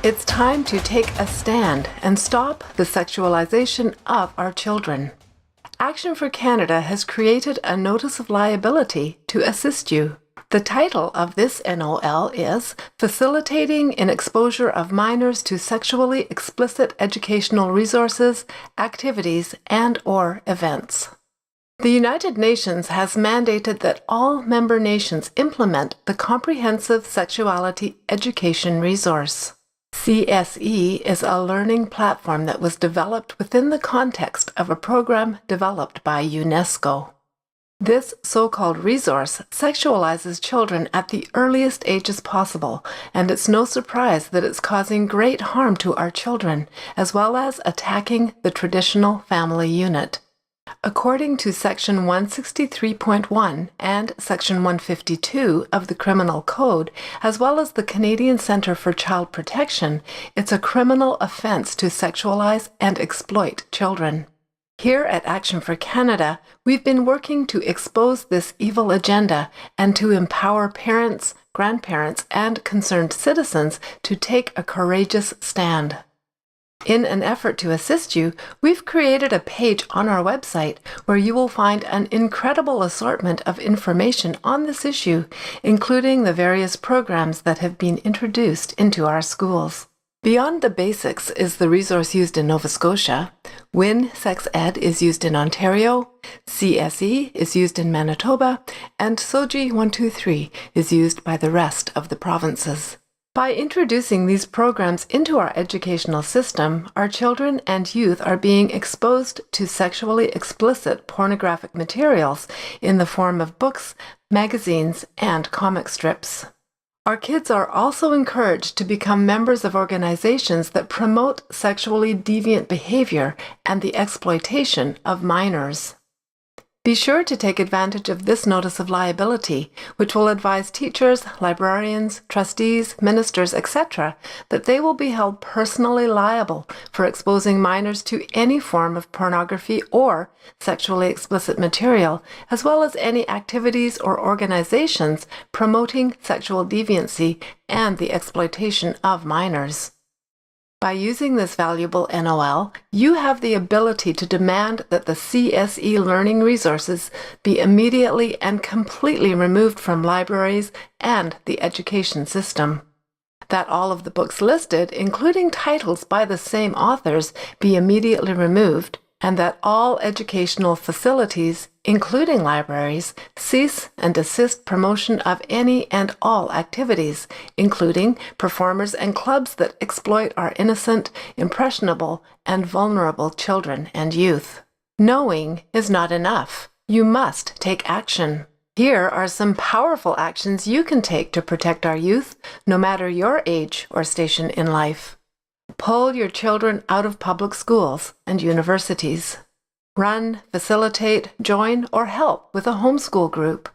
It's time to take a stand and stop the sexualization of our children. Action for Canada has created a notice of liability to assist you. The title of this NOL is Facilitating an Exposure of Minors to Sexually Explicit Educational Resources, Activities, and/or Events. The United Nations has mandated that all member nations implement the Comprehensive Sexuality Education Resource. CSE is a learning platform that was developed within the context of a program developed by UNESCO. This so-called resource sexualizes children at the earliest ages possible, and it's no surprise that it's causing great harm to our children, as well as attacking the traditional family unit. According to Section 163.1 and Section 152 of the Criminal Code, as well as the Canadian Centre for Child Protection, it's a criminal offence to sexualize and exploit children. Here at Action for Canada, we've been working to expose this evil agenda and to empower parents, grandparents, and concerned citizens to take a courageous stand. In an effort to assist you, we've created a page on our website where you will find an incredible assortment of information on this issue, including the various programs that have been introduced into our schools. Beyond the Basics is the resource used in Nova Scotia, WIN Sex Ed is used in Ontario, CSE is used in Manitoba, and SOGI 123 is used by the rest of the provinces. By introducing these programs into our educational system, our children and youth are being exposed to sexually explicit pornographic materials in the form of books, magazines, and comic strips. Our kids are also encouraged to become members of organizations that promote sexually deviant behavior and the exploitation of minors. Be sure to take advantage of this notice of liability, which will advise teachers, librarians, trustees, ministers, etc., that they will be held personally liable for exposing minors to any form of pornography or sexually explicit material, as well as any activities or organizations promoting sexual deviancy and the exploitation of minors. By using this valuable NOL, you have the ability to demand that the CSE learning resources be immediately and completely removed from libraries and the education system. That all of the books listed, including titles by the same authors, be immediately removed, and that all educational facilities, including libraries, cease and desist promotion of any and all activities, including performers and clubs that exploit our innocent, impressionable, and vulnerable children and youth. Knowing is not enough. You must take action. Here are some powerful actions you can take to protect our youth, no matter your age or station in life. Pull your children out of public schools and universities. Run, facilitate, join, or help with a homeschool group.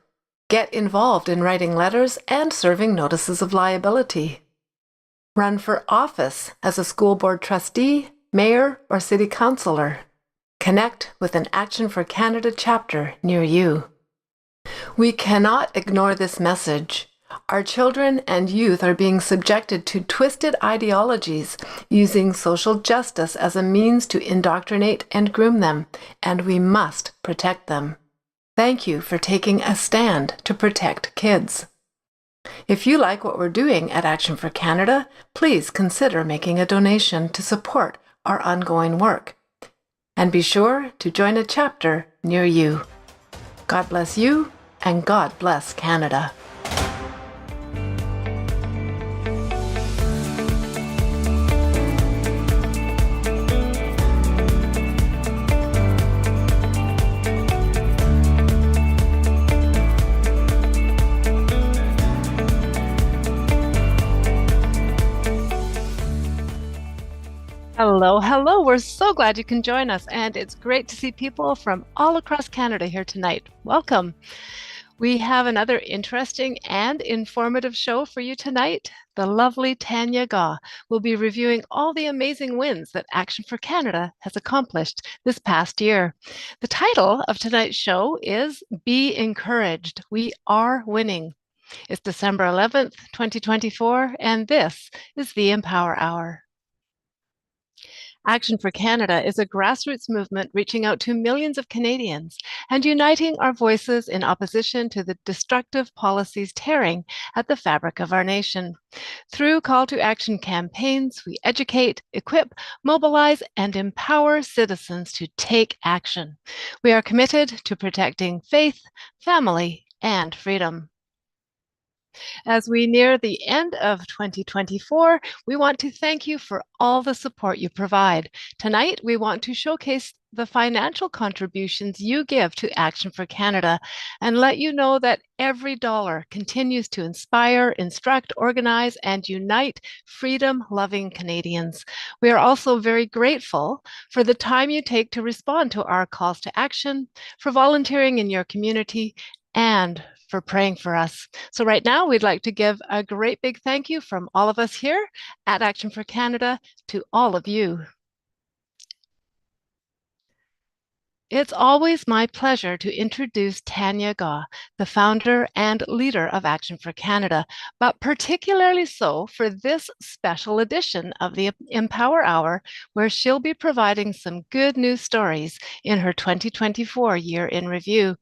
Get involved in writing letters and serving notices of liability. Run for office as a school board trustee, mayor, or city councillor. Connect with an Action for Canada chapter near you. We cannot ignore this message. Our children and youth are being subjected to twisted ideologies using social justice as a means to indoctrinate and groom them, and we must protect them. Thank you for taking a stand to protect kids. If you like what we're doing at Action for Canada, please consider making a donation to support our ongoing work. And be sure to join a chapter near you. God bless you, and God bless Canada. Hello, hello. We're so glad you can join us, and it's great to see people from all across Canada here tonight. Welcome. We have another interesting and informative show for you tonight. The lovely Tanya Gaw will be reviewing all the amazing wins that Action for Canada has accomplished this past year. The title of tonight's show is Be Encouraged. We are winning. It's December 11th, 2024, and this is the Empower Hour. Action for Canada is a grassroots movement reaching out to millions of Canadians and uniting our voices in opposition to the destructive policies tearing at the fabric of our nation. Through call to action campaigns, we educate, equip, mobilize, and empower citizens to take action. We are committed to protecting faith, family, and freedom. As we near the end of 2024, we want to thank you for all the support you provide. Tonight, we want to showcase the financial contributions you give to Action for Canada and let you know that every dollar continues to inspire, instruct, organize, and unite freedom-loving Canadians. We are also very grateful for the time you take to respond to our calls to action, for volunteering in your community, and for praying for us. So right now, we'd like to give a great big thank you from all of us here at Action for Canada to all of you. It's always my pleasure to introduce Tanya Gaw, the founder and leader of Action for Canada, but particularly so for this special edition of the Empower Hour, where she'll be providing some good news stories in her 2024 year in review.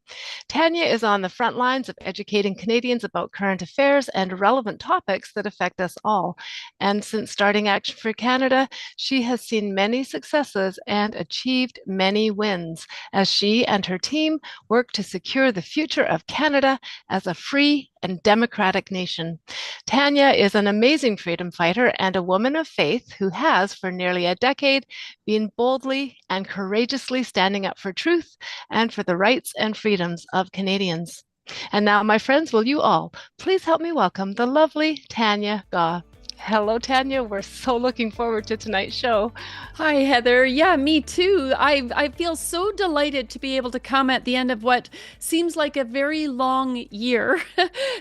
Tanya is on the front lines of educating Canadians about current affairs and relevant topics that affect us all. And since starting Action for Canada, she has seen many successes and achieved many wins as she and her team work to secure the future of Canada as a free and democratic nation. Tanya is an amazing freedom fighter and a woman of faith who has, for nearly a decade, been boldly and courageously standing up for truth and for the rights and freedoms of Canadians. And now, my friends, will you all please help me welcome the lovely Tanya Gaw. Hello, Tanya. We're so looking forward to tonight's show. Hi, Heather. Yeah, me too. I feel so delighted to be able to come at the end of what seems like a very long year.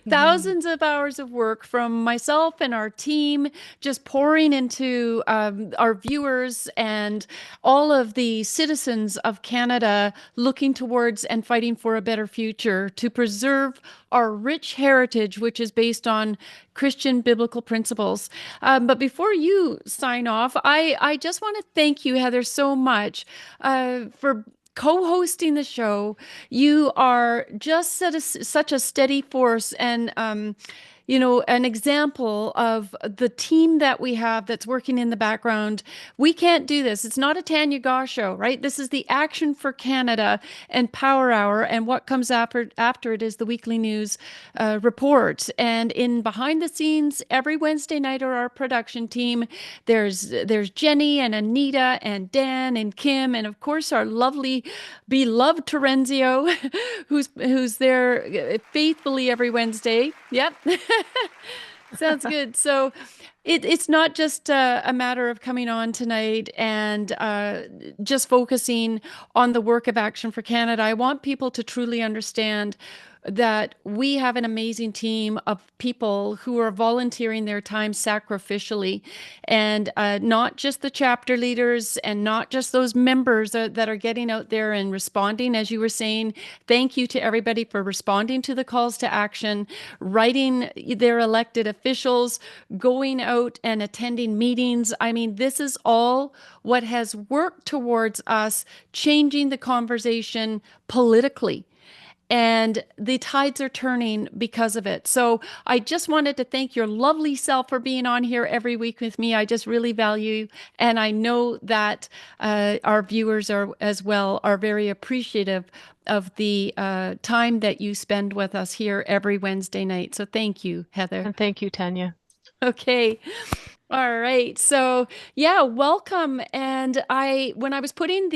Thousands of hours of work from myself and our team, just pouring into our viewers and all of the citizens of Canada looking towards and fighting for a better future to preserve our rich heritage, which is based on Christian biblical principles. But before you sign off, I just want to thank you, Heather, so much for co-hosting the show. You are just such a steady force and an example of the team that we have that's working in the background. We can't do this. It's not a Tanya Gaw show, right? This is the Action for Canada and Power Hour, and what comes after it is the weekly news report. And in behind the scenes, every Wednesday night are our production team. There's Jenny and Anita and Dan and Kim, and of course our lovely, beloved Terenzio, who's there faithfully every Wednesday. Yep. Sounds good. So it's not just a matter of coming on tonight and just focusing on the work of Action for Canada. I want people to truly understand that we have an amazing team of people who are volunteering their time sacrificially, and not just the chapter leaders and not just those members that are getting out there and responding, as you were saying. Thank you to everybody for responding to the calls to action, writing their elected officials, going out and attending meetings. I mean, this is all what has worked towards us changing the conversation politically. And the tides are turning because of it. So I just wanted to thank your lovely self for being on here every week with me. I just really value you. And I know that our viewers are as well are very appreciative of the time that you spend with us here every Wednesday night. So thank you, Heather. And thank you, Tanya. Okay. All right. So yeah, welcome. And when I was putting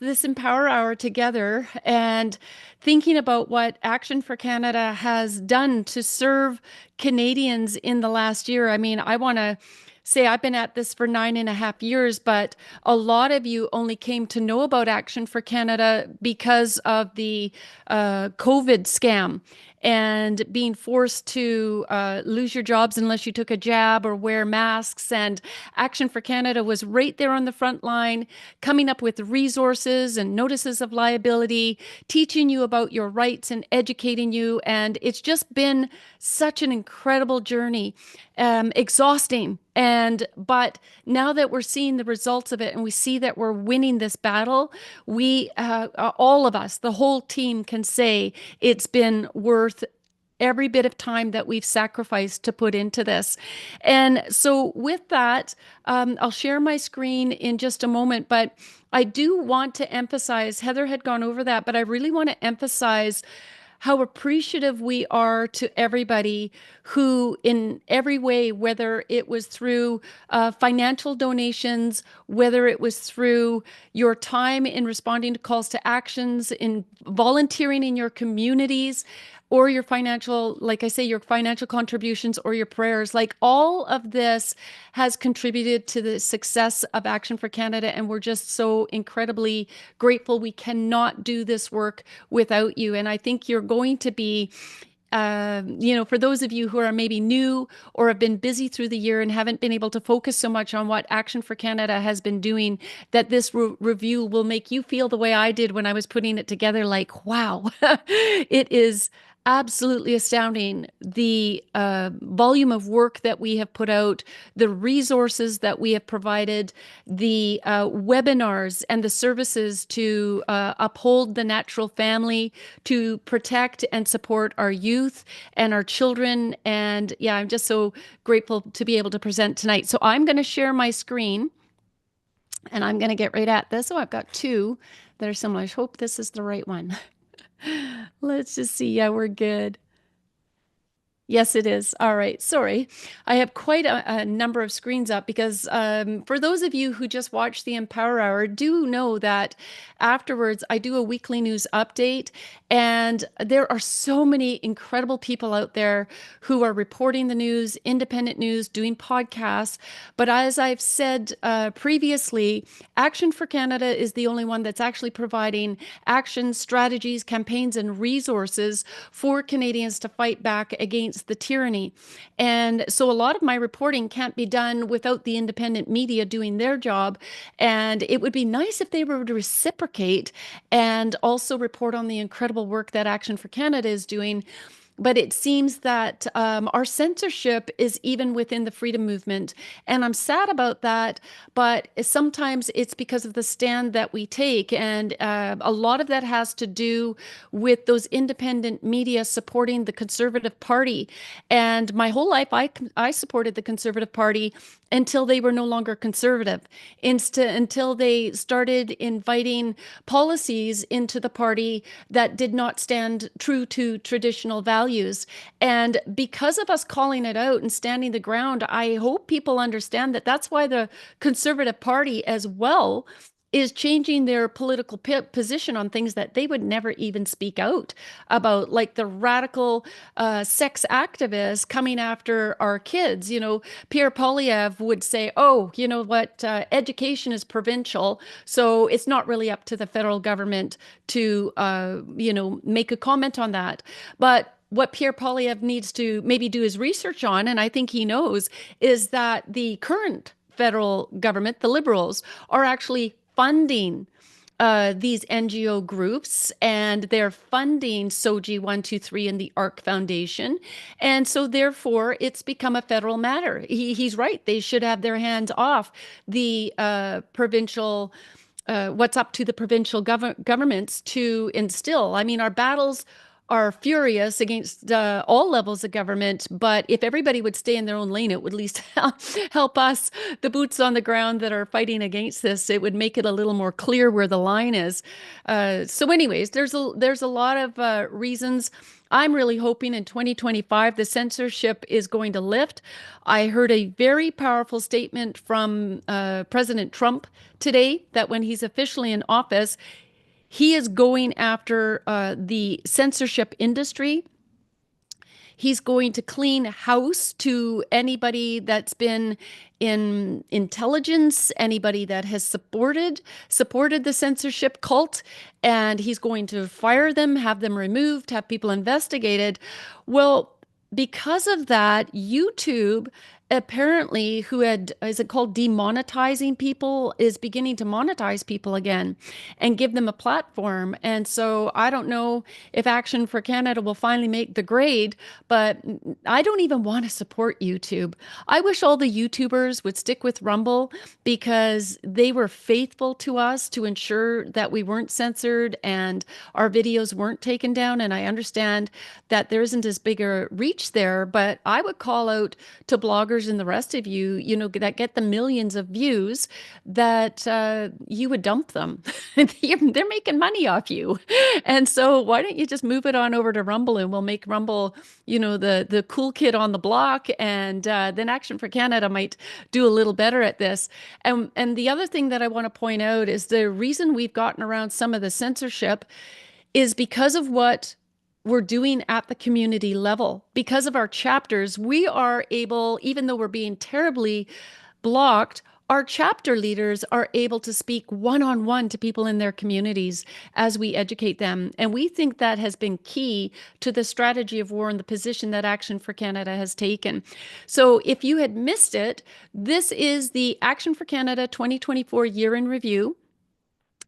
this Empower Hour together and thinking about what Action for Canada has done to serve Canadians in the last year. I mean, I want to say I've been at this for 9.5 years, but a lot of you only came to know about Action for Canada because of the COVID scam. and being forced to lose your jobs unless you took a jab or wear masks. And Action for Canada was right there on the front line, coming up with resources and notices of liability, teaching you about your rights and educating you. And it's just been such an incredible journey, exhausting. But now that we're seeing the results of it and we see that we're winning this battle, we, all of us, the whole team can say it's been worth every bit of time that we've sacrificed to put into this. And so with that, I'll share my screen in just a moment, but I do want to emphasize, Heather had gone over that, but I really want to emphasize how appreciative we are to everybody who, in every way, whether it was through financial donations, whether it was through your time in responding to calls to actions, in volunteering in your communities, or your financial, like I say, your financial contributions or your prayers, like all of this has contributed to the success of Action for Canada. And we're just so incredibly grateful. We cannot do this work without you. And I think you're going to be, for those of you who are maybe new or have been busy through the year and haven't been able to focus so much on what Action for Canada has been doing, that this review will make you feel the way I did when I was putting it together, like, wow, it is absolutely astounding, the volume of work that we have put out, the resources that we have provided, the webinars and the services to uphold the natural family, to protect and support our youth and our children. And yeah, I'm just so grateful to be able to present tonight. So I'm going to share my screen and I'm going to get right at this. Oh, I've got two that are similar. I hope this is the right one. Let's just see. Yeah, we're good. Yes, it is. All right. Sorry. I have quite a number of screens up because for those of you who just watched the Empower Hour, do know that afterwards I do a weekly news update. And there are so many incredible people out there who are reporting the news, independent news, doing podcasts. But as I've said previously, Action for Canada is the only one that's actually providing action, strategies, campaigns, and resources for Canadians to fight back against the tyranny. And so a lot of my reporting can't be done without the independent media doing their job. And it would be nice if they were to reciprocate and also report on the incredible work that Action for Canada is doing. But it seems that our censorship is even within the freedom movement. And I'm sad about that, but sometimes it's because of the stand that we take. And a lot of that has to do with those independent media supporting the Conservative Party. And my whole life, I supported the Conservative Party until they were no longer conservative, until they started inviting policies into the party that did not stand true to traditional values. And because of us calling it out and standing the ground, I hope people understand that that's why the Conservative Party as well is changing their political position on things that they would never even speak out about, like the radical sex activists coming after our kids. Pierre Poilievre would say, oh, you know what, education is provincial, so it's not really up to the federal government to, make a comment on that. But what Pierre Poilievre needs to maybe do his research on, and I think he knows, is that the current federal government, the Liberals, are actually funding these NGO groups, and they're funding SOGI 123 and the ARC Foundation. And so therefore it's become a federal matter. He's right. They should have their hands off the provincial, what's up to the provincial governments to instill. I mean, our battles are furious against all levels of government, but if everybody would stay in their own lane, it would at least help us, the boots on the ground that are fighting against this. It would make it a little more clear where the line is. So anyways, there's a lot of reasons. I'm really hoping in 2025 the censorship is going to lift. I heard a very powerful statement from President Trump today that when he's officially in office, he is going after the censorship industry. He's going to clean house to anybody that's been in intelligence, anybody that has supported the censorship cult, and he's going to fire them, have them removed, have people investigated. Well, because of that, YouTube apparently, who had, is it called demonetizing people, is beginning to monetize people again and give them a platform. And so I don't know if Action for Canada will finally make the grade, but I don't even want to support YouTube. I wish all the YouTubers would stick with Rumble because they were faithful to us to ensure that we weren't censored and our videos weren't taken down. And I understand that there isn't as big a reach there, but I would call out to bloggers and the rest of you, you know, that get the millions of views, that you would dump them. They're making money off you. And so why don't you just move it on over to Rumble, and we'll make Rumble, you know, the cool kid on the block, and then Action for Canada might do a little better at this. And the other thing that I want to point out is the reason we've gotten around some of the censorship is because of what we're doing at the community level. Because of our chapters, we are able, even though we're being terribly blocked, our chapter leaders are able to speak one-on-one to people in their communities as we educate them. And we think that has been key to the strategy of war and the position that Action for Canada has taken. So if you had missed it, this is the Action for Canada 2024 year in review.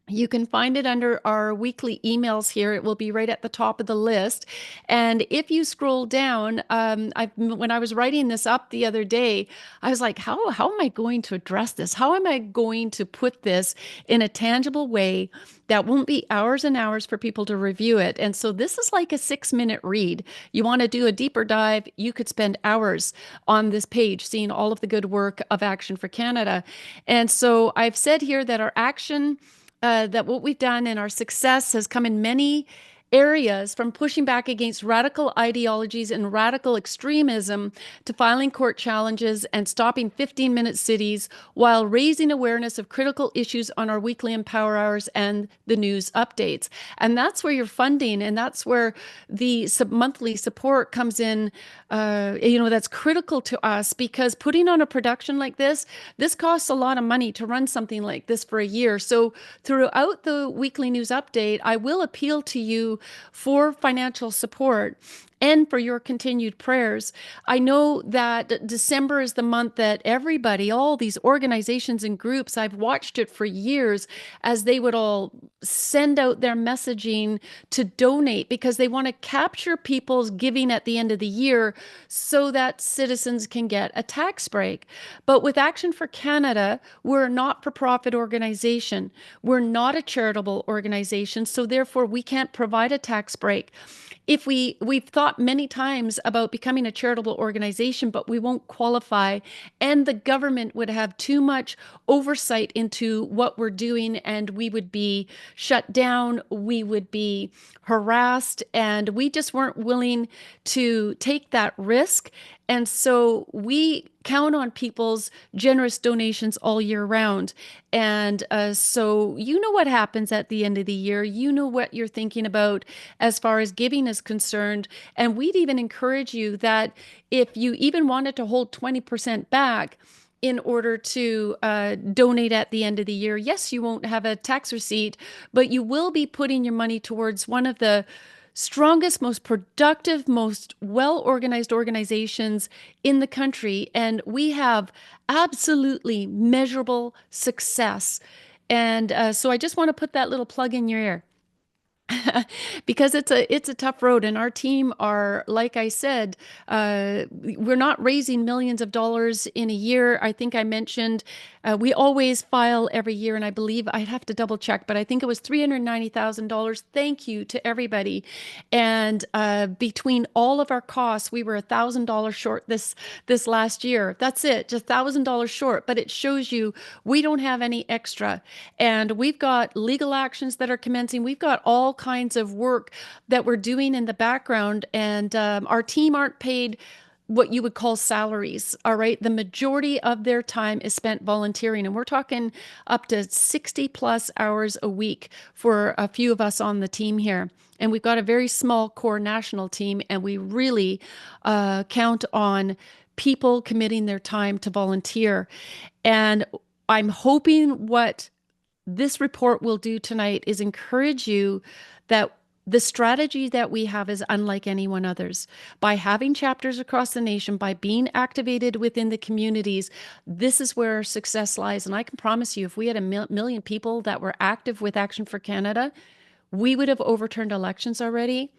You can find it under our weekly emails here. It will be right at the top of the list. And if you scroll down, when I was writing this up the other day, I was like, how am I going to address this? How am I going to put this in a tangible way that won't be hours and hours for people to review it? And so this is like a 6-minute read. You want to do a deeper dive, you could spend hours on this page seeing all of the good work of Action for Canada. And so I've said here that our action that what we've done and our success has come in many areas, from pushing back against radical ideologies and radical extremism to filing court challenges and stopping 15-minute cities, while raising awareness of critical issues on our weekly Empower Hours and the news updates. And that's where your funding, and that's where the monthly support comes in. You know, that's critical to us, because putting on a production like this costs a lot of money to run something like this for a year. So throughout the weekly news update, I will appeal to you for financial support and for your continued prayers. I know that December is the month that everybody, all these organizations and groups, I've watched it for years as they would all send out their messaging to donate, because they want to capture people's giving at the end of the year so that citizens can get a tax break. But with Action for Canada, we're a not-for-profit organization. We're not a charitable organization, so therefore we can't provide a tax break. If we've thought many times about becoming a charitable organization, but we won't qualify, and the government would have too much oversight into what we're doing, and we would be shut down, we would be harassed, and we just weren't willing to take that risk. And so we count on people's generous donations all year round. And so you know what happens at the end of the year. You know what you're thinking about as far as giving is concerned. And we'd even encourage you that if you even wanted to hold 20% back in order to donate at the end of the year, yes, you won't have a tax receipt, but you will be putting your money towards one of the strongest, most productive, most well-organized organizations in the country. And we have absolutely measurable success. And so I just want to put that little plug in your ear. Because it's a tough road, and our team are, like I said, we're not raising millions of dollars in a year. I think I mentioned we always file every year, and I believe I'd have to double check, but I think it was $390,000. Thank you to everybody. And between all of our costs, we were $1,000 short this last year. That's it, just $1,000 short. But it shows you we don't have any extra, and we've got legal actions that are commencing. We've got all kinds of work that we're doing in the background, and our team aren't paid what you would call salaries. All right. The majority of their time is spent volunteering, and we're talking up to 60 plus hours a week for a few of us on the team here. And we've got a very small core national team, and we really count on people committing their time to volunteer. And I'm hoping what this report will do tonight is encourage you that the strategy that we have is unlike anyone others. By having chapters across the nation, by being activated within the communities, this is where our success lies. And I can promise you, if we had a million people that were active with Action for Canada, we would have overturned elections already,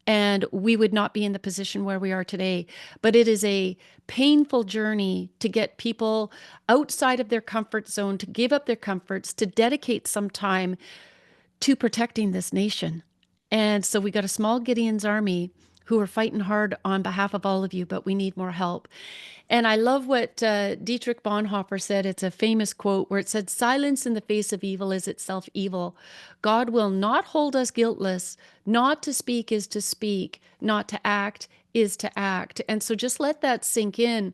and we would not be in the position where we are today. But it is a painful journey to get people outside of their comfort zone, to give up their comforts, to dedicate some time to protecting this nation. And so we got a small Gideon's army who are fighting hard on behalf of all of you, but we need more help. And I love what Dietrich Bonhoeffer said. It's a famous quote where it said, "Silence in the face of evil is itself evil. God will not hold us guiltless. Not to speak is to speak. Not to act is to act." And so just let that sink in.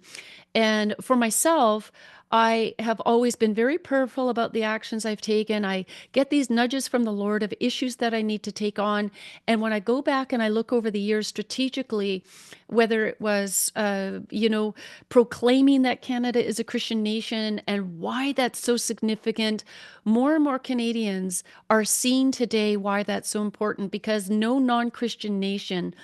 And for myself, I have always been very prayerful about the actions I've taken. I get these nudges from the Lord of issues that I need to take on. And when I go back and I look over the years strategically, whether it was, proclaiming that Canada is a Christian nation and why that's so significant, more and more Canadians are seeing today why that's so important, because no non-Christian nation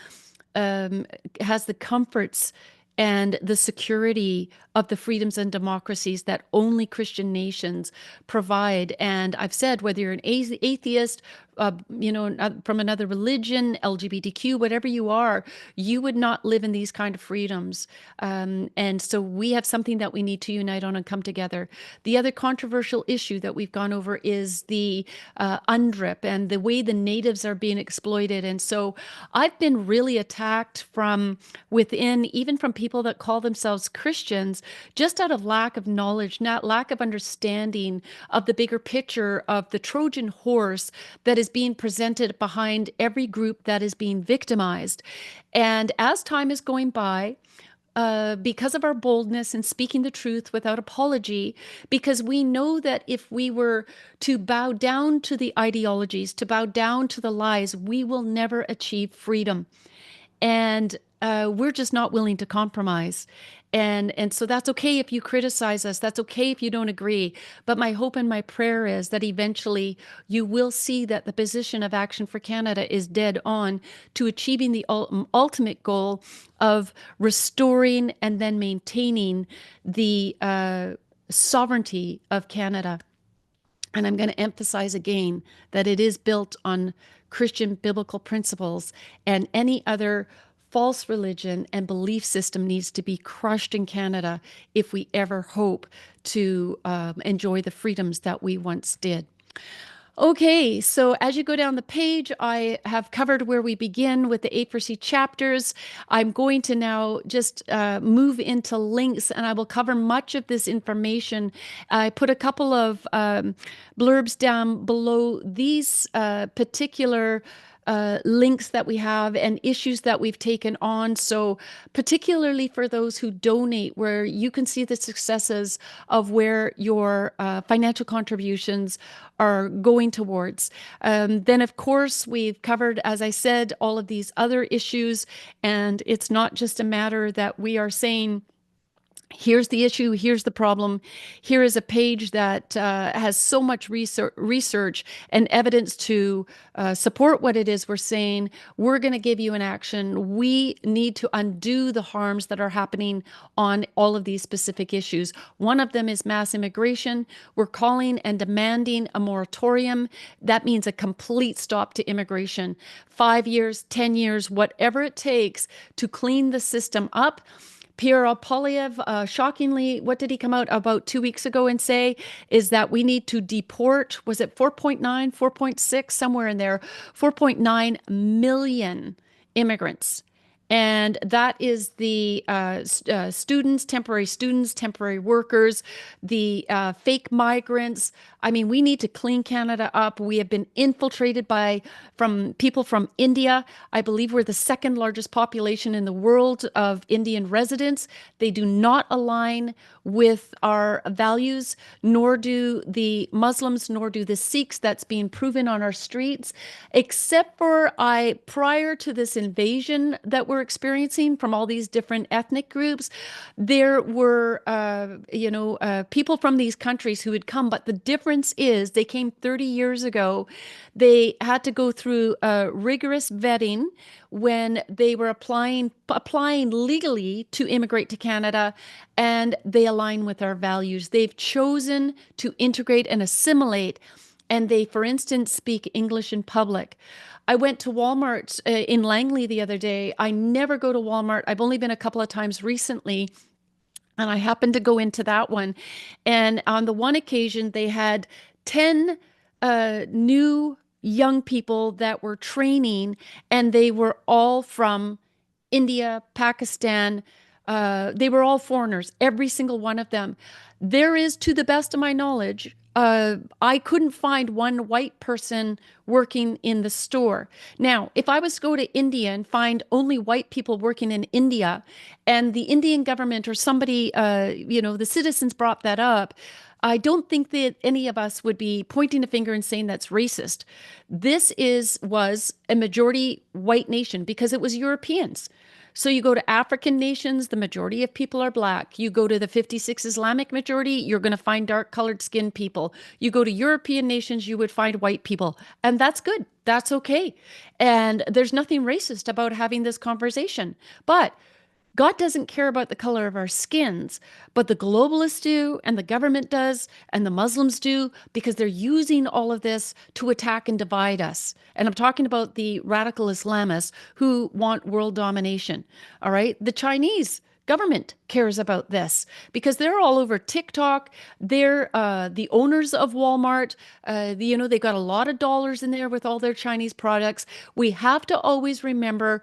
has the comforts and the security of the freedoms and democracies that only Christian nations provide. And I've said, whether you're an atheist, from another religion, LGBTQ, whatever you are, you would not live in these kind of freedoms. And so we have something that we need to unite on and come together. The other controversial issue that we've gone over is the UNDRIP and the way the natives are being exploited. And so I've been really attacked from within, even from people that call themselves Christians, just out of lack of knowledge, not lack of understanding of the bigger picture of the Trojan horse that is being presented behind every group that is being victimized. And as time is going by, because of our boldness in speaking the truth without apology, because we know that if we were to bow down to the ideologies, to bow down to the lies, we will never achieve freedom. And we're just not willing to compromise. And so that's okay if you criticize us. That's okay if you don't agree. But my hope and my prayer is that eventually you will see that the position of Action for Canada is dead on to achieving the ultimate goal of restoring and then maintaining the sovereignty of Canada. And I'm going to emphasize again that it is built on Christian biblical principles, and any other false religion and belief system needs to be crushed in Canada if we ever hope to enjoy the freedoms that we once did. Okay, so as you go down the page, I have covered where we begin with the A4C chapters. I'm going to now just move into links, and I will cover much of this information. I put a couple of blurbs down below these particular links that we have and issues that we've taken on. So particularly for those who donate, where you can see the successes of where your financial contributions are going towards. Then, of course, we've covered, as I said, all of these other issues. And it's not just a matter that we are saying, here's the issue, here's the problem. Here is a page that has so much research and evidence to support what it is we're saying. We're going to give you an action. We need to undo the harms that are happening on all of these specific issues. One of them is mass immigration. We're calling and demanding a moratorium. That means a complete stop to immigration. 5 years, 10 years, whatever it takes to clean the system up. Pierre Poilievre, shockingly, what did he come out about 2 weeks ago and say? Is that we need to deport, was it 4.9, 4.6, somewhere in there, 4.9 million immigrants. And that is the students, temporary workers, the fake migrants. I mean, we need to clean Canada up. We have been infiltrated from people from India. I believe we're the second largest population in the world of Indian residents. They do not align with our values, nor do the Muslims, nor do the Sikhs. That's being proven on our streets. Except for prior to this invasion that we're experiencing from all these different ethnic groups, there were, people from these countries who had come. But the difference is they came 30 years ago. They had to go through rigorous vetting when they were applying legally to immigrate to Canada, and they align with our values. They've chosen to integrate and assimilate, and they, for instance, speak English in public. I went to Walmart in Langley the other day. I never go to Walmart. I've only been a couple of times recently, and I happened to go into that one. And on the one occasion, they had 10 new young people that were training, and they were all from India, Pakistan. They were all foreigners, every single one of them. There is, to the best of my knowledge, I couldn't find one white person working in the store. Now, if I was to go to India and find only white people working in India, and the Indian government or somebody, the citizens brought that up, I don't think that any of us would be pointing a finger and saying that's racist. Was a majority white nation because it was Europeans. So you go to African nations, the majority of people are black. You go to the 56 Islamic majority, you're going to find dark colored skinned people. You go to European nations, you would find white people. And that's good. That's okay. And there's nothing racist about having this conversation. But God doesn't care about the color of our skins, but the globalists do, and the government does, and the Muslims do, because they're using all of this to attack and divide us. And I'm talking about the radical Islamists who want world domination. All right. The Chinese government cares about this because they're all over TikTok. They're the owners of Walmart. They got a lot of dollars in there with all their Chinese products. We have to always remember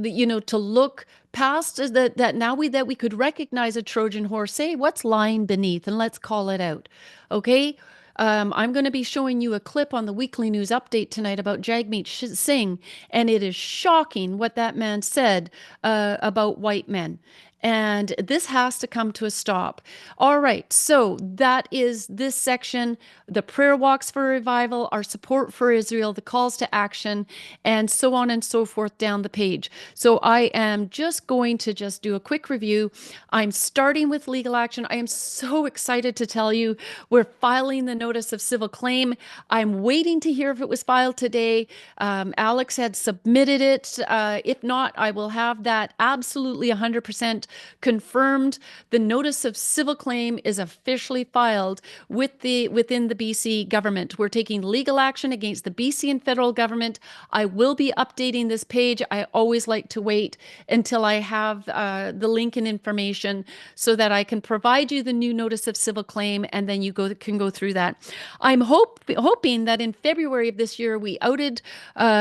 to look past that now that we could recognize a Trojan horse, say what's lying beneath, and let's call it out. Okay. I'm going to be showing you a clip on the weekly news update tonight about Jagmeet Singh, and it is shocking what that man said about white men. And this has to come to a stop. All right, so that is this section, the prayer walks for revival, our support for Israel, the calls to action, and so on and so forth down the page. So I am just going to do a quick review. I'm starting with legal action. I am so excited to tell you we're filing the notice of civil claim. I'm waiting to hear if it was filed today. Alex had submitted it. If not, I will have that absolutely 100% confirmed. The notice of civil claim is officially filed within the BC government. We're taking legal action against the BC and federal government. I will be updating this page. I always like to wait until I have the link and information so that I can provide you the new notice of civil claim, and then you can go through that. I'm hoping that in February of this year we outed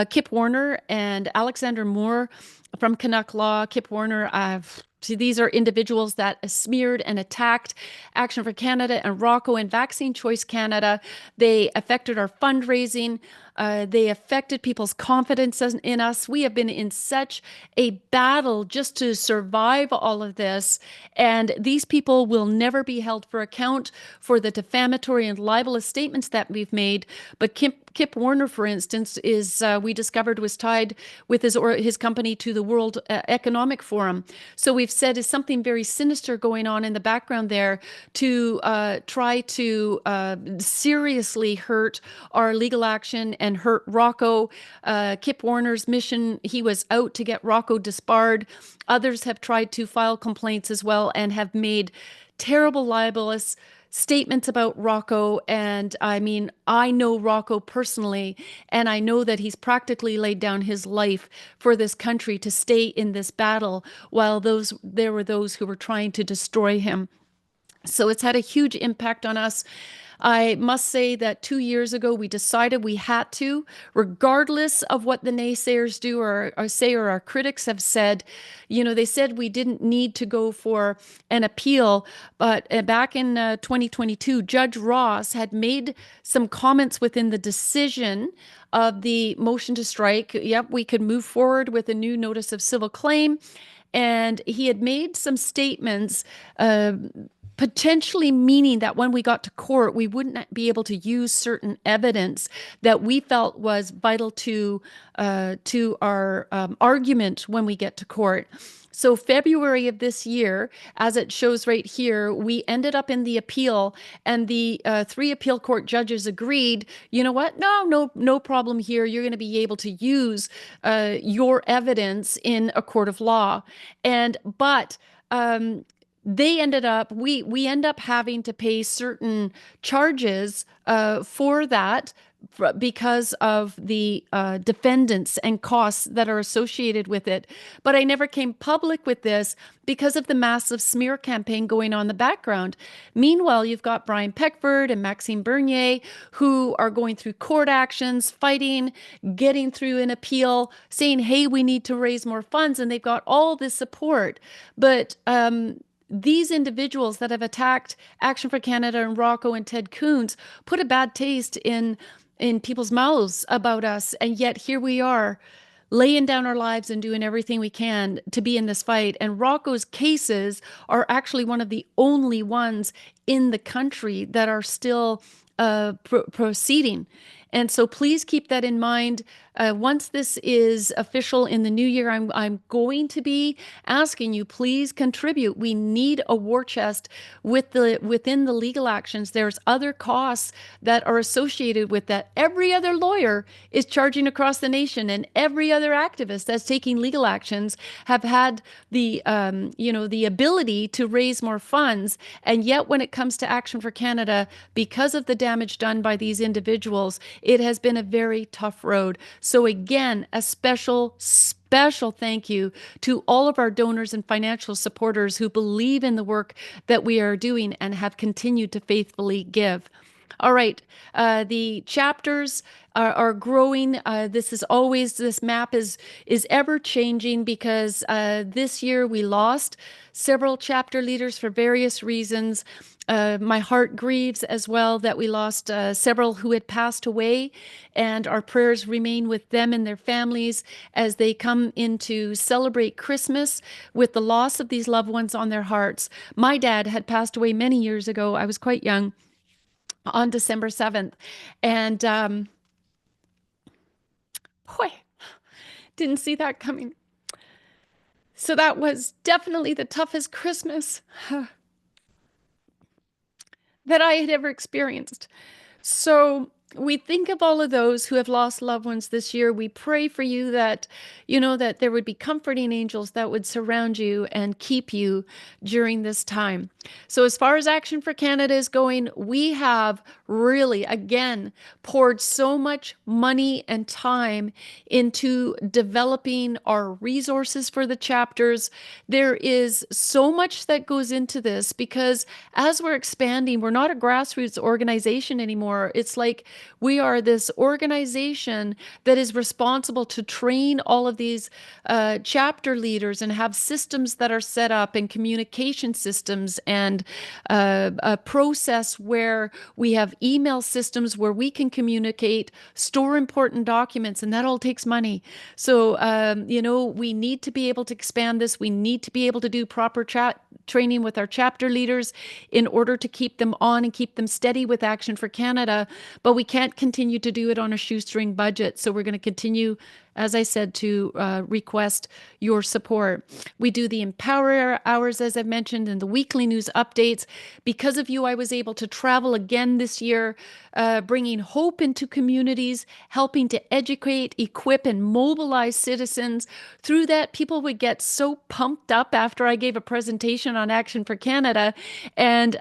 Kip Warner and Alexander Moore from Canuck Law. Kip Warner, these are individuals that smeared and attacked Action for Canada and Rocco and Vaccine Choice Canada. They affected our fundraising. They affected people's confidence in us. We have been in such a battle just to survive all of this. And these people will never be held for account for the defamatory and libelous statements that we've made. But Kip Warner, for instance, we discovered was tied with his company to the World Economic Forum. So we've said is something very sinister going on in the background there to try to seriously hurt our legal action and hurt Rocco. Kip Warner's mission, he was out to get Rocco disbarred. Others have tried to file complaints as well and have made terrible libelous statements about Rocco. And I mean, I know Rocco personally, and I know that he's practically laid down his life for this country to stay in this battle while there were those who were trying to destroy him. So it's had a huge impact on us. I must say that 2 years ago, we decided we had to, regardless of what the naysayers do or say, or our critics have said. They said we didn't need to go for an appeal. But back in 2022, Judge Ross had made some comments within the decision of the motion to strike. Yep, we could move forward with a new notice of civil claim. And he had made some statements, potentially meaning that when we got to court, we wouldn't be able to use certain evidence that we felt was vital to our argument when we get to court. So February of this year, as it shows right here, we ended up in the appeal, and the 3 appeal court judges agreed, you know what? No problem here. You're going to be able to use your evidence in a court of law. But they ended up, we end up having to pay certain charges for that, because of the defendants and costs that are associated with it. But I never came public with this because of the massive smear campaign going on in the background. Meanwhile, you've got Brian Peckford and Maxime Bernier, who are going through court actions, fighting, getting through an appeal, saying, hey, we need to raise more funds. And they've got all this support. But these individuals that have attacked Action for Canada and Rocco and Ted Coons put a bad taste in people's mouths about us. And yet here we are, laying down our lives and doing everything we can to be in this fight. And Rocco's cases are actually one of the only ones in the country that are still proceeding. And so please keep that in mind. Once this is official in the new year, I'm going to be asking you, please contribute. We need a war chest within the legal actions. There's other costs that are associated with that. Every other lawyer is charging across the nation, and every other activist that's taking legal actions have had the ability to raise more funds. And yet when it comes to Action for Canada, because of the damage done by these individuals, it has been a very tough road. So again, a special thank you to all of our donors and financial supporters who believe in the work that we are doing and have continued to faithfully give. All right, the chapters are growing. This map is ever changing, because this year we lost several chapter leaders for various reasons. My heart grieves as well that we lost several who had passed away, and our prayers remain with them and their families as they come in to celebrate Christmas with the loss of these loved ones on their hearts. My dad had passed away many years ago. I was quite young, on December 7th. And boy, didn't see that coming. So that was definitely the toughest Christmas that I had ever experienced. So we think of all of those who have lost loved ones this year. We pray for you that, that there would be comforting angels that would surround you and keep you during this time. So as far as Action for Canada is going, we have really, again, poured so much money and time into developing our resources for the chapters. There is so much that goes into this, because as we're expanding, we're not a grassroots organization anymore. It's like we are this organization that is responsible to train all of these chapter leaders and have systems that are set up, and communication systems, and a process where we have email systems where we can communicate, store important documents, and that all takes money. So, we need to be able to expand this. We need to be able to do proper training with our chapter leaders in order to keep them on and keep them steady with Action for Canada. But we can't continue to do it on a shoestring budget. So we're going to continue, as I said, to request your support. We do the Empower Hours, as I've mentioned, and the weekly news updates. Because of you, I was able to travel again this year, bringing hope into communities, helping to educate, equip, and mobilize citizens. Through that, people would get so pumped up after I gave a presentation on Action for Canada. And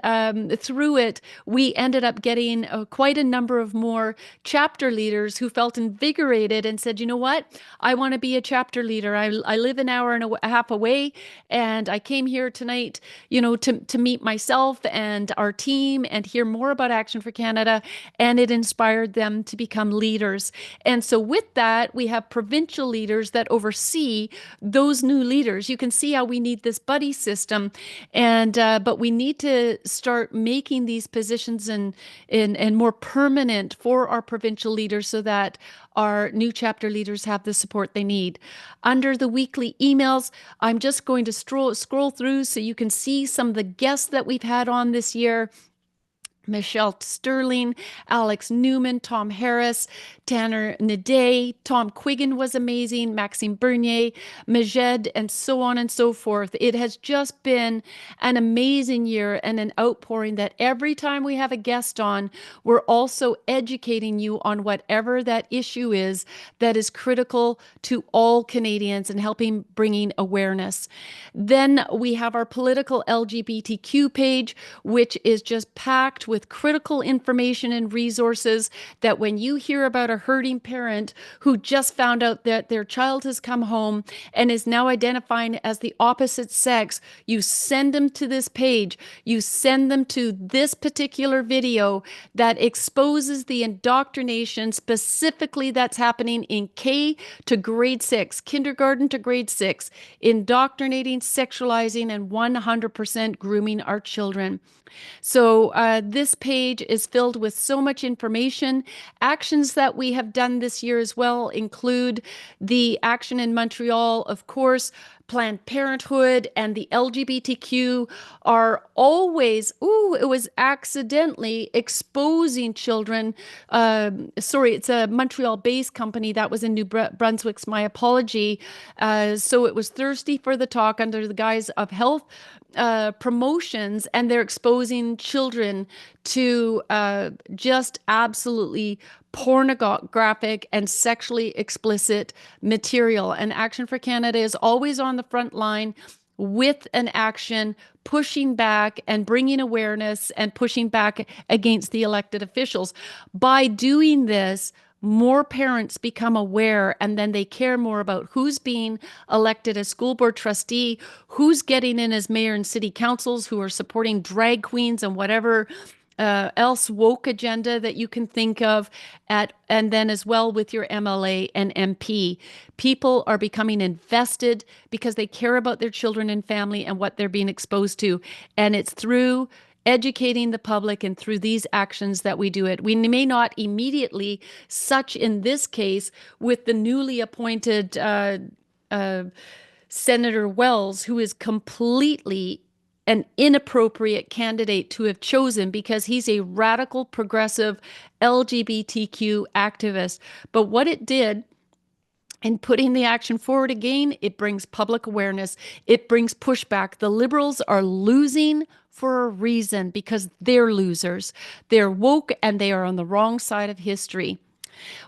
through it, we ended up getting quite a number of more chapter leaders who felt invigorated and said, you know what? I want to be a chapter leader. I live an hour and a half away, and I came here tonight, to meet myself and our team and hear more about Action for Canada, and it inspired them to become leaders. And so with that, we have provincial leaders that oversee those new leaders. You can see how we need this buddy system, and but we need to start making these positions and more permanent for our provincial leaders so that our new chapter leaders have the support they need. Under the weekly emails, I'm just going to scroll through so you can see some of the guests that we've had on this year. Michelle Sterling, Alex Newman, Tom Harris, Tanner Naday, Tom Quiggin was amazing, Maxime Bernier, Majed, and so on and so forth. It has just been an amazing year and an outpouring that every time we have a guest on, we're also educating you on whatever that issue is that is critical to all Canadians and helping bringing awareness. Then we have our political LGBTQ page, which is just packed with critical information and resources that when you hear about a hurting parent who just found out that their child has come home and is now identifying as the opposite sex, you send them to this page. You send them to this particular video that exposes the indoctrination specifically that's happening in K to grade 6, kindergarten to grade 6, indoctrinating, sexualizing, and 100% grooming our children. So this page is filled with so much information. Actions that we have done this year as well include the action in Montreal, of course. Planned Parenthood and the LGBTQ are always, it was accidentally exposing children. Sorry, it's a Montreal-based company that was in New Brunswick's, my apology. So it was thirsty for the talk under the guise of health promotions, and they're exposing children to just absolutely pornographic and sexually explicit material. And Action for Canada is always on the front line with an action, pushing back and bringing awareness and pushing back against the elected officials. By doing this, more parents become aware, and then they care more about who's being elected as school board trustee, who's getting in as mayor and city councils, who are supporting drag queens and whatever else woke agenda that you can think of, and then as well with your MLA and MP. People are becoming invested because they care about their children and family and what they're being exposed to. And it's through educating the public and through these actions that we do it. We may not immediately, such in this case, with the newly appointed Senator Wells, who is completely an inappropriate candidate to have chosen because he's a radical, progressive LGBTQ activist. But what it did in putting the action forward again, it brings public awareness. It brings pushback. The Liberals are losing for a reason because they're losers. They're woke and they are on the wrong side of history.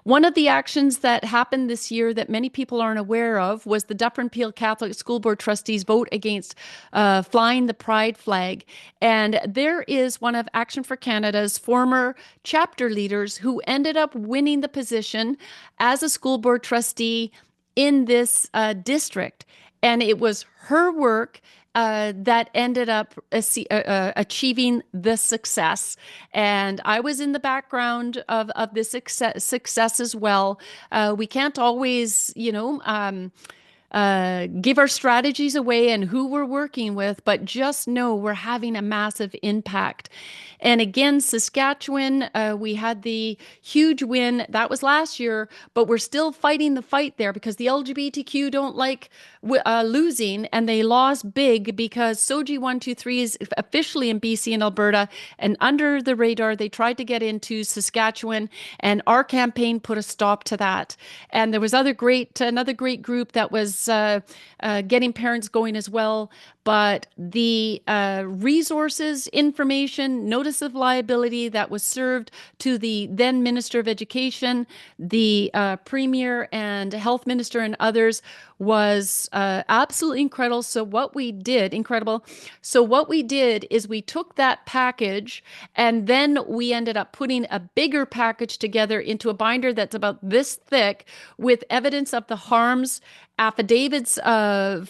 One of the actions that happened this year that many people aren't aware of was the Dufferin Peel Catholic School Board trustees vote against flying the pride flag. And there is one of Action for Canada's former chapter leaders who ended up winning the position as a school board trustee in this district. And it was her work that ended up achieving the success. And I was in the background of this success as well. We can't always, give our strategies away and who we're working with, but just know we're having a massive impact. And again, Saskatchewan, we had the huge win. That was last year, but we're still fighting the fight there because the LGBTQ don't like losing, and they lost big because SOGI 123 is officially in BC and Alberta, and under the radar, they tried to get into Saskatchewan, and our campaign put a stop to that. And there was another great group that was getting parents going as well. But the resources, information, notice of liability that was served to the then Minister of Education, the Premier and Health Minister and others was absolutely incredible. So what we did is we took that package and then we ended up putting a bigger package together into a binder that's about this thick with evidence of the harms, affidavits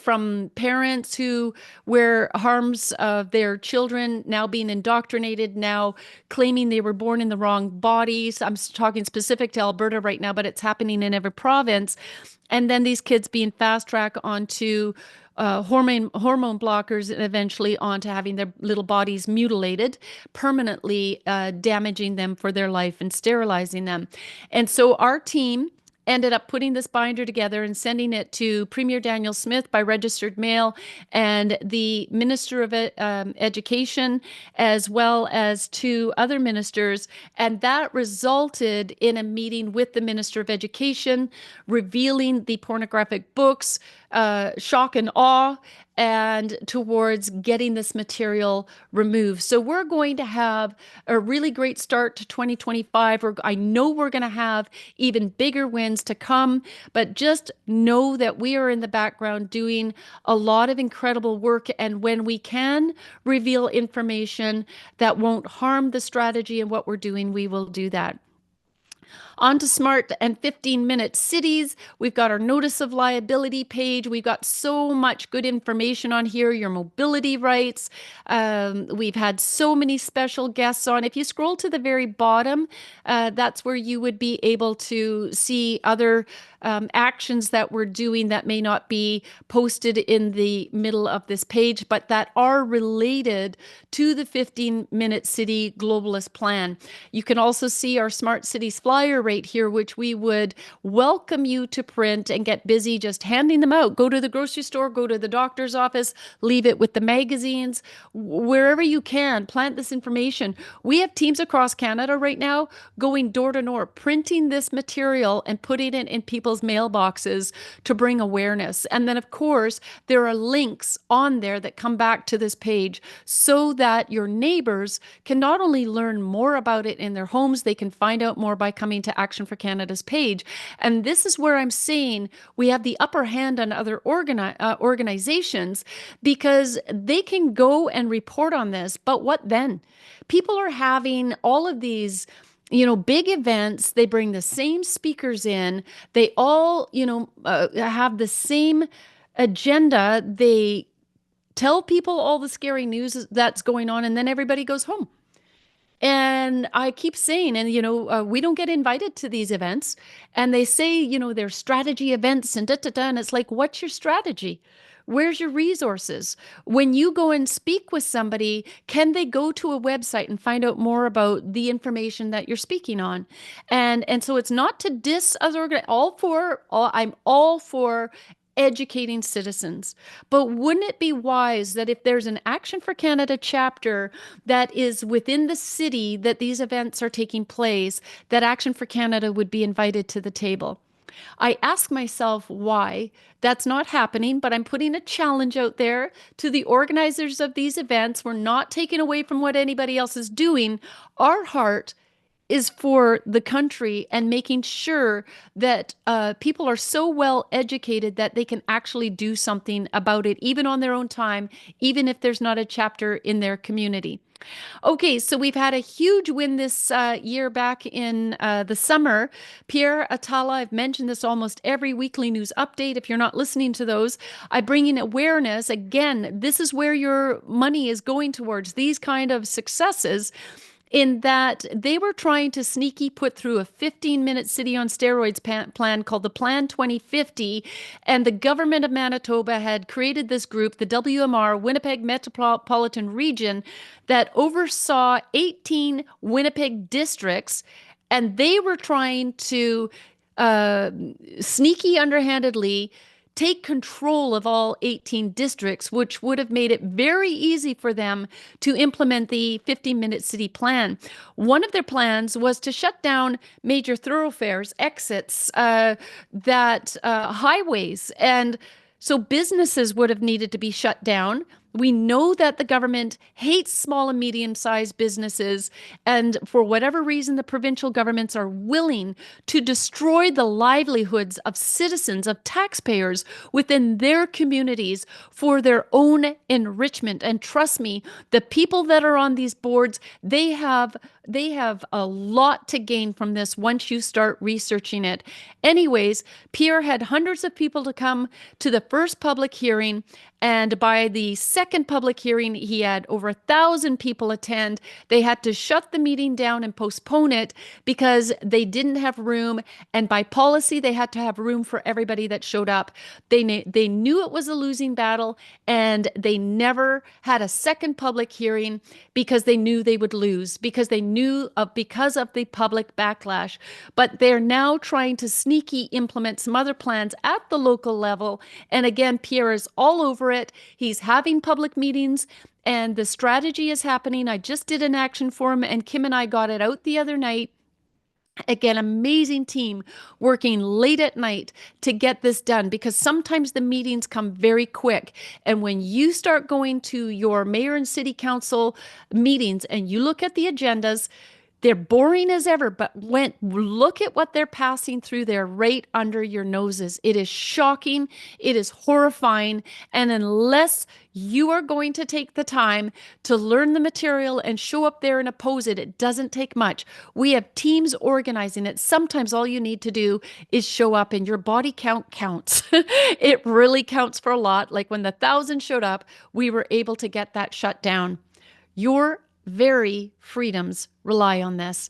from parents who where harms of their children now being indoctrinated, now claiming they were born in the wrong bodies. I'm talking specific to Alberta right now, but it's happening in every province. And then these kids being fast tracked onto hormone blockers and eventually onto having their little bodies mutilated, permanently damaging them for their life and sterilizing them. And so our team ended up putting this binder together and sending it to Premier Daniel Smith by registered mail and the Minister of Education, as well as two other ministers. And that resulted in a meeting with the Minister of Education, revealing the pornographic books, shock and awe, and towards getting this material removed. So we're going to have a really great start to 2025. I know we're going to have even bigger wins to come, but just know that we are in the background doing a lot of incredible work. And when we can reveal information that won't harm the strategy and what we're doing, we will do that. On to smart and 15-minute cities. We've got our notice of liability page. We've got so much good information on here, your mobility rights. We've had so many special guests on. If you scroll to the very bottom, that's where you would be able to see other actions that we're doing that may not be posted in the middle of this page, but that are related to the 15-minute city globalist plan. You can also see our smart cities flyer right here, which we would welcome you to print and get busy just handing them out. Go to the grocery store, go to the doctor's office, leave it with the magazines, wherever you can, plant this information. We have teams across Canada right now going door to door, printing this material and putting it in people's mailboxes to bring awareness. And then, of course, there are links on there that come back to this page so that your neighbors can not only learn more about it in their homes, they can find out more by coming to Action for Canada's page. And this is where I'm saying we have the upper hand on other organizations because they can go and report on this. But what then? People are having all of these big events. They bring the same speakers in. They all, have the same agenda. They tell people all the scary news that's going on, and then everybody goes home. And I keep saying, we don't get invited to these events. And they say, they're strategy events and da-da-da. And it's like, what's your strategy? Where's your resources? When you go and speak with somebody, can they go to a website and find out more about the information that you're speaking on? And so it's not to diss other I'm all for educating citizens. But wouldn't it be wise that if there's an Action for Canada chapter that is within the city that these events are taking place, that Action for Canada would be invited to the table? I ask myself why that's not happening, but I'm putting a challenge out there to the organizers of these events. We're not taking away from what anybody else is doing. Our heart is for the country and making sure that people are so well educated that they can actually do something about it, even on their own time, even if there's not a chapter in their community. Okay, so we've had a huge win this year back in the summer. Pierre Atala, I've mentioned this almost every weekly news update. If you're not listening to those, I bring in awareness. Again, this is where your money is going towards, these kind of successes, in that they were trying to sneaky put through a 15-minute city on steroids plan called the Plan 2050. And the government of Manitoba had created this group, the WMR, Winnipeg Metropolitan Region, that oversaw 18 Winnipeg districts. And they were trying to sneaky, underhandedly take control of all 18 districts, which would have made it very easy for them to implement the 15-minute city plan. One of their plans was to shut down major thoroughfares, exits, highways. And so businesses would have needed to be shut down. We know that the government hates small and medium-sized businesses, and for whatever reason, the provincial governments are willing to destroy the livelihoods of citizens, of taxpayers within their communities for their own enrichment. And trust me, the people that are on these boards, they have a lot to gain from this once you start researching it. Anyways, Pierre had hundreds of people to come to the first public hearing, and by the second public hearing, he had over 1,000 people attend. They had to shut the meeting down and postpone it because they didn't have room. And by policy, they had to have room for everybody that showed up. They knew it was a losing battle, and they never had a second public hearing because they knew they would lose, because of the public backlash. But they're now trying to sneaky implement some other plans at the local level. And again, Pierre is all over it. He's having public meetings, and the strategy is happening. I just did an action for him, and Kim and I got it out the other night. Again, amazing team working late at night to get this done, because sometimes the meetings come very quick. And when you start going to your mayor and city council meetings and you look at the agendas, they're boring as ever, but look at what they're passing through there right under your noses. It is shocking. It is horrifying. And unless you are going to take the time to learn the material and show up there and oppose it, it doesn't take much. We have teams organizing it. Sometimes all you need to do is show up, and your body count counts. It really counts for a lot. Like when the 1,000 showed up, we were able to get that shut down. Your very freedoms rely on this.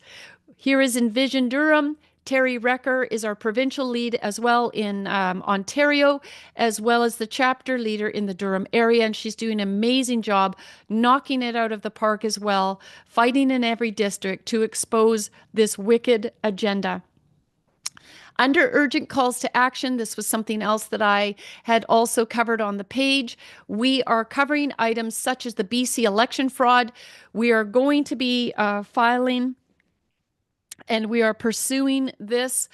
Here is Envision Durham. Terry Recker is our provincial lead as well in Ontario, as well as the chapter leader in the Durham area. And she's doing an amazing job knocking it out of the park as well, fighting in every district to expose this wicked agenda. Under urgent calls to action, this was something else that I had also covered on the page. We are covering items such as the BC election fraud. We are going to be filing, and we are pursuing this.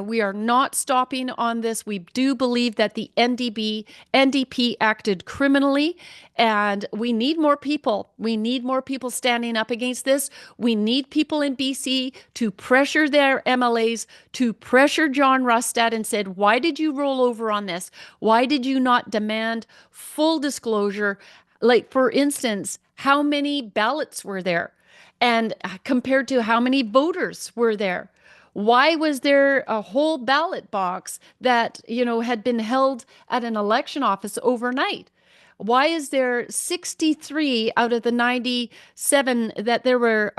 We are not stopping on this. We do believe that the NDP acted criminally, and we need more people. We need more people standing up against this. We need people in BC to pressure their MLAs, to pressure John Rustad and said, why did you roll over on this? Why did you not demand full disclosure? Like, for instance, how many ballots were there? And compared to how many voters were there? Why was there a whole ballot box that, had been held at an election office overnight? Why is there 63 out of the 97 that there were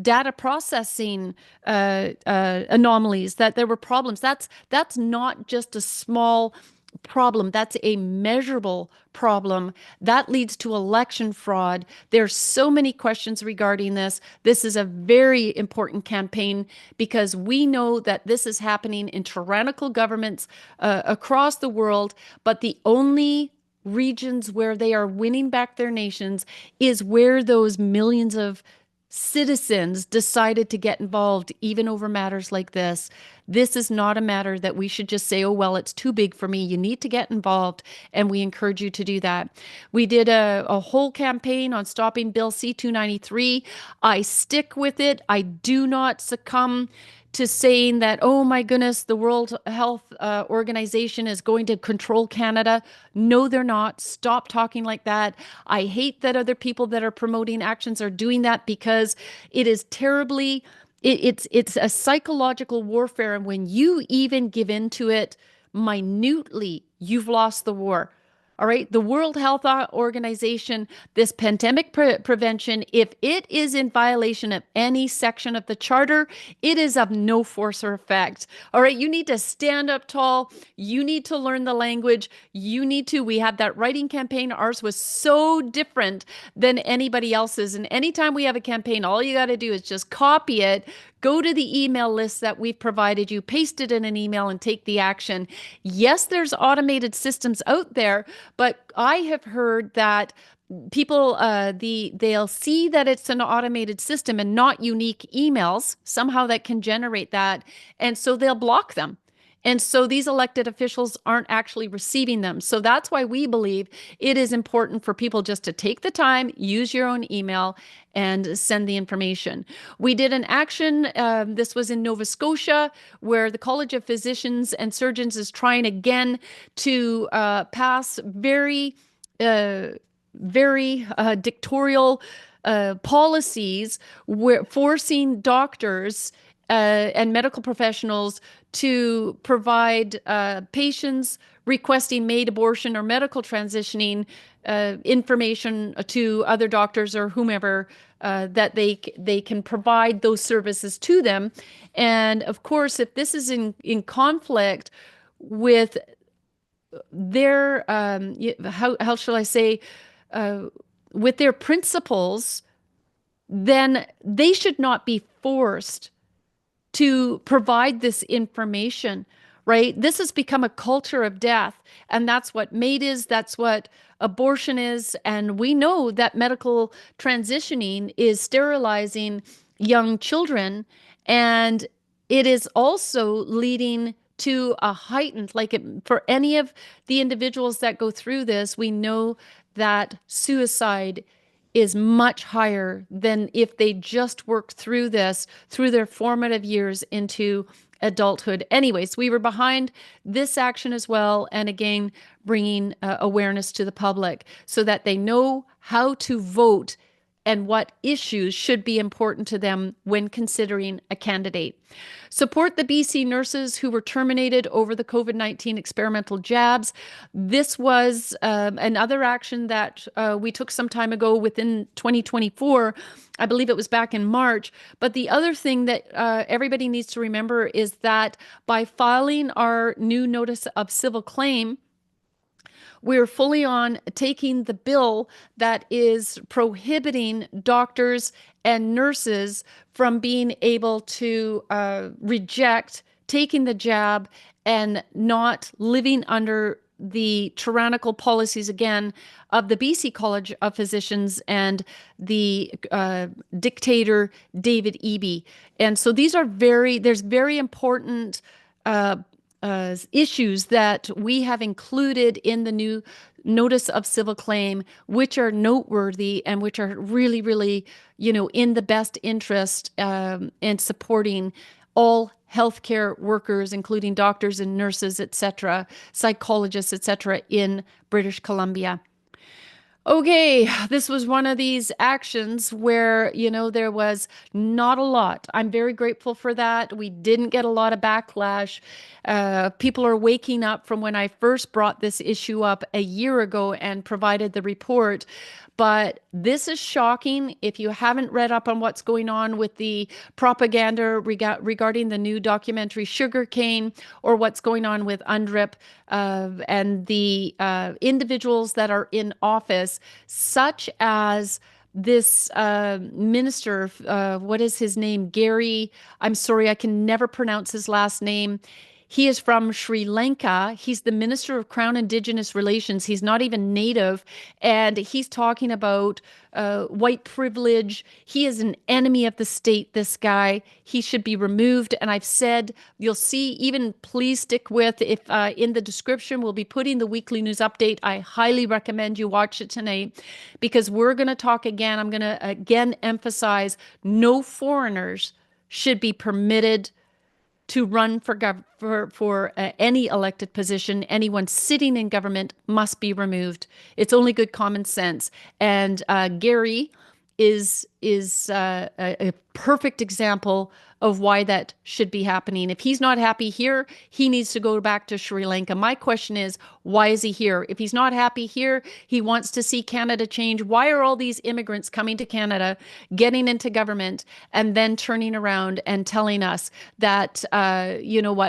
data processing anomalies, that there were problems? That's not just a small problem. That's a measurable problem. That leads to election fraud. There's so many questions regarding this. This is a very important campaign because we know that this is happening in tyrannical governments across the world, but the only regions where they are winning back their nations is where those millions of citizens decided to get involved, even over matters like this. This is not a matter that we should just say, oh, well, it's too big for me. You need to get involved, and we encourage you to do that. We did a whole campaign on stopping Bill C-293. I stick with it. I do not succumb to saying that, oh my goodness, the World Health Organization is going to control Canada. No, they're not. Stop talking like that. I hate that other people that are promoting actions are doing that, because it is terribly, it's a psychological warfare. And when you even give into it minutely, you've lost the war. All right. The World Health Organization, this pandemic prevention, if it is in violation of any section of the charter, it is of no force or effect. All right. You need to stand up tall. You need to learn the language. We had that writing campaign. Ours was so different than anybody else's. And anytime we have a campaign, all you got to do is just copy it, go to the email list that we've provided you, paste it in an email, and take the action. Yes, there's automated systems out there, but I have heard that people, they'll see that it's an automated system and not unique emails, somehow that can generate that. And so they'll block them. And so these elected officials aren't actually receiving them. So that's why we believe it is important for people just to take the time, use your own email, and send the information. We did an action, this was in Nova Scotia, where the College of Physicians and Surgeons is trying again to pass very dictatorial policies where forcing doctors and medical professionals to provide patients requesting MAID abortion or medical transitioning information to other doctors or whomever that they can provide those services to them. And of course, if this is in conflict with their how shall I say with their principles, then they should not be forced to provide this information, right? This has become a culture of death, and that's what MAID is, that's what abortion is, and we know that medical transitioning is sterilizing young children, and it is also leading to a heightened, for any of the individuals that go through this, we know that suicide is much higher than if they just work through this through their formative years into adulthood. Anyways, we were behind this action as well. And again, bringing awareness to the public so that they know how to vote and what issues should be important to them when considering a candidate. Support the BC nurses who were terminated over the COVID-19 experimental jabs. This was another action that we took some time ago within 2024. I believe it was back in March. But the other thing that everybody needs to remember is that by filing our new notice of civil claim, we're fully on taking the bill that is prohibiting doctors and nurses from being able to reject taking the jab and not living under the tyrannical policies again of the BC College of Physicians and the dictator David Eby. And so these are there's very important issues that we have included in the new notice of civil claim, which are noteworthy and which are really, really, in the best interest and supporting all healthcare workers, including doctors and nurses, etc., psychologists, etc., in British Columbia. Okay, this was one of these actions where, there was not a lot. I'm very grateful for that. We didn't get a lot of backlash. People are waking up from when I first brought this issue up a year ago and provided the report. But this is shocking. If you haven't read up on what's going on with the propaganda regarding the new documentary Sugarcane, or what's going on with UNDRIP and the individuals that are in office, such as this minister, what is his name? Gary, I'm sorry, I can never pronounce his last name. He is from Sri Lanka. He's the Minister of Crown Indigenous Relations. He's not even native. And he's talking about white privilege. He is an enemy of the state, this guy. He should be removed. And I've said, you'll see, even please stick with, if in the description, we'll be putting the weekly news update. I highly recommend you watch it tonight, because we're going to talk again. I'm going to again emphasize no foreigners should be permitted to run for any elected position. Anyone sitting in government must be removed. It's only good common sense. And Gary is a perfect example of why that should be happening. If he's not happy here, he needs to go back to Sri Lanka. My question is, why is he here? If he's not happy here, he wants to see Canada change. Why are all these immigrants coming to Canada, getting into government, and then turning around and telling us that,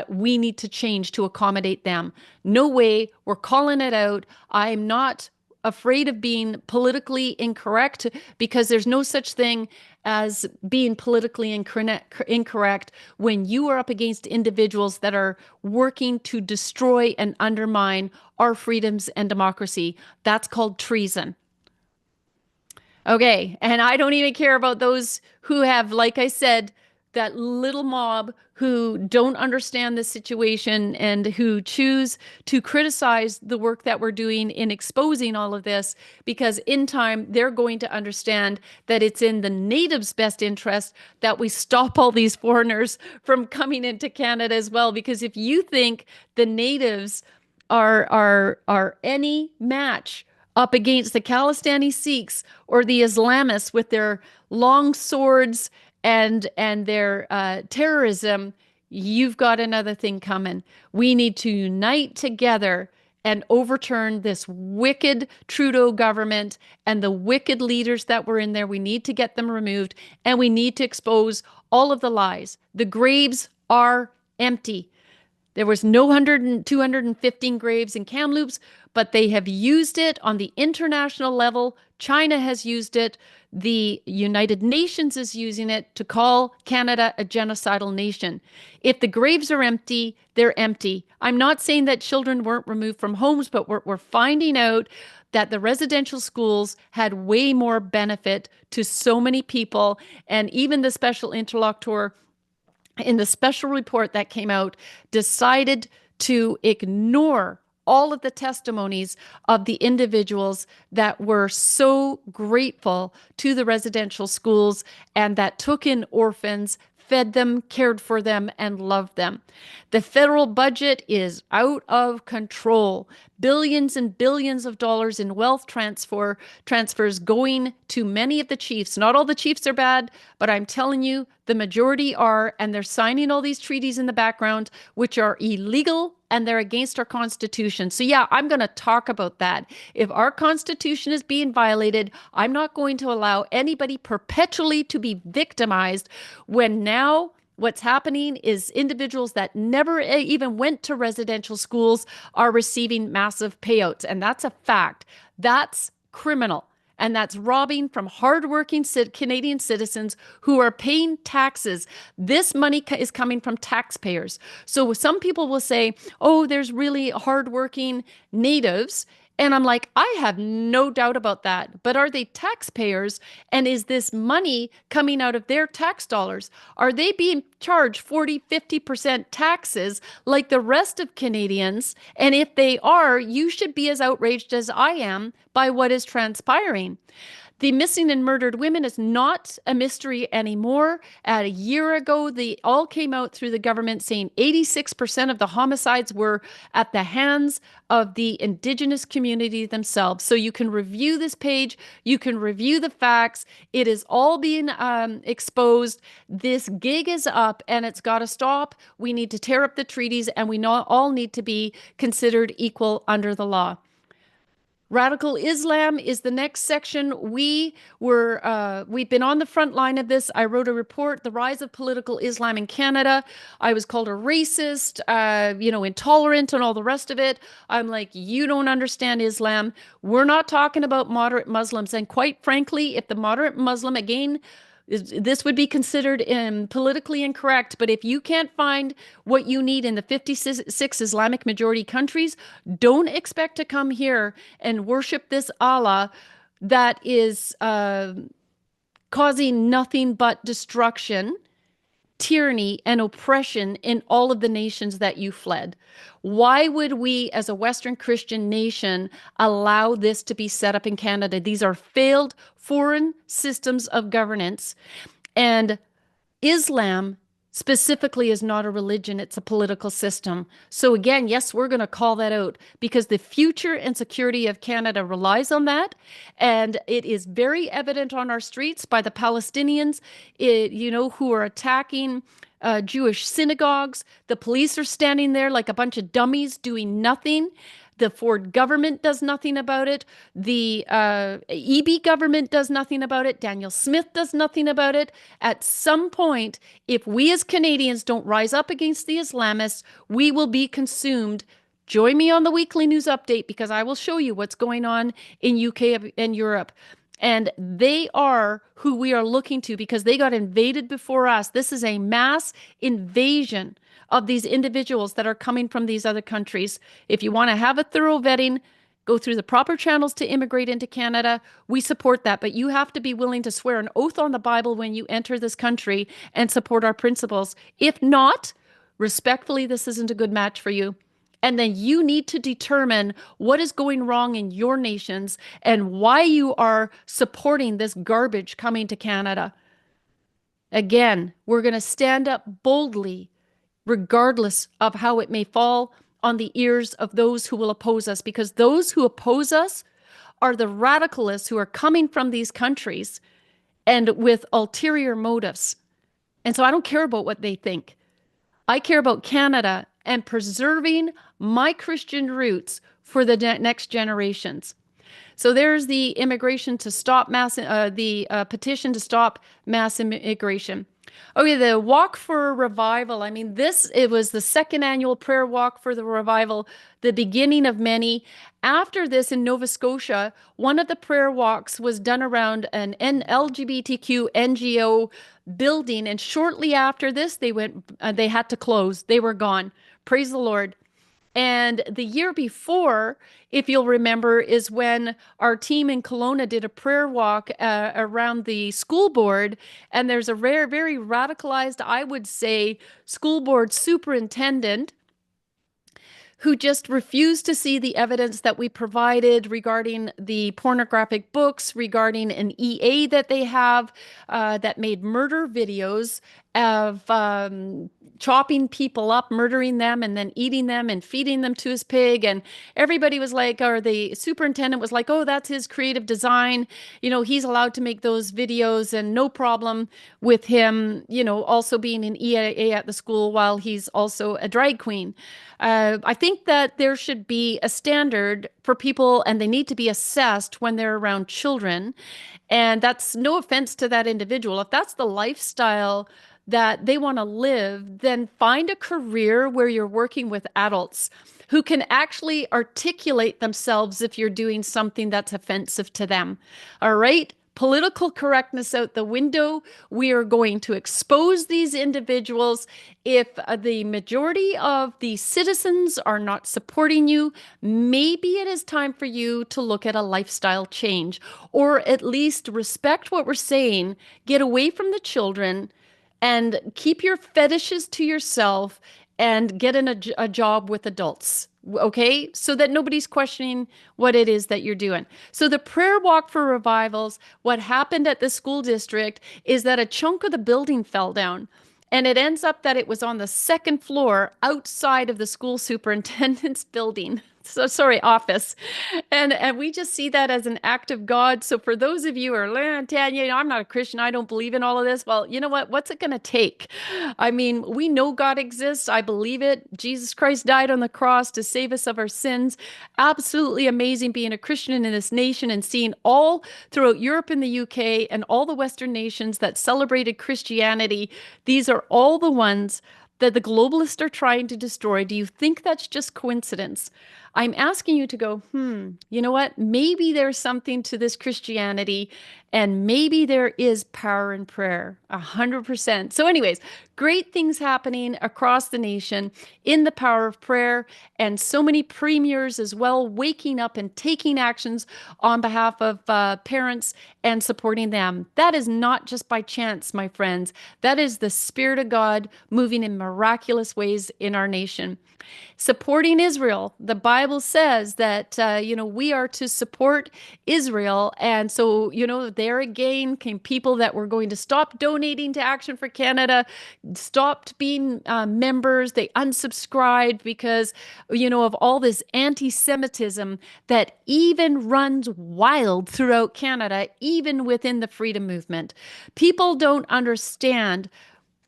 we need to change to accommodate them? No way. We're calling it out. I'm not afraid of being politically incorrect, because there's no such thing as being politically incorrect when you are up against individuals that are working to destroy and undermine our freedoms and democracy. That's called treason. Okay, and I don't even care about those who have, like I said, that little mob who don't understand the situation and who choose to criticize the work that we're doing in exposing all of this, because in time they're going to understand that it's in the natives' best interest that we stop all these foreigners from coming into Canada as well. Because if you think the natives are any match up against the Khalistani Sikhs or the Islamists with their long swords and their terrorism, you've got another thing coming. We need to unite together and overturn this wicked Trudeau government and the wicked leaders that were in there. We need to get them removed, and we need to expose all of the lies. The graves are empty. There was no 215 graves in Kamloops, but they have used it on the international level. China has used it. The United Nations is using it to call Canada a genocidal nation. If the graves are empty, they're empty. I'm not saying that children weren't removed from homes, but we're finding out that the residential schools had way more benefit to so many people. And even the special interlocutor in the special report that came out decided to ignore all of the testimonies of the individuals that were so grateful to the residential schools and that took in orphans, fed them, cared for them, and loved them. The federal budget is out of control. Billions and billions of dollars in wealth transfers going to many of the chiefs. Not all the chiefs are bad, but I'm telling you, the majority are, and they're signing all these treaties in the background, which are illegal and they're against our Constitution. So yeah, I'm going to talk about that. If our Constitution is being violated, I'm not going to allow anybody perpetually to be victimized when now what's happening is individuals that never even went to residential schools are receiving massive payouts. And that's a fact. That's criminal. And that's robbing from hardworking Canadian citizens who are paying taxes. This money is coming from taxpayers. So some people will say, oh, there's really hardworking natives. And I'm like, I have no doubt about that. But are they taxpayers? And is this money coming out of their tax dollars? Are they being charged 40, 50% taxes like the rest of Canadians? And if they are, you should be as outraged as I am by what is transpiring. The missing and murdered women is not a mystery anymore. A year ago, they all came out through the government saying 86% of the homicides were at the hands of the Indigenous community themselves. So you can review this page. You can review the facts. It is all being exposed. This gig is up and it's got to stop. We need to tear up the treaties and we all need to be considered equal under the law. Radical Islam is the next section. We've been on the front line of this. I wrote a report, The Rise of Political Islam in Canada. I was called a racist, intolerant and all the rest of it. I'm like, you don't understand Islam. We're not talking about moderate Muslims. And quite frankly, if the moderate Muslim, again, this would be considered politically incorrect, but if you can't find what you need in the 56 Islamic majority countries, don't expect to come here and worship this Allah that is causing nothing but destruction, tyranny, and oppression in all of the nations that you fled. Why would we, as a Western Christian nation, allow this to be set up in Canada? These are failed foreign systems of governance. And Islam specifically is not a religion, it's a political system. So again, yes, we're going to call that out because the future and security of Canada relies on that. And it is very evident on our streets by the Palestinians, who are attacking Jewish synagogues. The police are standing there like a bunch of dummies doing nothing. The Ford government does nothing about it. The EB government does nothing about it. Daniel Smith does nothing about it. At some point, if we as Canadians don't rise up against the Islamists, we will be consumed. Join me on the weekly news update because I will show you what's going on in UK and Europe. And they are who we are looking to because they got invaded before us. This is a mass invasion of these individuals that are coming from these other countries. If you want to have a thorough vetting, go through the proper channels to immigrate into Canada, we support that. But you have to be willing to swear an oath on the Bible when you enter this country and support our principles. If not, respectfully, this isn't a good match for you. And then you need to determine what is going wrong in your nations and why you are supporting this garbage coming to Canada. Again, we're going to stand up boldly, regardless of how it may fall on the ears of those who will oppose us, because those who oppose us are the radicalists who are coming from these countries and with ulterior motives. And so I don't care about what they think. I care about Canada and preserving my Christian roots for the next generations. So there's the immigration to stop the petition to stop mass immigration. Okay, the Walk for Revival. I mean, it was the second annual prayer walk for the revival, the beginning of many. After this in Nova Scotia, one of the prayer walks was done around an LGBTQ NGO building. And shortly after this, they had to close. They were gone. Praise the Lord. And the year before, if you'll remember, is when our team in Kelowna did a prayer walk around the school board. And there's a very radicalized, I would say, school board superintendent who just refused to see the evidence that we provided regarding the pornographic books, regarding an EA that they have that made murder videos of chopping people up, murdering them, and then eating them and feeding them to his pig. And everybody was like, or the superintendent was like, oh, that's his creative design. He's allowed to make those videos and no problem with him, also being an EA at the school while he's also a drag queen. I think that there should be a standard for people, and they need to be assessed when they're around children. And that's no offense to that individual. If that's the lifestyle that they want to live, then find a career where you're working with adults who can actually articulate themselves if you're doing something that's offensive to them. All right? Political correctness out the window. We are going to expose these individuals. If the majority of the citizens are not supporting you, maybe it is time for you to look at a lifestyle change, or at least respect what we're saying, get away from the children, and keep your fetishes to yourself and get in a job with adults. Okay, so that nobody's questioning what it is that you're doing. So the prayer walk for revivals, what happened at the school district is that a chunk of the building fell down. And it ends up that it was on the second floor outside of the school superintendent's building. So sorry, office. And we just see that as an act of God. So for those of you who are, Tanya, I'm not a Christian, I don't believe in all of this. Well, you know what? What's it going to take? I mean, we know God exists. I believe it. Jesus Christ died on the cross to save us of our sins. Absolutely amazing being a Christian in this nation and seeing all throughout Europe and the UK and all the Western nations that celebrated Christianity. These are all the ones that the globalists are trying to destroy. Do you think that's just coincidence? I'm asking you to go, you know what? Maybe there's something to this Christianity, and maybe there is power in prayer, 100%. So anyways, great things happening across the nation in the power of prayer, and so many premiers as well waking up and taking actions on behalf of parents and supporting them. That is not just by chance, my friends. That is the Spirit of God moving in miraculous ways in our nation. Supporting Israel. The Bible says that, we are to support Israel. And so, there again came people that were going to stop donating to Action for Canada, stopped being members. They unsubscribed because, of all this anti-Semitism that even runs wild throughout Canada, even within the freedom movement. People don't understand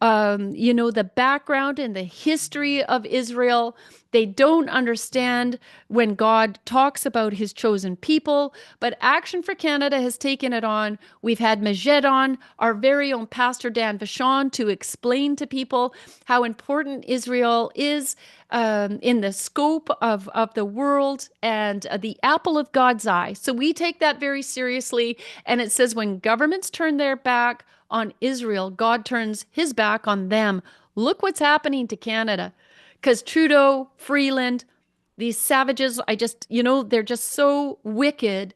the background and the history of Israel. They don't understand when God talks about his chosen people, but Action for Canada has taken it on. We've had Majed on, our very own Pastor Dan Vachon, to explain to people how important Israel is in the scope of the world and the apple of God's eye. So we take that very seriously. And it says when governments turn their back on Israel, God turns his back on them. Look what's happening to Canada. Because Trudeau, Freeland, These savages, they're just so wicked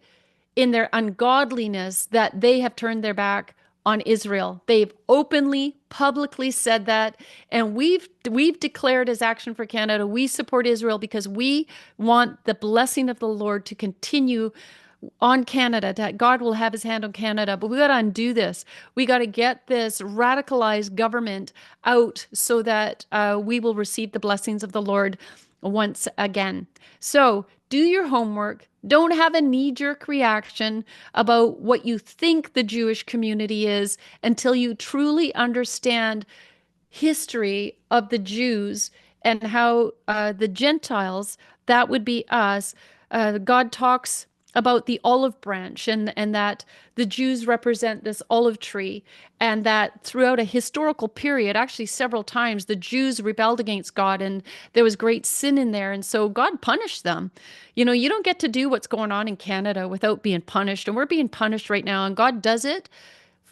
in their ungodliness that they have turned their back on Israel. They've openly, publicly said that, and we've declared as Action for Canada, we support Israel because we want the blessing of the Lord to continue on Canada, that God will have his hand on Canada. But we got to undo this. We got to get this radicalized government out so that we will receive the blessings of the Lord once again. So do your homework. Don't have a knee-jerk reaction about what you think the Jewish community is until you truly understand history of the Jews and how the Gentiles, that would be us, God talks about the olive branch and that the Jews represent this olive tree, and that throughout a historical period, actually several times, the Jews rebelled against God and there was great sin in there. And so God punished them. You don't get to do what's going on in Canada without being punished. And we're being punished right now. And God does it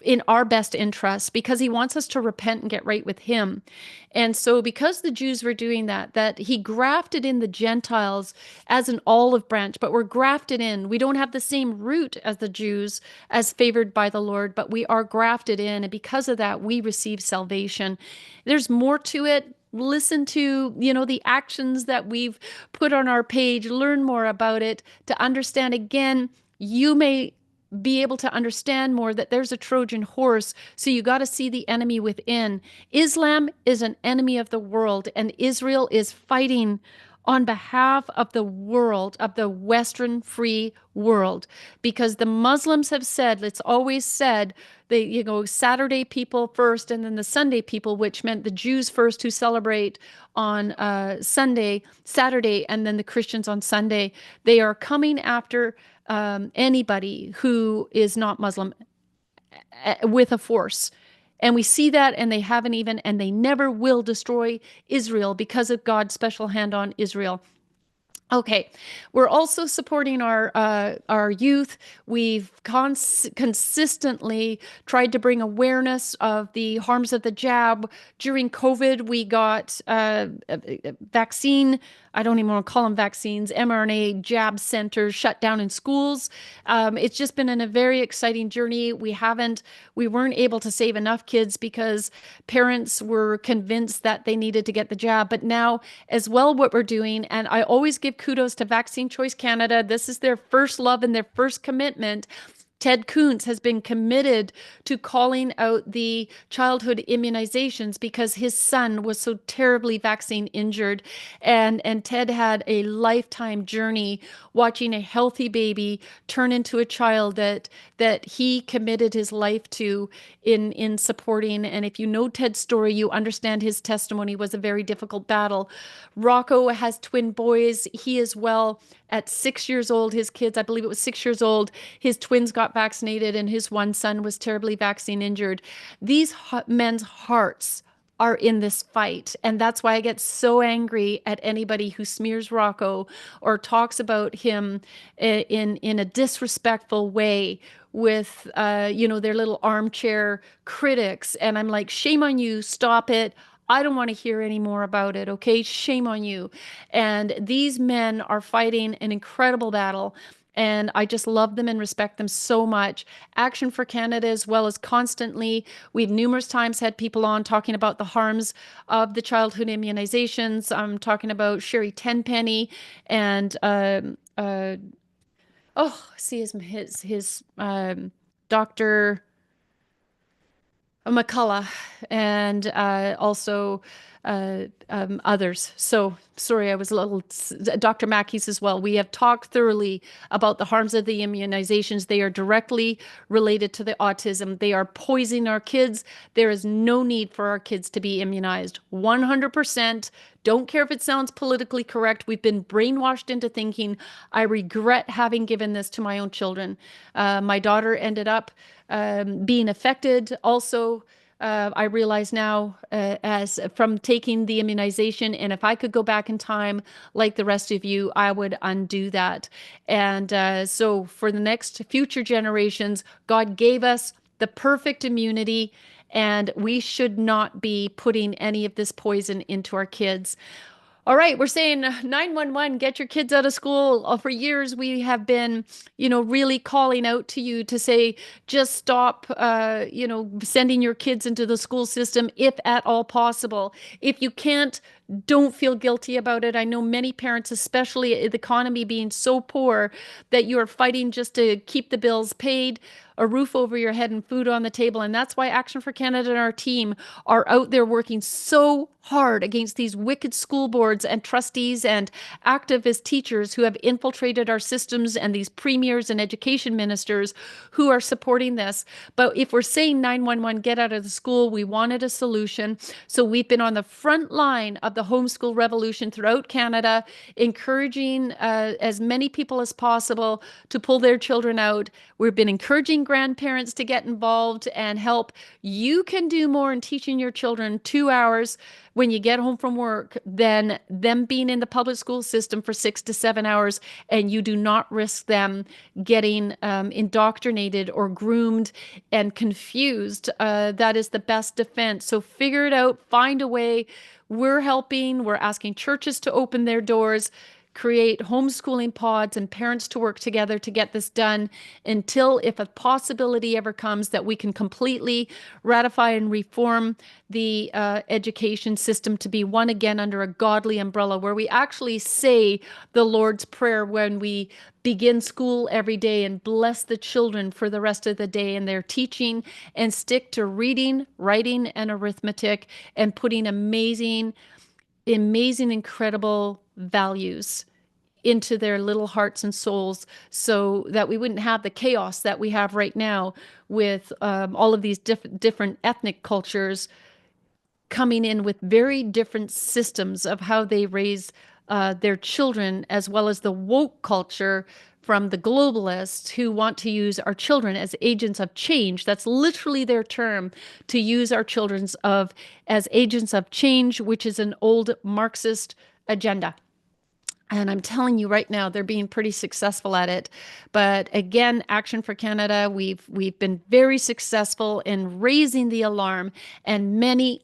in our best interests because he wants us to repent and get right with him. And so because the Jews were doing that he grafted in the Gentiles as an olive branch, but we're grafted in. We don't have the same root as the Jews as favored by the Lord, but we are grafted in. And because of that, we receive salvation. There's more to it. Listen to, the actions that we've put on our page, learn more about it to understand. Again, you may be able to understand more that there's a Trojan horse. So you got to see the enemy within. Islam is an enemy of the world, and Israel is fighting on behalf of the world, of the Western free world, because the Muslims have said, it's always said, Saturday people first and then the Sunday people, which meant the Jews first who celebrate on Saturday, and then the Christians on Sunday. They are coming after anybody who is not Muslim with a force. And we see that, and they never will destroy Israel because of God's special hand on Israel. Okay, we're also supporting our youth. We've consistently tried to bring awareness of the harms of the jab. During COVID, we got a vaccine. I don't even want to call them vaccines, mRNA jab centers shut down in schools. It's just been a very exciting journey. We weren't able to save enough kids because parents were convinced that they needed to get the jab. But now, as well, what we're doing, and I always give kudos to Vaccine Choice Canada. This is their first love and their first commitment. Ted Kuntz has been committed to calling out the childhood immunizations because his son was so terribly vaccine injured. And Ted had a lifetime journey watching a healthy baby turn into a child that he committed his life to in supporting. And if you know Ted's story, you understand his testimony was a very difficult battle. Rocco has twin boys. He as well, at 6 years old, his kids, I believe it was 6 years old, his twins got vaccinated and his one son was terribly vaccine injured. These men's hearts are in this fight. And that's why I get so angry at anybody who smears Rocco or talks about him in a disrespectful way with, their little armchair critics. And I'm like, shame on you, stop it. I don't want to hear any more about it, okay? Shame on you. And these men are fighting an incredible battle, and I just love them and respect them so much. Action for Canada, as well as constantly, we've numerous times had people on talking about the harms of the childhood immunizations. I'm talking about Sherry Tenpenny and his Dr. McCullough, and also others. So sorry, I was a little, Dr. Mackey's as well. We have talked thoroughly about the harms of the immunizations. They are directly related to the autism. They are poisoning our kids. There is no need for our kids to be immunized. 100%. Don't care if it sounds politically correct. We've been brainwashed into thinking. I regret having given this to my own children. My daughter ended up being affected also. I realize now as from taking the immunization, and if I could go back in time like the rest of you, I would undo that. And so for the next future generations, God gave us the perfect immunity, and we should not be putting any of this poison into our kids. All right, we're saying 911, get your kids out of school. For years, we have been, really calling out to you to say, just stop, sending your kids into the school system if at all possible. If you can't, don't feel guilty about it. I know many parents, especially the economy being so poor, that you are fighting just to keep the bills paid, a roof over your head, and food on the table. And that's why Action for Canada and our team are out there working so hard against these wicked school boards and trustees and activist teachers who have infiltrated our systems, and these premiers and education ministers who are supporting this. But if we're saying 911, get out of the school, we wanted a solution. So we've been on the front line of the homeschool revolution throughout Canada, encouraging as many people as possible to pull their children out. We've been encouraging grandparents to get involved and help. You can do more in teaching your children 2 hours when you get home from work than them being in the public school system for 6 to 7 hours, and you do not risk them getting indoctrinated or groomed and confused. That is the best defense. So figure it out, find a way. We're helping. We're asking churches to open their doors, create homeschooling pods, and parents to work together to get this done until, if a possibility ever comes, that we can completely ratify and reform the education system to be one again under a godly umbrella, where we actually say the Lord's Prayer when we begin school every day and bless the children for the rest of the day and their teaching, and stick to reading, writing, and arithmetic, and putting amazing, incredible values into their little hearts and souls, so that we wouldn't have the chaos that we have right now with all of these different ethnic cultures coming in with very different systems of how they raise their children, as well as the woke culture from the globalists who want to use our children as agents of change. That's literally their term, to use our children as agents of change, which is an old Marxist agenda. And I'm telling you right now, they're being pretty successful at it. But again, Action for Canada, we've been very successful in raising the alarm, and many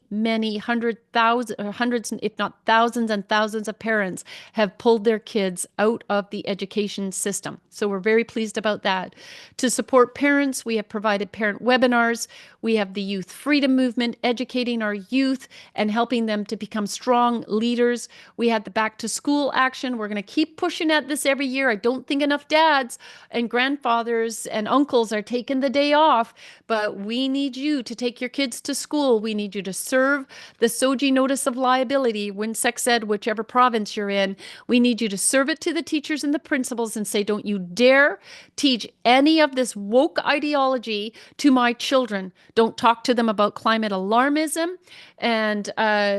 hundreds, if not thousands and thousands of parents have pulled their kids out of the education system. So we're very pleased about that. To support parents, we have provided parent webinars. We have the Youth Freedom Movement, educating our youth and helping them to become strong leaders. We had the Back to School action. We're going to keep pushing at this every year. I don't think enough dads and grandfathers and uncles are taking the day off, but we need you to take your kids to school. We need you to serve the SOGI notice of liability when sex ed, whichever province you're in. We need you to serve it to the teachers and the principals and say, don't you dare teach any of this woke ideology to my children. Don't talk to them about climate alarmism. And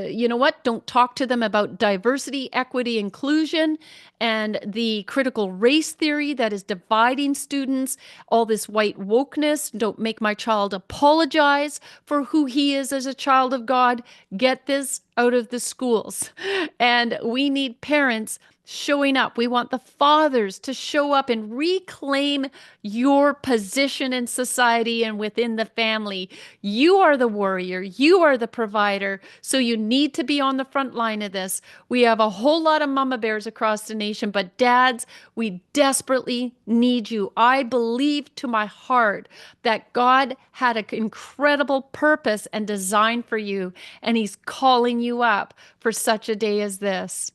you know what? Don't talk to them about diversity, equity, inclusion, and the critical race theory that is dividing students, all this white wokeness. Don't make my child apologize for who he is as a child of God. Get this out of the schools. And we need parents showing up. We want the fathers to show up and reclaim your position in society and within the family. You are the warrior. You are the provider. So you need to be on the front line of this. We have a whole lot of mama bears across the nation, but dads, we desperately need you. I believe to my heart that God had an incredible purpose and design for you, and he's calling you up for such a day as this.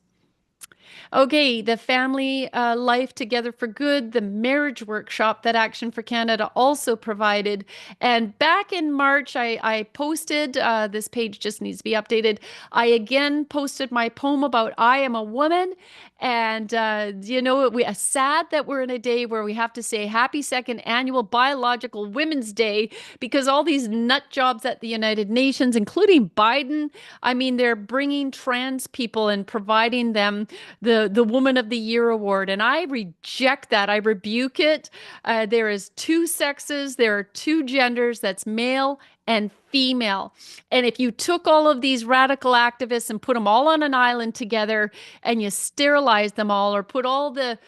Okay, the family life together for good, the marriage workshop that Action for Canada also provided. And back in March, I posted, this page just needs to be updated. I again posted my poem about I am a woman. And, sad that we're in a day where we have to say happy second annual biological women's day, because all these nut jobs at the United Nations, including Biden, I mean, they're bringing trans people and providing them the Woman of the Year award. And I reject that. I rebuke it. There is two sexes. There are two genders. That's male and female. And if you took all of these radical activists and put them all on an island together and you sterilized them all, or put all the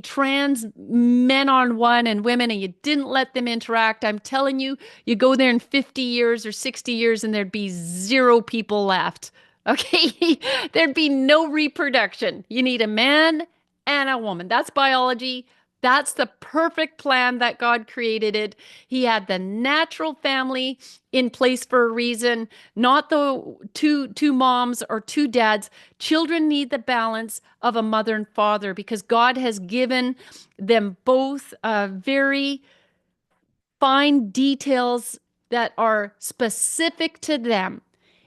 trans men on one and women and you didn't let them interact, I'm telling you, you go there in 50 years or 60 years and there'd be zero people left. Okay, there'd be no reproduction. You need a man and a woman. That's biology. That's the perfect plan that God created it. He had the natural family in place for a reason, not the two moms or two dads. Children need the balance of a mother and father because God has given them both very fine details that are specific to them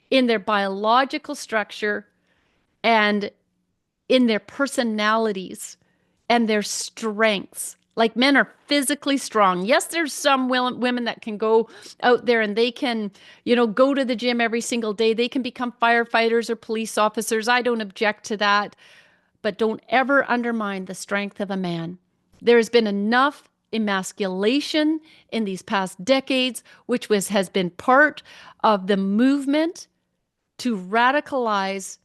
in their biological structure and in their personalities and their strengths. Like men are physically strong. Yes, there's some women that can go out there and they can, go to the gym every single day. They can become firefighters or police officers. I don't object to that, but don't ever undermine the strength of a man. There has been enough emasculation in these past decades, which has been part of the movement to radicalize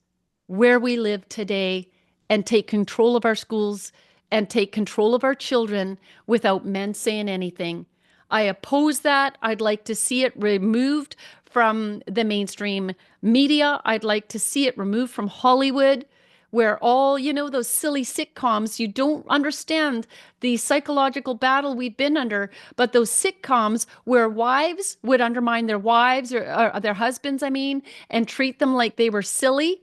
where we live today and take control of our schools and take control of our children without men saying anything. I oppose that. I'd like to see it removed from the mainstream media. I'd like to see it removed from Hollywood, where all, those silly sitcoms, you don't understand the psychological battle we've been under, but those sitcoms where wives would undermine their wives or their husbands, and treat them like they were silly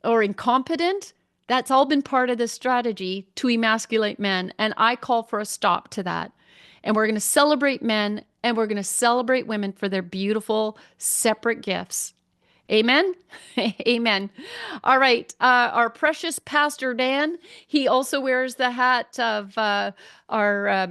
or incompetent, that's all been part of the strategy to emasculate men. And I call for a stop to that. And we're going to celebrate men and we're going to celebrate women for their beautiful, separate gifts. Amen. Amen. All right. Our precious Pastor Dan, he also wears the hat of our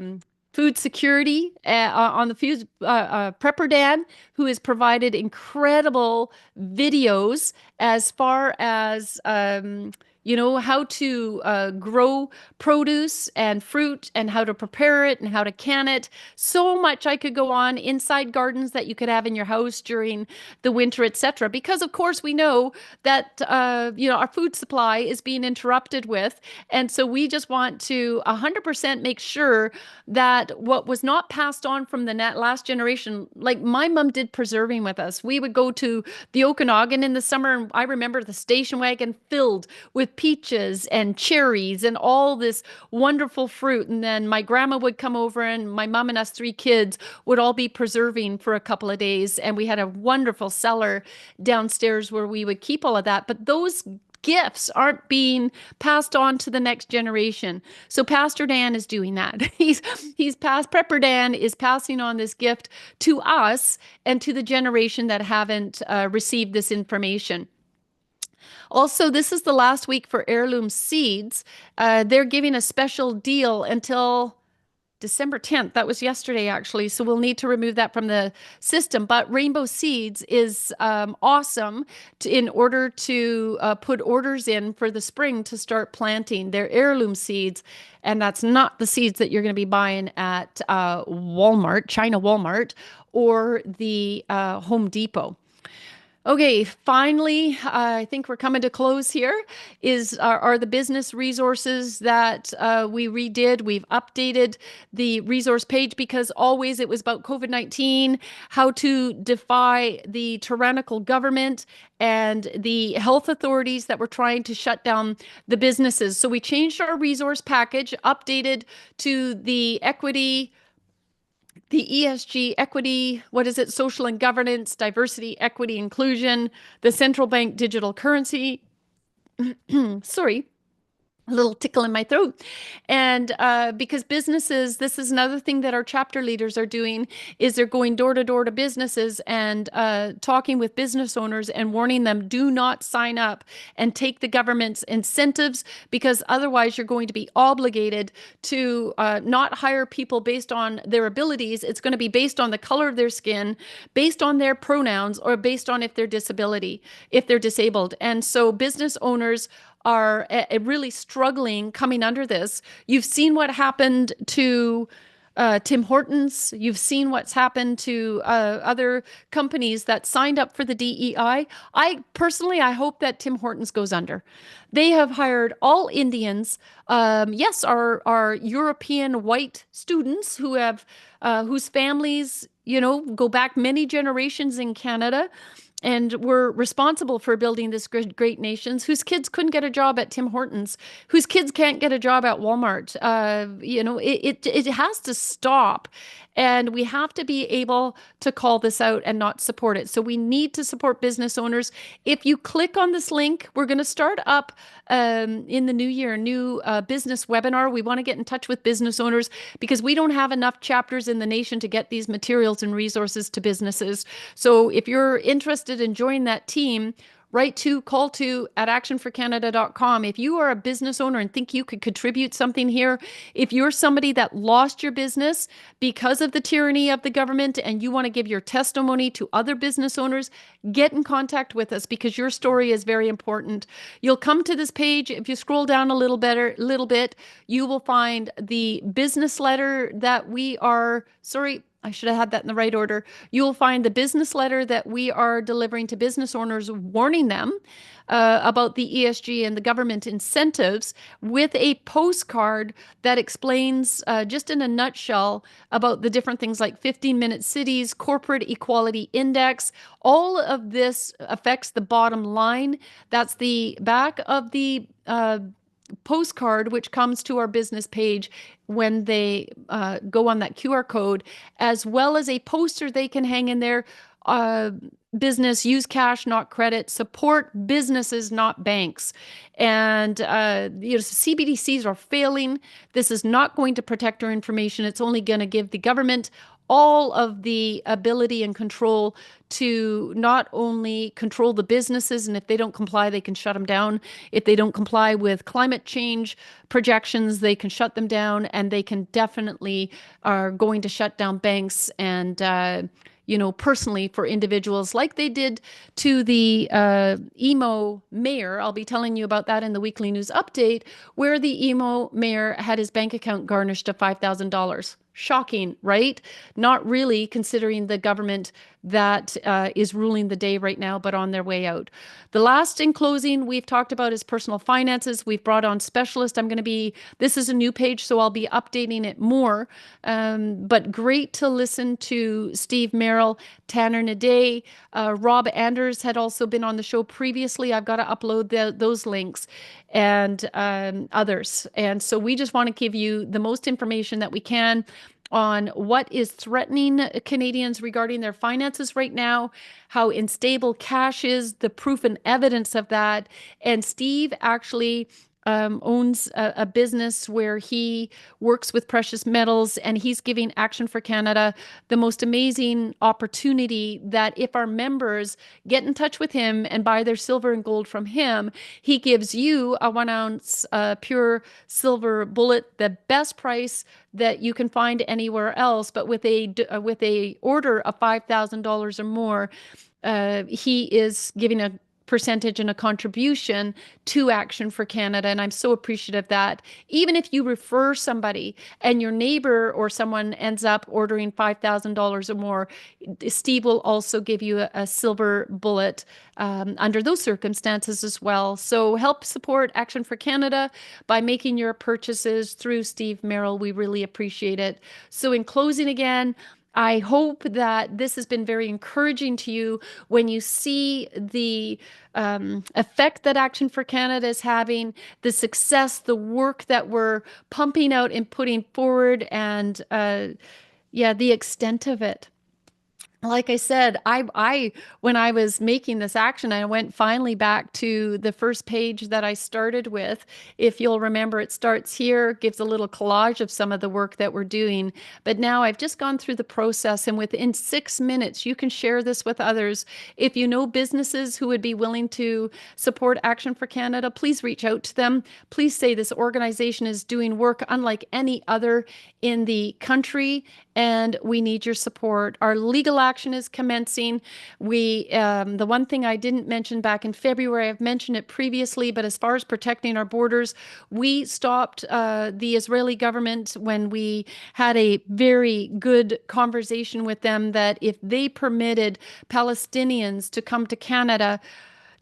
food security on the food Prepper Dan, who has provided incredible videos as far as how to grow produce and fruit and how to prepare it and how to can it. So much I could go on. Inside gardens that you could have in your house during the winter, etc. Because of course we know that our food supply is being interrupted with, and so we just want to 100% make sure that what was not passed on from the last generation, like my mom did preserving with us. We would go to the Okanagan in the summer, and I remember the station wagon filled with peaches and cherries and all this wonderful fruit. And then my grandma would come over and my mom and us three kids would all be preserving for a couple of days. And we had a wonderful cellar downstairs where we would keep all of that. But those gifts aren't being passed on to the next generation. So Pastor Dan is doing that. Prepper Dan is passing on this gift to us and to the generation that haven't received this information. Also, this is the last week for heirloom seeds. They're giving a special deal until December 10th. That was yesterday, actually. So we'll need to remove that from the system. But Rainbow Seeds is awesome in order to put orders in for the spring to start planting their heirloom seeds. And that's not the seeds that you're going to be buying at Walmart, China Walmart, or the Home Depot. Okay, finally, I think we're coming to close here, are the business resources that we redid. We've updated the resource page because always it was about COVID-19, how to defy the tyrannical government and the health authorities that were trying to shut down the businesses. So we changed our resource package, updated to the ESG, equity, social and governance, diversity, equity, inclusion, the central bank digital currency. Sorry, a little tickle in my throat. And because businesses, this is another thing that our chapter leaders are doing, is they're going door to door to businesses and talking with business owners and warning them, do not sign up and take the government's incentives, because otherwise you're going to be obligated to not hire people based on their abilities. It's going to be based on the color of their skin, based on their pronouns, or based on if they're disabled. And so business owners are really struggling coming under this. You've seen what happened to Tim Hortons. You've seen what's happened to other companies that signed up for the DEI. I hope that Tim Hortons goes under. They have hired all Indians. Yes, our European white students who have whose families, go back many generations in Canada. and we're responsible for building this great nations whose kids couldn't get a job at Tim Hortons, whose kids can't get a job at Walmart. It has to stop. And we have to be able to call this out and not support it. So we need to support business owners. If you click on this link, we're going to start up in the new year, a new business webinar. We want to get in touch with business owners because we don't have enough chapters in the nation to get these materials and resources to businesses. So if you're interested in joining that team, call to at actionforcanada.com. If you are a business owner and think you could contribute something here, if you're somebody that lost your business because of the tyranny of the government and you want to give your testimony to other business owners, get in contact with us because your story is very important. You'll come to this page. If you scroll down a little bit, you will find the business letter that we are, I should have had that in the right order. You will find the business letter that we are delivering to business owners, warning them about the ESG and the government incentives, with a postcard that explains, just in a nutshell, about the different things like 15-minute cities, corporate equality index. All of this affects the bottom line. That's the back of the postcard, which comes to our business page when they go on that QR code, as well as a poster they can hang in there. Business, use cash, not credit, support businesses, not banks. And CBDCs are failing. This is not going to protect our information. It's only going to give the government all of the ability and control to not only control the businesses, and if they don't comply, they can shut them down. If they don't comply with climate change projections, they can shut them down, and they can definitely are going to shut down banks and personally for individuals, like they did to the emo mayor. I'll be telling you about that in the weekly news update, where the emo mayor had his bank account garnished to $5,000. Shocking, right? Not really, considering the government that is ruling the day right now, but on their way out. The last, in closing, we've talked about is personal finances. We've brought on specialists. This is a new page, so I'll be updating it more. But great to listen to Steve Merrill, Tanner Naday. Rob Anders had also been on the show previously. I've got to upload those links, and others. And so we just want to give you the most information that we can on what is threatening Canadians regarding their finances right now, how unstable cash is, the proof and evidence of that. And Steve actually owns a business where he works with precious metals, and he's giving Action for Canada the most amazing opportunity that if our members get in touch with him and buy their silver and gold from him, he gives you a 1 ounce pure silver bullet, the best price that you can find anywhere else. But with a order of $5,000 or more, he is giving a percentage and a contribution to Action for Canada. And I'm so appreciative of that. Even if you refer somebody and your neighbor or someone ends up ordering $5,000 or more, Steve will also give you a silver bullet under those circumstances as well. So help support Action for Canada by making your purchases through Steve Merrill. We really appreciate it. So in closing again, I hope that this has been very encouraging to you when you see the effect that Action for Canada is having, the success, the work that we're pumping out and putting forward, and the extent of it. Like I said, I when I was making this action, I went finally back to the first page that I started with. If you'll remember, it starts here, gives a little collage of some of the work that we're doing. But now I've just gone through the process, and within 6 minutes, you can share this with others. If you know businesses who would be willing to support Action for Canada, please reach out to them. Please say this organization is doing work unlike any other in the country, and we need your support. Our legal action is commencing. The one thing I didn't mention back in February, I've mentioned it previously, but as far as protecting our borders, we stopped the Israeli government when we had a very good conversation with them that if they permitted Palestinians to come to Canada,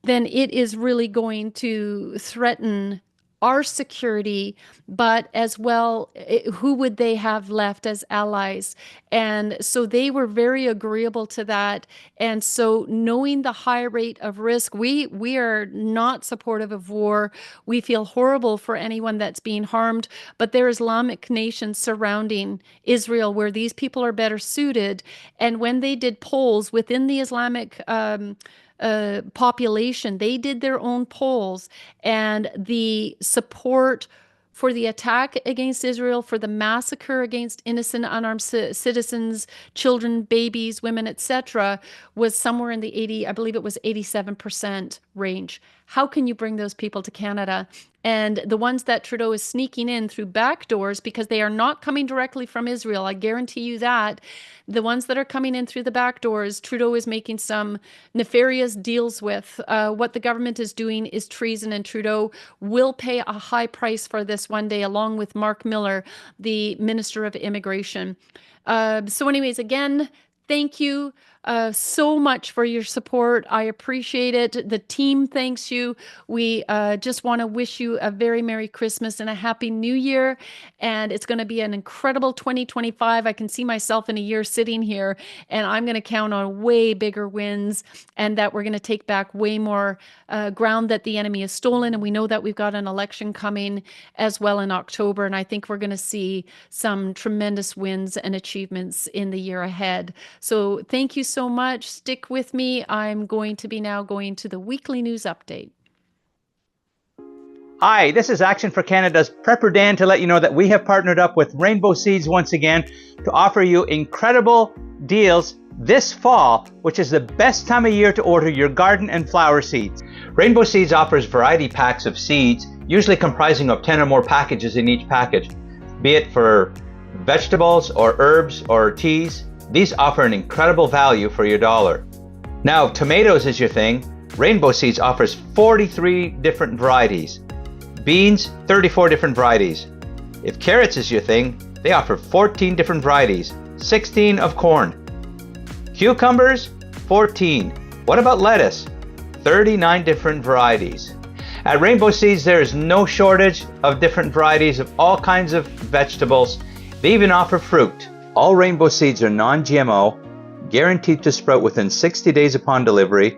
then it is really going to threaten our security, but as well, who would they have left as allies? And so they were very agreeable to that. And so knowing the high rate of risk, we are not supportive of war. We feel horrible for anyone that's being harmed, but there are Islamic nations surrounding Israel where these people are better suited. And when they did polls within the Islamic population, they did their own polls, and the support for the attack against Israel, for the massacre against innocent unarmed citizens, children, babies, women, etc., was somewhere in the 80, I believe it was 87% range. How can you bring those people to Canada? And the ones that Trudeau is sneaking in through back doors, because they are not coming directly from Israel, I guarantee you that. The ones that are coming in through the back doors, Trudeau is making some nefarious deals with. What the government is doing is treason, and Trudeau will pay a high price for this one day, along with Mark Miller, the Minister of Immigration. So anyways, again, thank you so much for your support. I appreciate it. The team thanks you. We just want to wish you a very Merry Christmas and a Happy New Year. And it's going to be an incredible 2025. I can see myself in a year sitting here, and I'm going to count on way bigger wins, and that we're going to take back way more ground that the enemy has stolen. And we know that we've got an election coming as well in October. And I think we're going to see some tremendous wins and achievements in the year ahead. So thank you so much. Stick with me. I'm going to be now going to the weekly news update. Hi, this is Action for Canada's Prepper Dan to let you know that we have partnered up with Rainbow Seeds once again to offer you incredible deals this fall, which is the best time of year to order your garden and flower seeds. Rainbow Seeds offers variety packs of seeds, usually comprising of 10 or more packages in each package, be it for vegetables or herbs or teas. These offer an incredible value for your dollar. Now, if tomatoes is your thing, Rainbow Seeds offers 43 different varieties. Beans, 34 different varieties. If carrots is your thing, they offer 14 different varieties, 16 of corn. Cucumbers, 14. What about lettuce? 39 different varieties. At Rainbow Seeds, there is no shortage of different varieties of all kinds of vegetables. They even offer fruit. All Rainbow Seeds are non-GMO, guaranteed to sprout within 60 days upon delivery,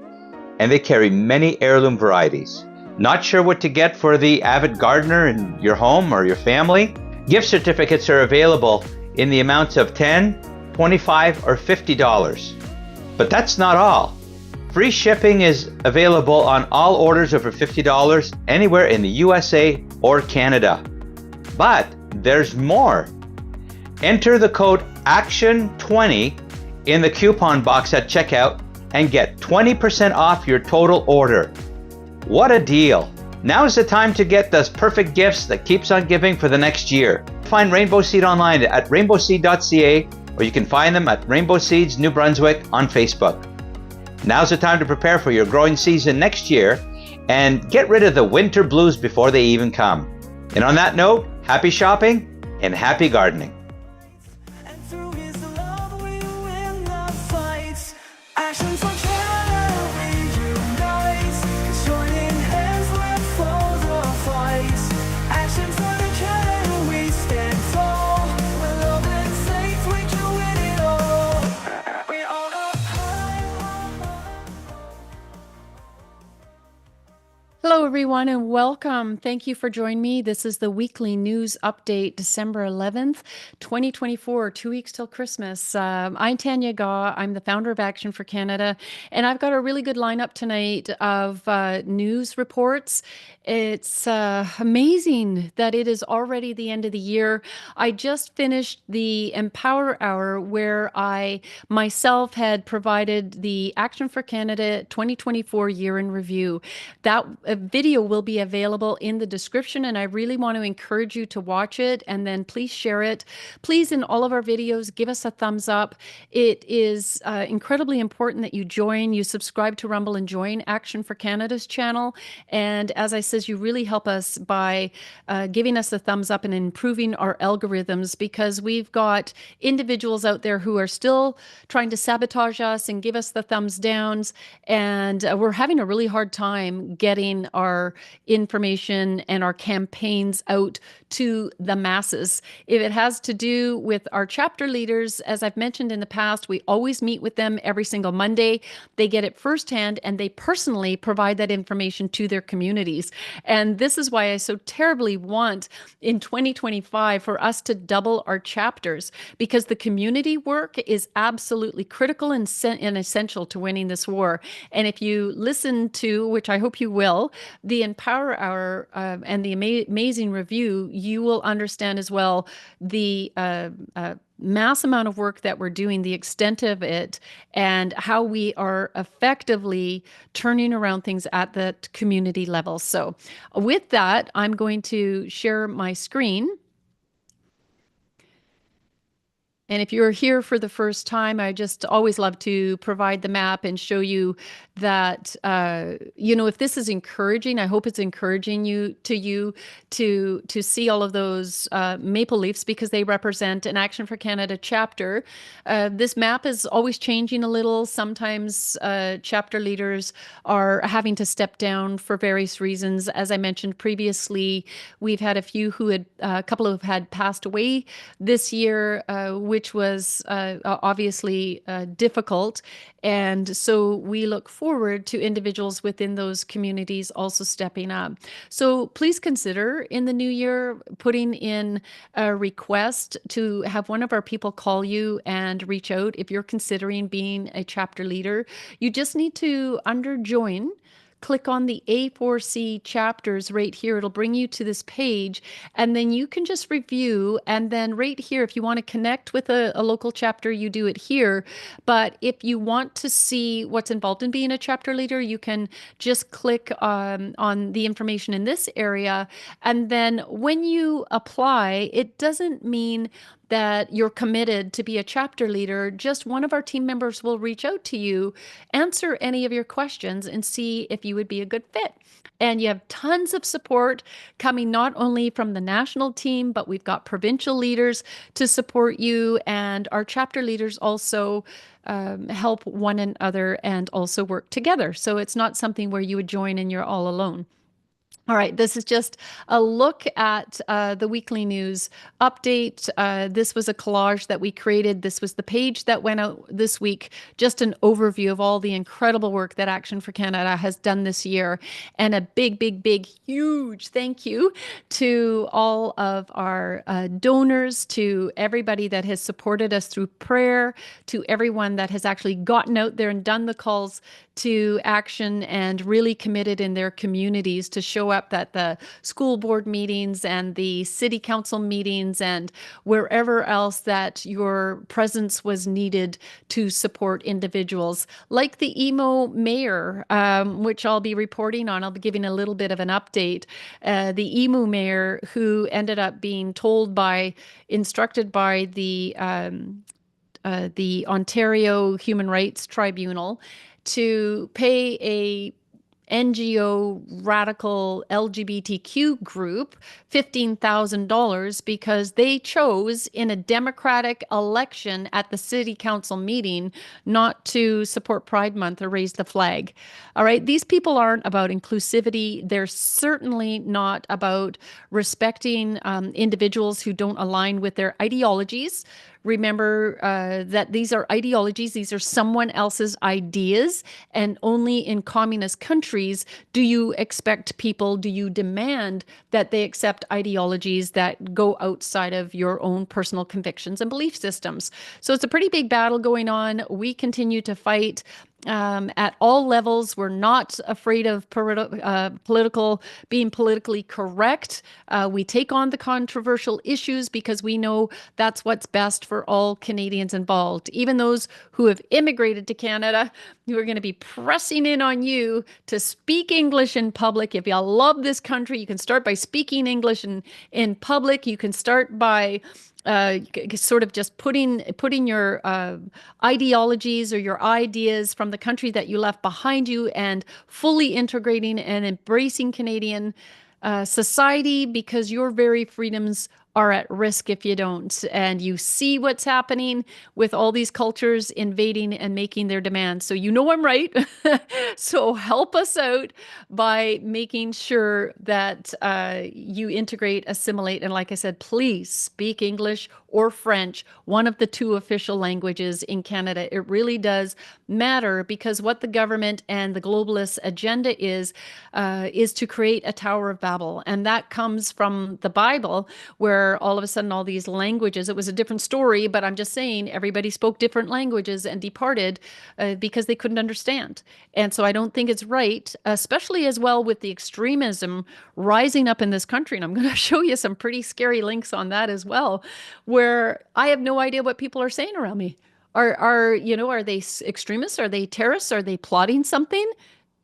and they carry many heirloom varieties. Not sure what to get for the avid gardener in your home or your family? Gift certificates are available in the amounts of $10, $25, or $50. But that's not all. Free shipping is available on all orders over $50 anywhere in the USA or Canada. But there's more. Enter the code ACTION20 in the coupon box at checkout and get 20% off your total order. What a deal! Now is the time to get those perfect gifts that keeps on giving for the next year. Find Rainbow Seed online at rainbowseed.ca, or you can find them at Rainbow Seeds New Brunswick on Facebook. Now's the time to prepare for your growing season next year and get rid of the winter blues before they even come. And on that note, happy shopping and happy gardening. Hello, everyone, and welcome. Thank you for joining me. This is the weekly news update, December 11th, 2024, 2 weeks till Christmas. I'm Tanya Gaw. I'm the founder of Action for Canada, and I've got a really good lineup tonight of news reports. It's amazing that it is already the end of the year. I just finished the Empower Hour, where I myself had provided the Action for Canada 2024 year in review. That video will be available in the description, and I really want to encourage you to watch it, and then please share it. Please, in all of our videos, give us a thumbs up. It is incredibly important that you subscribe to Rumble and join Action for Canada's channel. And as I says, you really help us by giving us a thumbs up and improving our algorithms, because we've got individuals out there who are still trying to sabotage us and give us the thumbs downs, and we're having a really hard time getting our information and our campaigns out to the masses. If it has to do with our chapter leaders, as I've mentioned in the past, we always meet with them every single Monday. They get it firsthand and they personally provide that information to their communities. And this is why I so terribly want in 2025 for us to double our chapters, because the community work is absolutely critical and essential to winning this war. And if you listen to, which I hope you will, the Empower Hour and the amazing review, you will understand as well the mass amount of work that we're doing, the extent of it, and how we are effectively turning around things at the community level. So with that, I'm going to share my screen. And if you're here for the first time, I just always love to provide the map and show you that, if this is encouraging, I hope it's encouraging you to see all of those maple leafs, because they represent an Action for Canada chapter. This map is always changing a little. Sometimes chapter leaders are having to step down for various reasons. As I mentioned previously, we've had a couple who have had passed away this year, which was obviously difficult. And so we look forward to individuals within those communities also stepping up. So please consider in the new year putting in a request to have one of our people call you and reach out if you're considering being a chapter leader. You just need to join. Click on the A4C chapters right here. It'll bring you to this page, and then you can just review. And then right here, if you want to connect with a local chapter, you do it here. But if you want to see what's involved in being a chapter leader, you can just click on the information in this area. And then when you apply, it doesn't mean that you're committed to be a chapter leader. Just one of our team members will reach out to you, answer any of your questions, and see if you would be a good fit. And you have tons of support coming not only from the national team, but we've got provincial leaders to support you. And our chapter leaders also help one another and also work together. So it's not something where you would join and you're all alone. All right, this is just a look at the weekly news update. This was a collage that we created. This was the page that went out this week, just an overview of all the incredible work that Action for Canada has done this year. And a big, huge thank you to all of our donors, to everybody that has supported us through prayer, to everyone that has actually gotten out there and done the calls to action and really committed in their communities to show up at the school board meetings and the city council meetings and wherever else that your presence was needed to support individuals. Like the emo mayor, which I'll be reporting on. I'll be giving a little bit of an update. The emo mayor who ended up being instructed by the Ontario Human Rights Tribunal to pay a NGO radical LGBTQ group $15,000 because they chose in a democratic election at the city council meeting not to support Pride Month or raise the flag. All right, these people aren't about inclusivity. They're certainly not about respecting individuals who don't align with their ideologies. Remember that these are ideologies. These are someone else's ideas. And only in communist countries do you demand that they accept ideologies that go outside of your own personal convictions and belief systems. So it's a pretty big battle going on. We continue to fight. At all levels. We're not afraid of being politically correct. We take on the controversial issues because we know that's what's best for all Canadians involved. Even those who have immigrated to Canada, we're going to be pressing in on you to speak English in public. If you love this country, you can start by speaking English in public. You can start by sort of just putting your ideologies or your ideas from the country that you left behind you and fully integrating and embracing Canadian society, because your very freedoms are at risk if you don't. And you see what's happening with all these cultures invading and making their demands. So you know I'm right. So help us out by making sure that you integrate, assimilate, and like I said, please speak English or French, one of the two official languages in Canada. It really does matter, because what the government and the globalist agenda is to create a Tower of Babel. And that comes from the Bible, where all of a sudden all these languages, it was a different story, but I'm just saying everybody spoke different languages and departed because they couldn't understand. And so I don't think it's right, especially as well with the extremism rising up in this country. And I'm going to show you some pretty scary links on that as well, where I have no idea what people are saying around me. Are they extremists? Are they terrorists? Are they plotting something?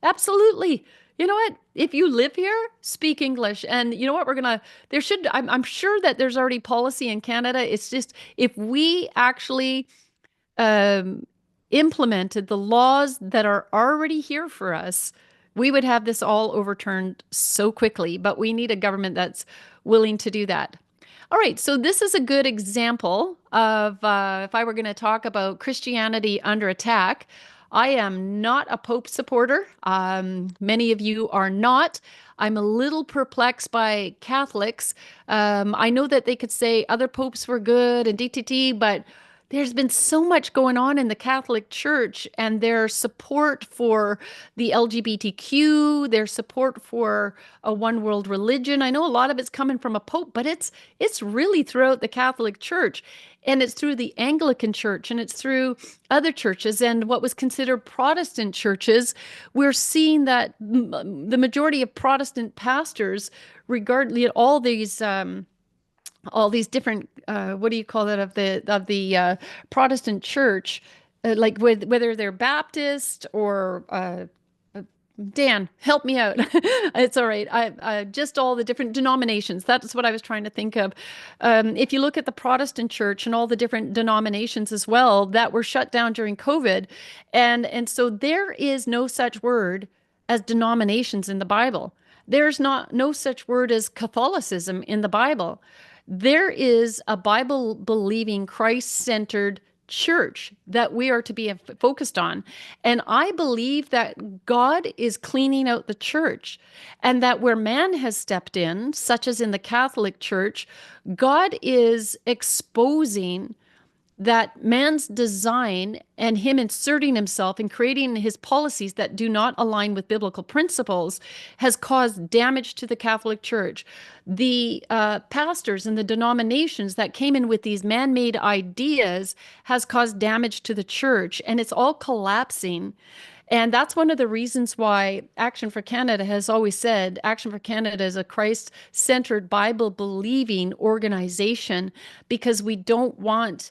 Absolutely. You know what? If you live here, speak English. And you know what? I'm sure that there's already policy in Canada. It's just if we actually um, implemented the laws that are already here for us, we would have this all overturned so quickly. But we need a government that's willing to do that. All right, so this is a good example of if I were going to talk about Christianity under attack. I am not a Pope supporter. Many of you are not. I'm a little perplexed by Catholics. I know that they could say other popes were good and DTT, but there's been so much going on in the Catholic Church, and their support for the LGBTQ, their support for a one world religion. I know a lot of it's coming from a pope, but it's really throughout the Catholic Church, and it's through the Anglican Church, and it's through other churches and what was considered Protestant churches. We're seeing that the majority of Protestant pastors, regardless of all these different what do you call it, of the Protestant church, like whether they're Baptist or Dan, help me out. It's all right. I just all the different denominations. That's what I was trying to think of. If you look at the Protestant church and all the different denominations as well that were shut down during COVID, and so there is no such word as denominations in the Bible. There's no such word as Catholicism in the Bible. There is a Bible believing, Christ centered church that we are to be focused on. And I believe that God is cleaning out the church, and that where man has stepped in, such as in the Catholic Church, God is exposing that man's design and him inserting himself and creating his policies that do not align with biblical principles has caused damage to the Catholic Church. The pastors and the denominations that came in with these man-made ideas has caused damage to the church, and it's all collapsing. And that's one of the reasons why Action for Canada has always said Action for Canada is a Christ-centered, Bible-believing organization, because we don't want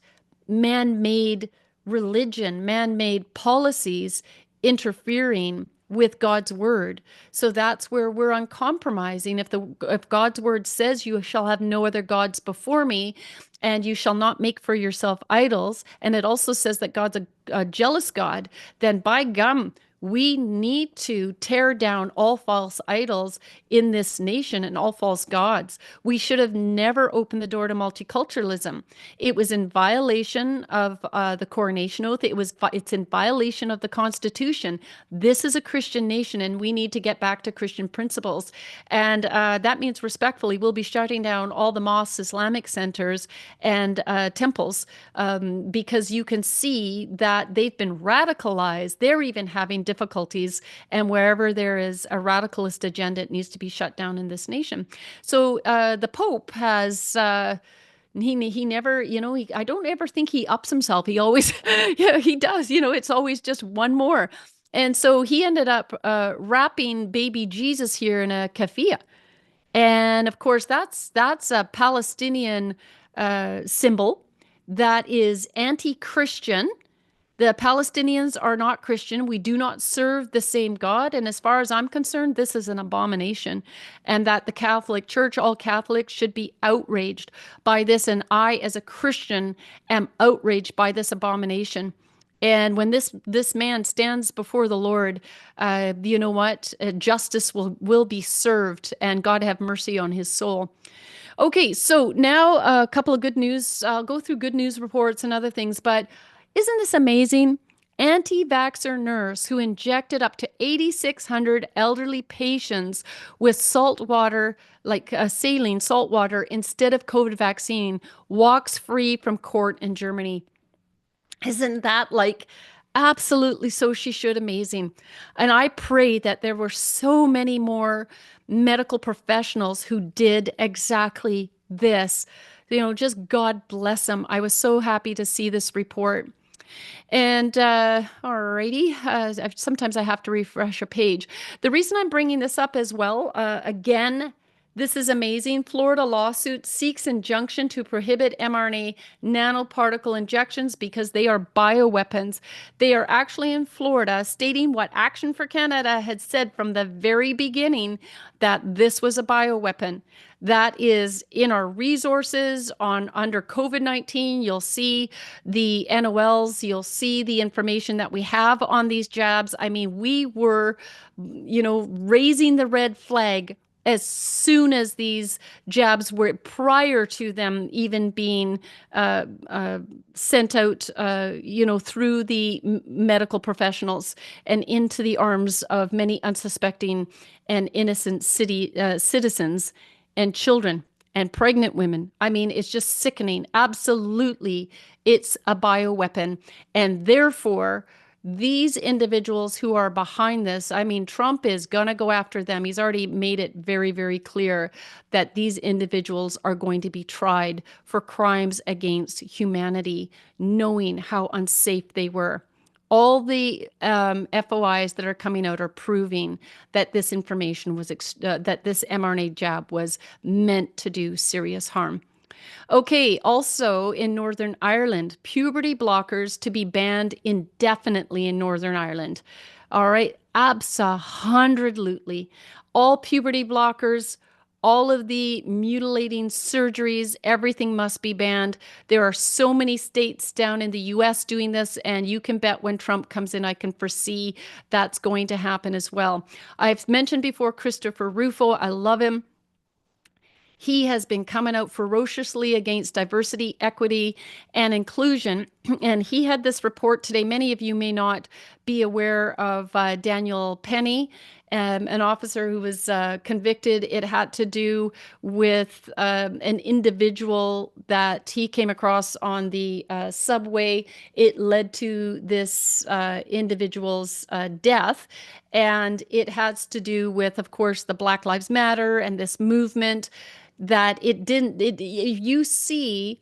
man-made religion, man-made policies interfering with God's word. So that's where we're uncompromising. If God's word says you shall have no other gods before me, and you shall not make for yourself idols, and it also says that God's a jealous God, then by gum, we need to tear down all false idols in this nation and all false gods. We should have never opened the door to multiculturalism. It was in violation of the coronation oath. It's in violation of the Constitution. This is a Christian nation, and we need to get back to Christian principles. And that means respectfully, we'll be shutting down all the mosques, Islamic centers, and temples, because you can see that they've been radicalized. They're even having difficulties, and wherever there is a radicalist agenda, it needs to be shut down in this nation. So the Pope has he never, I don't ever think he ups himself. He always he does, it's always just one more. And so he ended up wrapping baby Jesus here in a keffiyeh. And of course that's a Palestinian symbol that is anti-Christian. The Palestinians are not Christian. We do not serve the same God. And as far as I'm concerned, this is an abomination. And that the Catholic Church, all Catholics, should be outraged by this. And I, as a Christian, am outraged by this abomination. And when this man stands before the Lord, you know what? Justice will be served, and God have mercy on his soul. Okay, so now a couple of good news. I'll go through good news reports and other things, but isn't this amazing? Anti-vaxxer nurse who injected up to 8,600 elderly patients with salt water, like saline salt water, instead of COVID vaccine, walks free from court in Germany. Isn't that like absolutely so she should amazing? And I pray that there were so many more medical professionals who did exactly this. You know, just God bless them. I was so happy to see this report. And alrighty, sometimes I have to refresh a page. The reason I'm bringing this up as well, again, this is amazing. Florida lawsuit seeks injunction to prohibit mRNA nanoparticle injections because they are bioweapons. They are actually in Florida, stating what Action for Canada had said from the very beginning, that this was a bioweapon. That is in our resources on under COVID-19. You'll see the NOLs, you'll see the information that we have on these jabs. I mean, we were, raising the red flag as soon as these jabs were, prior to them even being sent out, through the medical professionals and into the arms of many unsuspecting and innocent citizens and children and pregnant women. I mean, it's just sickening. Absolutely, it's a bioweapon. And therefore, these individuals who are behind this, I mean, Trump is going to go after them. He's already made it very, very clear that these individuals are going to be tried for crimes against humanity, knowing how unsafe they were. All the FOIs that are coming out are proving that this information was, that this mRNA jab was meant to do serious harm. Okay, also in Northern Ireland, puberty blockers to be banned indefinitely in Northern Ireland. All right, absolutely. All puberty blockers, all of the mutilating surgeries, everything must be banned. There are so many states down in the US doing this, and you can bet when Trump comes in, I can foresee that's going to happen as well. I've mentioned before Christopher Rufo. I love him. He has been coming out ferociously against diversity, equity, and inclusion. And he had this report today. Many of you may not be aware of Daniel Penny, an officer who was convicted. It had to do with an individual that he came across on the subway. It led to this individual's death. And it has to do with, of course, the Black Lives Matter and this movement that you see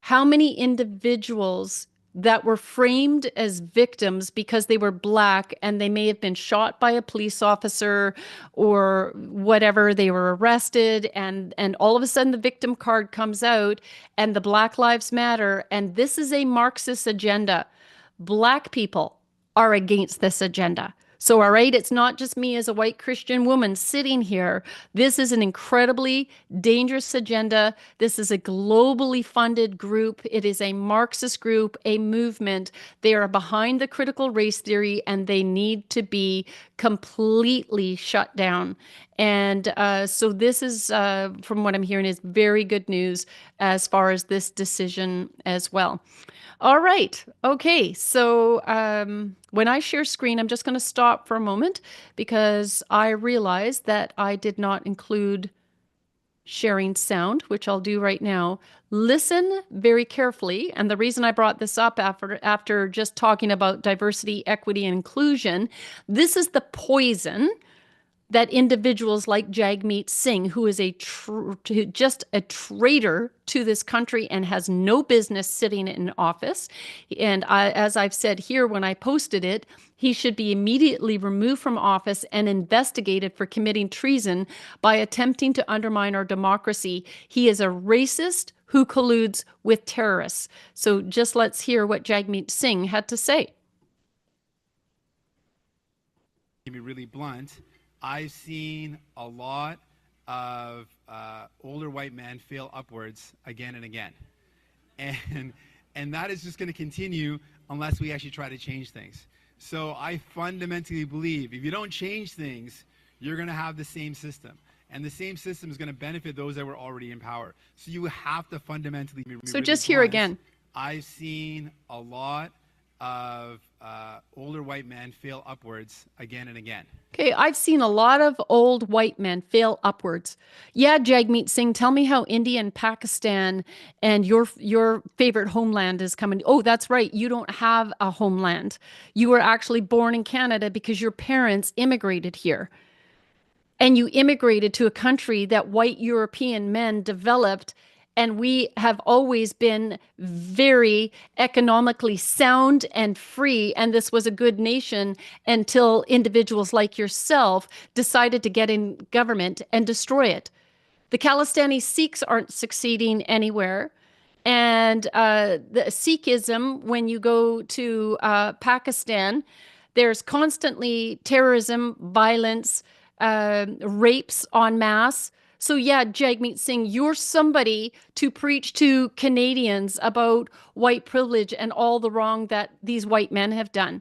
how many individuals that were framed as victims because they were Black and they may have been shot by a police officer or whatever, they were arrested, and all of a sudden the victim card comes out and the Black Lives Matter, and this is a Marxist agenda. Black people are against this agenda. So, all right, it's not just me as a white Christian woman sitting here. This is an incredibly dangerous agenda. This is a globally funded group. It is a Marxist group, a movement. They are behind the critical race theory, and they need to be completely shut down. And so this is, from what I'm hearing, is very good news as far as this decision as well. All right. Okay. So when I share screen, I'm just going to stop for a moment because I realized that I did not include sharing sound, which I'll do right now. Listen very carefully. And the reason I brought this up after just talking about diversity, equity, and inclusion, this is the poison that individuals like Jagmeet Singh, who is just a traitor to this country and has no business sitting in office. And as I've said here when I posted it, he should be immediately removed from office and investigated for committing treason by attempting to undermine our democracy. He is a racist who colludes with terrorists. So just let's hear what Jagmeet Singh had to say. To be really blunt, I've seen a lot of older white men fail upwards again and again. And that is just going to continue unless we actually try to change things. So I fundamentally believe if you don't change things, you're going to have the same system. And the same system is going to benefit those that were already in power. So you have to fundamentally be So really just here blunt. again. I've seen a lot of older white men fail upwards again and again. Okay, I've seen a lot of old white men fail upwards. Yeah, Jagmeet Singh, tell me how India and Pakistan and your favorite homeland is coming. Oh, that's right. You don't have a homeland. You were actually born in Canada because your parents immigrated here. And you immigrated to a country that white European men developed. And we have always been very economically sound and free. And this was a good nation until individuals like yourself decided to get in government and destroy it. The Khalistani Sikhs aren't succeeding anywhere. And the Sikhism, when you go to Pakistan, there's constantly terrorism, violence, rapes en masse. So yeah, Jagmeet Singh, you're somebody to preach to Canadians about white privilege and all the wrong that these white men have done.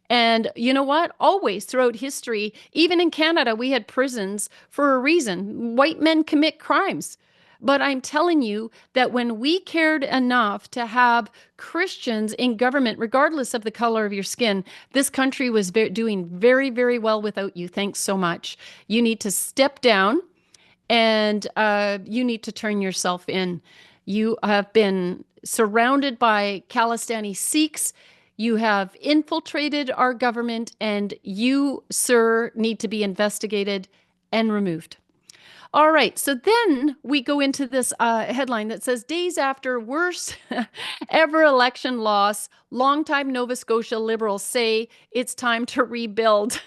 And you know what? Always throughout history, even in Canada, we had prisons for a reason. White men commit crimes. But I'm telling you that when we cared enough to have Christians in government, regardless of the color of your skin, this country was doing very, very well without you. Thanks so much. You need to step down and you need to turn yourself in. You have been surrounded by Khalistani Sikhs. You have infiltrated our government, and you, sir, need to be investigated and removed. All right, so then we go into this headline that says, days after worst ever election loss, longtime Nova Scotia Liberals say it's time to rebuild.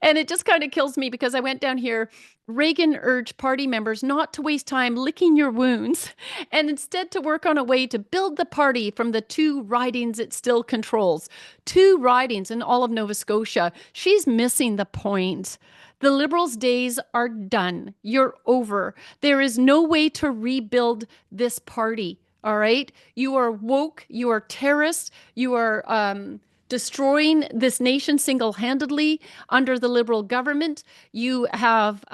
And it just kind of kills me because I went down here. Reagan urged party members not to waste time licking your wounds and instead to work on a way to build the party from the 2 ridings it still controls. 2 ridings in all of Nova Scotia. She's missing the point. The Liberals' days are done. You're over. There is no way to rebuild this party. All right? You are woke. You are terrorists. You are destroying this nation single-handedly under the Liberal government. You have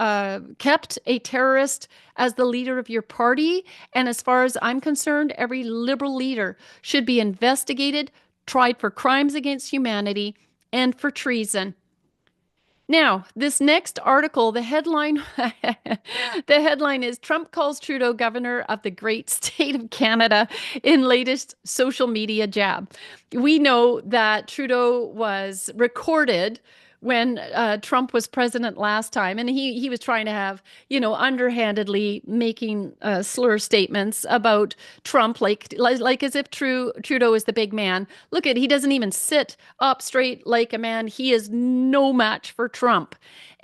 kept a terrorist as the leader of your party. And as far as I'm concerned, every Liberal leader should be investigated, tried for crimes against humanity, and for treason. Now, this next article, the headline is Trump calls Trudeau governor of the great state of Canada in latest social media jab. We know that Trudeau was recorded when Trump was president last time, and he was trying to have, underhandedly making slur statements about Trump, like as if Trudeau is the big man. Look he doesn't even sit up straight like a man. He is no match for Trump.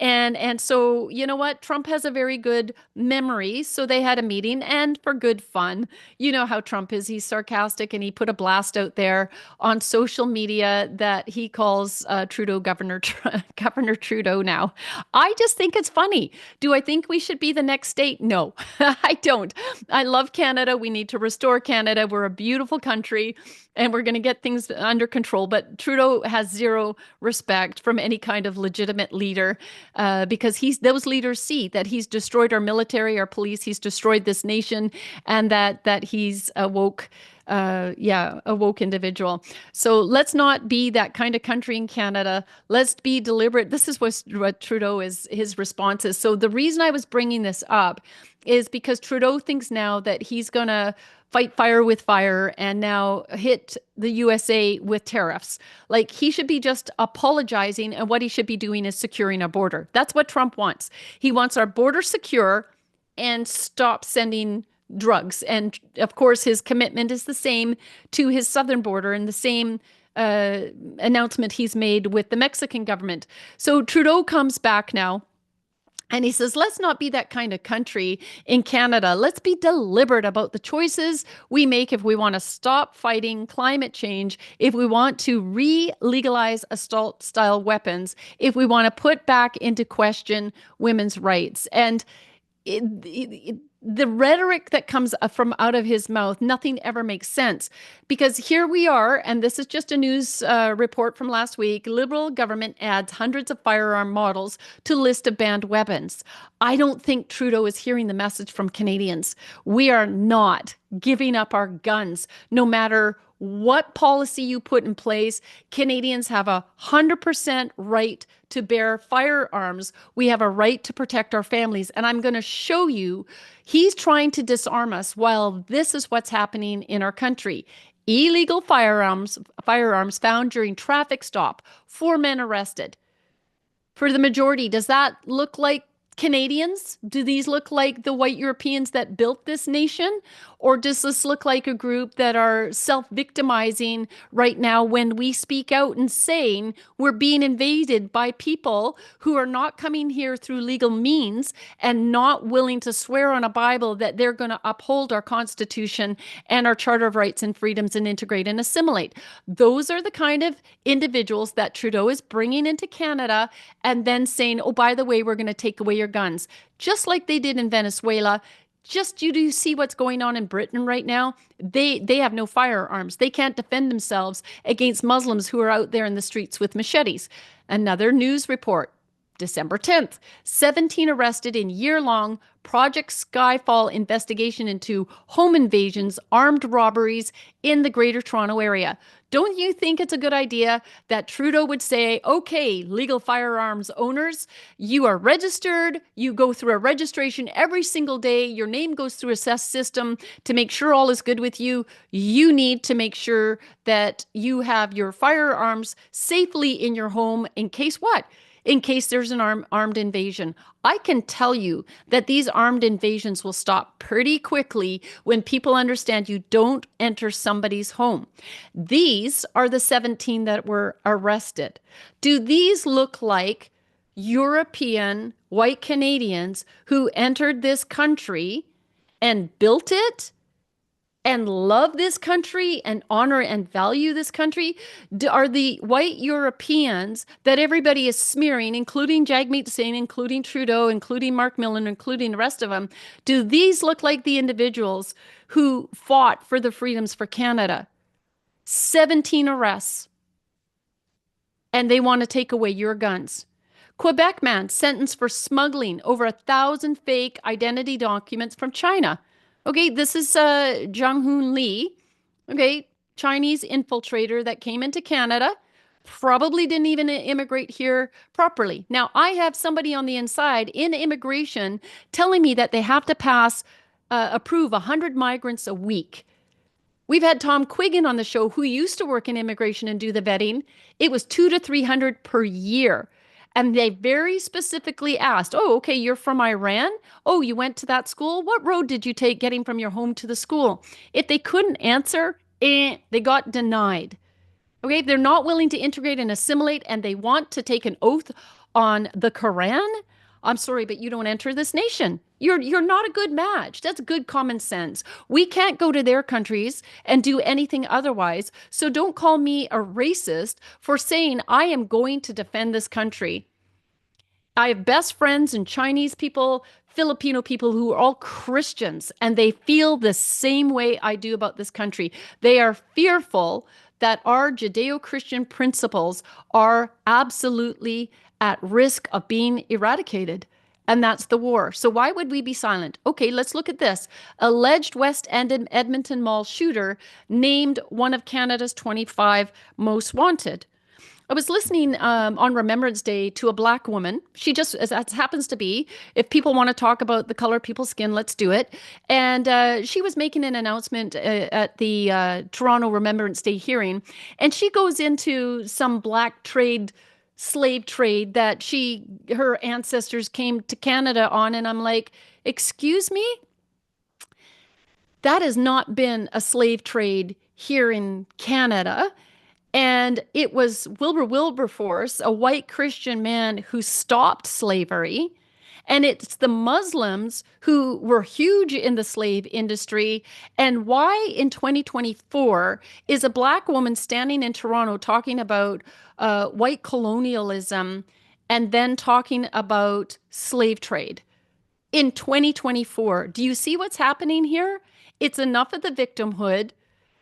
And so, you know what? Trump has a very good memory. So they had a meeting, and for good fun, you know how Trump is. He's sarcastic, and he put a blast out there on social media that he calls Trudeau Governor Trudeau now. I just think it's funny. Do I think we should be the next state? No, I don't. I love Canada. We need to restore Canada. We're a beautiful country, and we're going to get things under control. But Trudeau has zero respect from any kind of legitimate leader because those leaders see that he's destroyed our military, our police, he's destroyed this nation, and that he's a woke individual. So let's not be that kind of country in Canada. Let's be deliberate. This is what Trudeau is, his response is. So the reason I was bringing this up is because Trudeau thinks now that he's going to fight fire with fire and now hit the USA with tariffs. Like, he should be just apologizing, and what he should be doing is securing our border. That's what Trump wants. He wants our border secure and stop sending drugs. And of course, his commitment is the same to his southern border and the same announcement he's made with the Mexican government. So Trudeau comes back now, and he says, let's not be that kind of country in Canada. Let's be deliberate about the choices we make if we want to stop fighting climate change, if we want to re-legalize assault-style weapons, if we want to put back into question women's rights. And the rhetoric that comes from out of his mouth, nothing ever makes sense. Because here we are, and this is just a news report from last week. Liberal government adds hundreds of firearm models to list of banned weapons. I don't think Trudeau is hearing the message from Canadians. We are not giving up our guns, no matter what policy you put in place. Canadians have 100% right to bear firearms. We have a right to protect our families. And I'm going to show you, he's trying to disarm us while this is what's happening in our country. Illegal firearms found during traffic stop, 4 men arrested. For the majority, does that look like Canadians? Do these look like the white Europeans that built this nation? Or does this look like a group that are self-victimizing right now when we speak out and saying we're being invaded by people who are not coming here through legal means and not willing to swear on a Bible that they're going to uphold our Constitution and our Charter of Rights and Freedoms and integrate and assimilate? Those are the kind of individuals that Trudeau is bringing into Canada and then saying, oh, by the way, we're going to take away your guns, just like they did in Venezuela. Just you do see what's going on in Britain right now. They have no firearms. They can't defend themselves against Muslims who are out there in the streets with machetes. Another news report, December 10th, 17 arrested in year-long Project Skyfall investigation into home invasions, armed robberies in the Greater Toronto Area. Don't you think it's a good idea that Trudeau would say, okay, legal firearms owners, you are registered, you go through a registration every single day, your name goes through a CES system to make sure all is good with you. You need to make sure that you have your firearms safely in your home in case what? In case there's an armed invasion. I can tell you that these armed invasions will stop pretty quickly when people understand you don't enter somebody's home. These are the 17 that were arrested. Do these look like European white Canadians who entered this country and built it and love this country and honor and value this country? Are the white Europeans that everybody is smearing, including Jagmeet Singh, including Trudeau, including Mark Millen, including the rest of them, do these look like the individuals who fought for the freedoms for Canada? 17 arrests, and they want to take away your guns. Quebec man sentenced for smuggling over 1,000 fake identity documents from China. Okay, this is Jung-Hoon Lee, okay, Chinese infiltrator that came into Canada, probably didn't even immigrate here properly. Now, I have somebody on the inside in immigration telling me that they have to approve 100 migrants a week. We've had Tom Quiggin on the show who used to work in immigration and do the vetting. It was 200 to 300 per year. And they very specifically asked, oh, okay, you're from Iran? Oh, you went to that school? What road did you take getting from your home to the school? If they couldn't answer, they got denied. Okay, they're not willing to integrate and assimilate, and they want to take an oath on the Quran. I'm sorry, but you don't enter this nation. You're not a good match. That's good common sense. We can't go to their countries and do anything otherwise. So don't call me a racist for saying I am going to defend this country. I have best friends and Chinese people, Filipino people who are all Christians, and they feel the same way I do about this country. They are fearful that our Judeo-Christian principles are absolutely at risk of being eradicated. And that's the war. So why would we be silent? Okay, let's look at this. Alleged West End Edmonton Mall shooter named one of Canada's 25 most wanted. I was listening on Remembrance Day to a Black woman. She just, as happens to be, if people want to talk about the color of people's skin, let's do it. And she was making an announcement at the Toronto Remembrance Day hearing. And she goes into some Black slave trade that her ancestors came to Canada on. And I'm like, excuse me? That has not been a slave trade here in Canada. And it was Wilberforce, a white Christian man who stopped slavery. And it's the Muslims who were huge in the slave industry. And why in 2024 is a Black woman standing in Toronto talking about white colonialism and then talking about slave trade? in 2024. Do you see what's happening here? It's enough of the victimhood.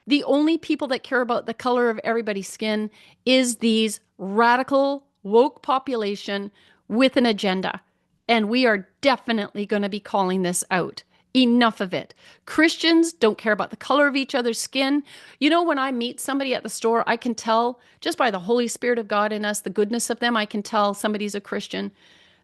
The only people that care about the color of everybody's skin is these radical, woke population with an agenda. And we are definitely going to be calling this out. Enough of it. Christians don't care about the color of each other's skin. You know, when I meet somebody at the store, I can tell just by the Holy Spirit of God in us, the goodness of them, I can tell somebody's a Christian.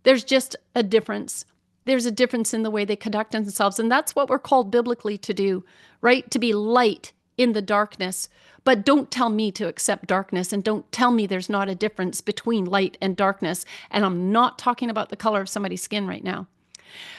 There's just a difference. There's a difference in the way they conduct themselves. And that's what we're called biblically to do, right? To be light in the darkness. But don't tell me to accept darkness, and don't tell me there's not a difference between light and darkness. And I'm not talking about the color of somebody's skin right now.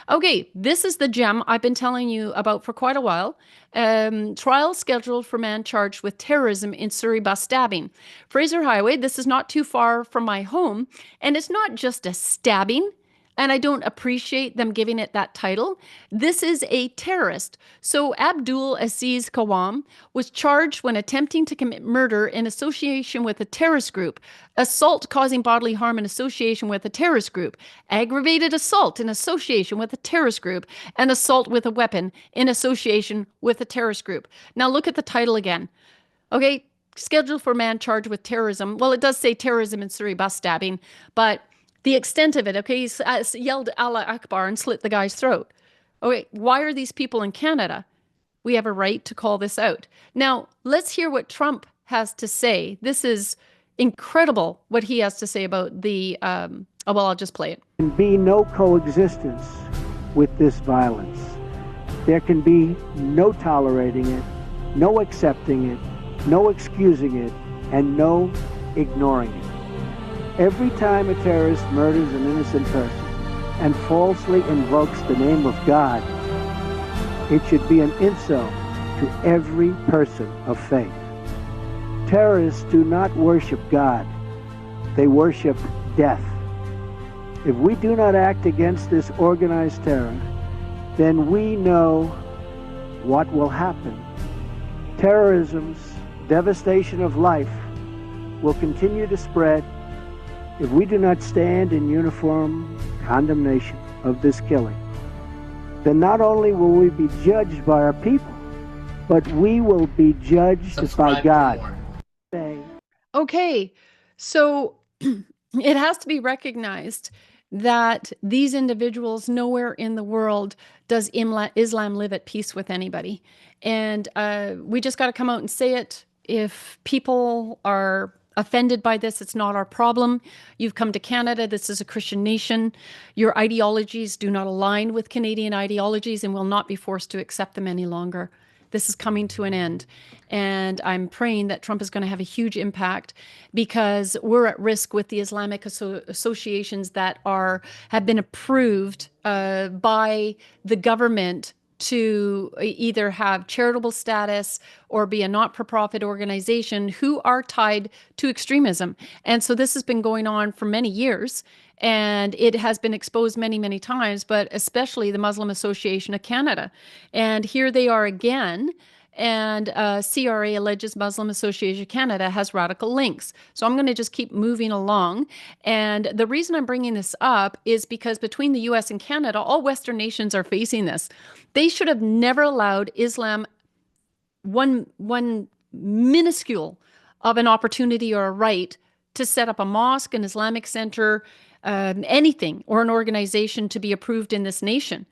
Okay, this is the gem I've been telling you about for quite a while. Trial scheduled for man charged with terrorism in Surrey bus stabbing. Fraser Highway, this is not too far from my home, and it's not just a stabbing, and I don't appreciate them giving it that title. This is a terrorist. So Abdul Aziz Kawam was charged when attempting to commit murder in association with a terrorist group, assault causing bodily harm in association with a terrorist group, aggravated assault in association with a terrorist group, and assault with a weapon in association with a terrorist group. Now look at the title again. Okay, scheduled for man charged with terrorism. Well, it does say terrorism in Surrey bus stabbing, but the extent of it, okay, he yelled Allah Akbar and slit the guy's throat. Okay, why are these people in Canada? We have a right to call this out. Now, let's hear what Trump has to say. This is incredible what he has to say about the, well, I'll just play it. There can be no coexistence with this violence. There can be no tolerating it, no accepting it, no excusing it, and no ignoring it. Every time a terrorist murders an innocent person and falsely invokes the name of God, it should be an insult to every person of faith. Terrorists do not worship God. They worship death. If we do not act against this organized terror, then we know what will happen. Terrorism's devastation of life will continue to spread if we do not stand in uniform condemnation of this killing. Then not only will we be judged by our people, but we will be judged by God. Okay, so it has to be recognized that these individuals, nowhere in the world does Islam live at peace with anybody. And we just got to come out and say it. If people are offended by this, it's not our problem. You've come to Canada. This is a Christian nation. Your ideologies do not align with Canadian ideologies and will not be forced to accept them any longer. This is coming to an end. And I'm praying that Trump is going to have a huge impact, because we're at risk with the Islamic associations that have been approved by the government to either have charitable status or be a not-for-profit organization, who are tied to extremism. And so this has been going on for many years, and it has been exposed many, many times, but especially the Muslim Association of Canada. And here they are again. And CRA alleges Muslim Association of Canada has radical links. So I'm going to just keep moving along. And the reason I'm bringing this up is because between the US and Canada, all Western nations are facing this. They should have never allowed Islam one minuscule of an opportunity or a right to set up a mosque, an Islamic center, anything, or an organization to be approved in this nation.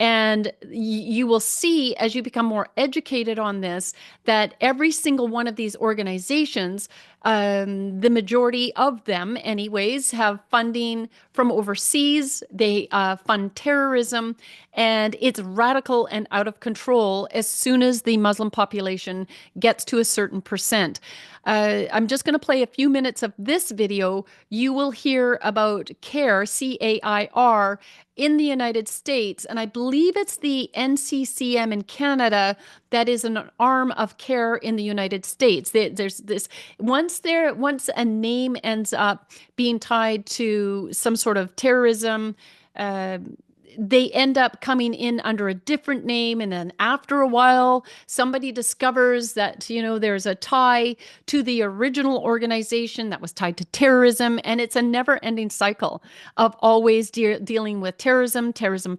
And you will see, as you become more educated on this, that every single one of these organizations, the majority of them anyways, have funding from overseas. They fund terrorism, and it's radical and out of control as soon as the Muslim population gets to a certain percent. I'm just going to play a few minutes of this video. You will hear about CAIR, C-A-I-R, in the United States, and I believe it's the NCCM in Canada that is an arm of CAIR in the United States. There's this, once a name ends up being tied to some sort of terrorism, they end up coming in under a different name, and then after a while somebody discovers that there's a tie to the original organization that was tied to terrorism, and it's a never-ending cycle of always dealing with terrorism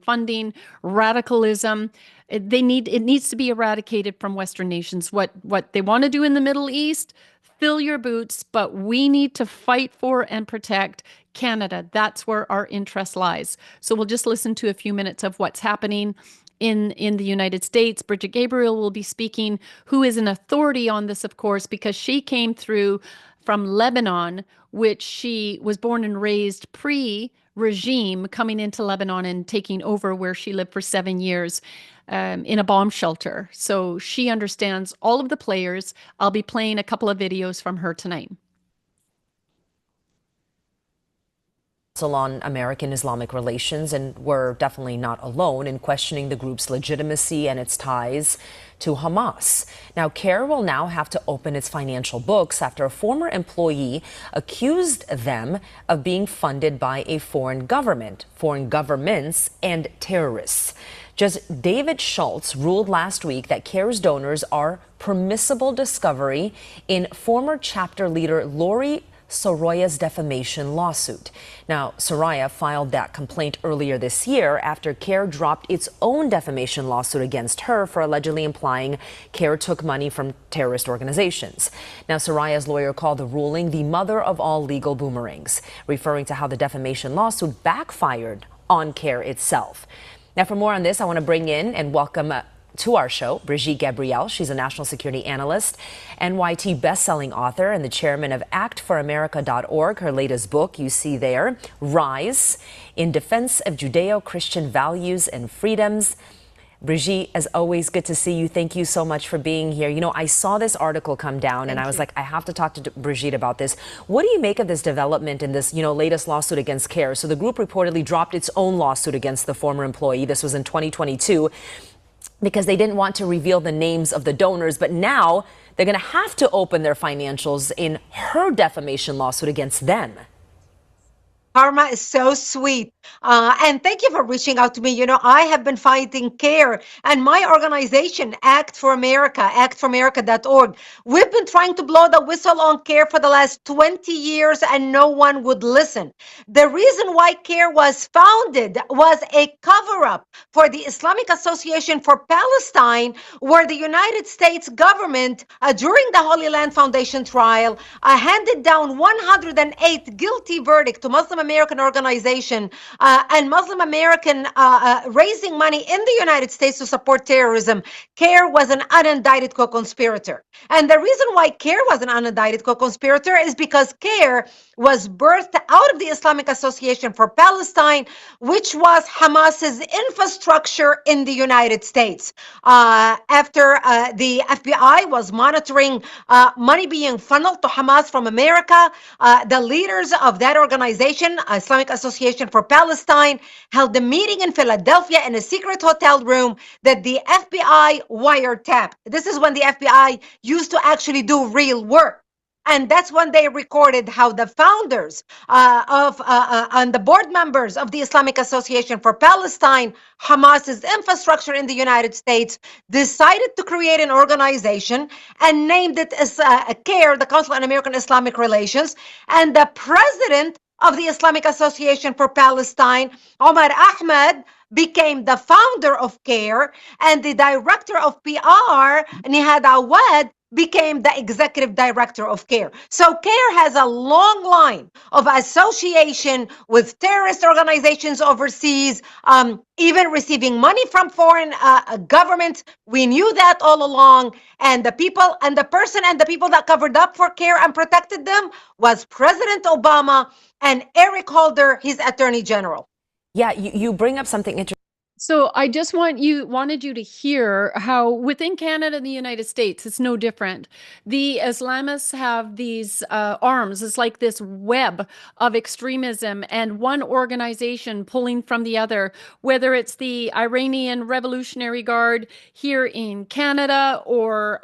funding, radicalism. It needs to be eradicated from Western nations. What they want to do in the Middle East, fill your boots, but we need to fight for and protect Canada. That's where our interest lies. So we'll just listen to a few minutes of what's happening in the United States. Bridget Gabriel will be speaking, who is an authority on this, of course, because she came through from Lebanon, which she was born and raised pre-regime, coming into Lebanon and taking over where she lived for 7 years. In a bomb shelter. So she understands all of the players. I'll be playing a couple of videos from her tonight. On American Islamic relations, and we're definitely not alone in questioning the group's legitimacy and its ties to Hamas. Now, CARE will now have to open its financial books after a former employee accused them of being funded by a foreign government, foreign governments, and terrorists. Judge David Schultz ruled last week that CARE's donors are permissible discovery in former chapter leader Lori Soroya's defamation lawsuit. Now, Soraya filed that complaint earlier this year after CARE dropped its own defamation lawsuit against her for allegedly implying CARE took money from terrorist organizations. Now, Soraya's lawyer called the ruling the mother of all legal boomerangs, referring to how the defamation lawsuit backfired on CARE itself. Now, for more on this, I want to bring in and welcome to our show Brigitte Gabriel. She's a national security analyst, NYT bestselling author, and the chairman of actforamerica.org. Her latest book, you see there, Rise, in Defense of Judeo-Christian Values and Freedoms. Brigitte, as always, good to see you. Thank you so much for being here. I saw this article come down and I was like, I have to talk to Brigitte about this. What do you make of this development in this, latest lawsuit against CARE? So the group reportedly dropped its own lawsuit against the former employee. This was in 2022 because they didn't want to reveal the names of the donors. But now they're going to have to open their financials in her defamation lawsuit against them. Karma is so sweet. And thank you for reaching out to me. I have been fighting CARE and my organization, Act for America, actforamerica.org. We've been trying to blow the whistle on CARE for the last 20 years and no one would listen. The reason why CARE was founded was a cover-up for the Islamic Association for Palestine, where the United States government, during the Holy Land Foundation trial, handed down 108 guilty verdict to Muslim American organization and Muslim American raising money in the United States to support terrorism. CARE was an unindicted co-conspirator. And the reason why CARE was an unindicted co-conspirator is because CARE was birthed out of the Islamic Association for Palestine, which was Hamas's infrastructure in the United States. After the FBI was monitoring money being funneled to Hamas from America, the leaders of that organization, Islamic Association for Palestine, held a meeting in Philadelphia in a secret hotel room that the FBI wiretapped. This is when the FBI used to actually do real work. And that's when they recorded how the founders and the board members of the Islamic Association for Palestine, Hamas's infrastructure in the United States, decided to create an organization and named it as CARE, the Council on American Islamic Relations. And the president of the Islamic Association for Palestine, Omar Ahmed, became the founder of CARE, and the director of PR, Nihad Awad, became the executive director of CARE. So CARE has a long line of association with terrorist organizations overseas, even receiving money from foreign governments. We knew that all along. And the people and the people that covered up for CARE and protected them was President Obama and Eric Holder, his attorney general. Yeah, you bring up something interesting. So I just wanted you to hear how within Canada and the United States, it's no different. The Islamists have these arms. It's like this web of extremism and one organization pulling from the other, whether it's the Iranian Revolutionary Guard here in Canada or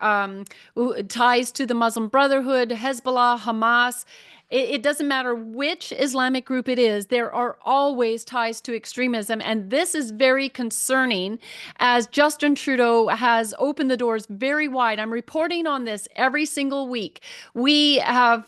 ties to the Muslim Brotherhood, Hezbollah, Hamas. It doesn't matter which Islamic group it is, there are always ties to extremism. And this is very concerning as Justin Trudeau has opened the doors very wide. I'm reporting on this every single week. We have,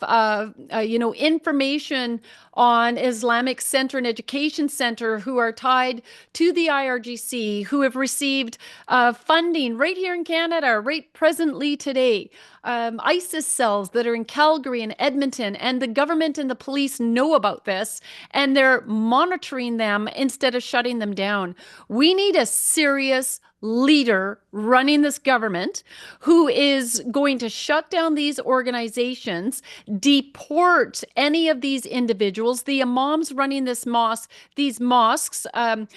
information on Islamic Center and Education Center who are tied to the IRGC, who have received funding right here in Canada, right presently today. ISIS cells that are in Calgary and Edmonton, and the government and the police know about this, and they're monitoring them instead of shutting them down. We need a serious leader running this government who is going to shut down these organizations, deport any of these individuals, the imams running these mosques. A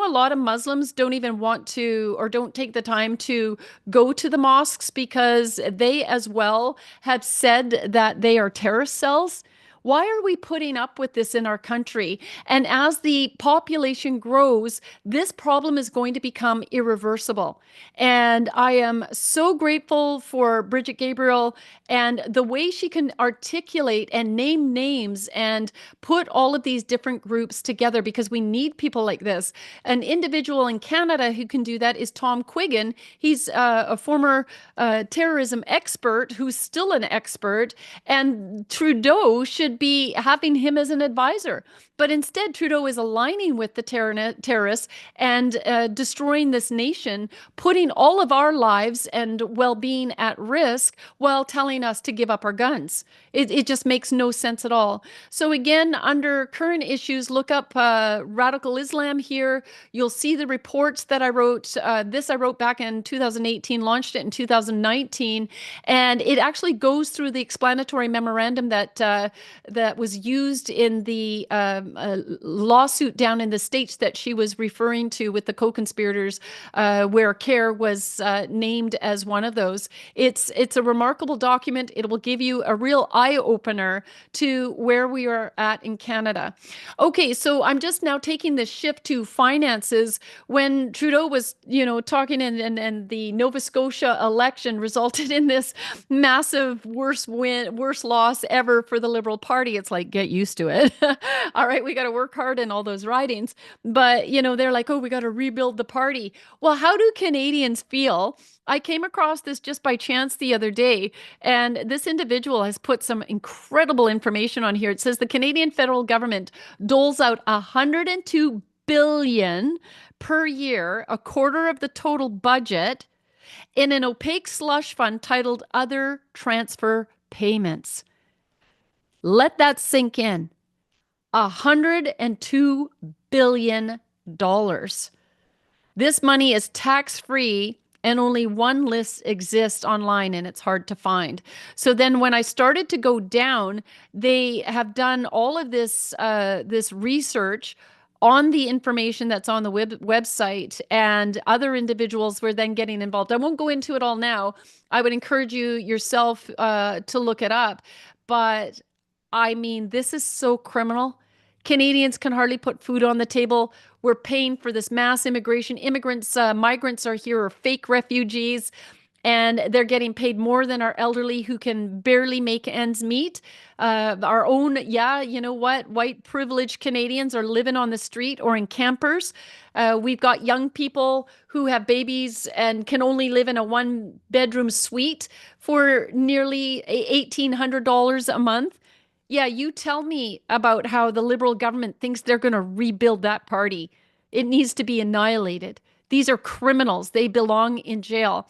lot of Muslims don't even want to or don't take the time to go to the mosques because they as well have said that they are terrorist cells. Why are we putting up with this in our country? And as the population grows, this problem is going to become irreversible. And I am so grateful for Bridget Gabriel and the way she can articulate and name names and put all of these different groups together, because we need people like this. An individual in Canada who can do that is Tom Quiggin. He's a former terrorism expert who's still an expert, and Trudeau should be having him as an advisor. But instead, Trudeau is aligning with the terrorists and destroying this nation, putting all of our lives and well-being at risk while telling us to give up our guns. It just makes no sense at all. So again, under current issues, look up Radical Islam here. You'll see the reports that I wrote. This I wrote back in 2018, launched it in 2019, and it actually goes through the explanatory memorandum that was used in the lawsuit down in the States that she was referring to with the co-conspirators, where CARE was named as one of those. It's a remarkable document. It will give you a real eye-opener to where we are at in Canada. Okay, so I'm just now taking this shift to finances. When Trudeau was, talking and the Nova Scotia election resulted in this massive worst loss ever for the Liberal Party. It's like, get used to it. All right, we got to work hard in all those ridings. But, they're like, oh, we got to rebuild the party. Well, how do Canadians feel? I came across this just by chance the other day, and this individual has put some incredible information on here. It says the Canadian federal government doles out $102 billion per year, a quarter of the total budget, in an opaque slush fund titled Other Transfer Payments. Let that sink in. $102 billion. This money is tax-free, and only one list exists online, and it's hard to find. So then when I started to go down, they have done all of this research on the information that's on the website, and other individuals were then getting involved. I won't go into it all now. I would encourage you yourself to look it up. But I mean, this is so criminal. Canadians can hardly put food on the table. We're paying for this mass immigration. Migrants are here, are fake refugees, and they're getting paid more than our elderly who can barely make ends meet. Our own, white privileged Canadians are living on the street or in campers. We've got young people who have babies and can only live in a one-bedroom suite for nearly $1,800 a month. Yeah, you tell me about how the Liberal government thinks they're going to rebuild that party. It needs to be annihilated. These are criminals. They belong in jail.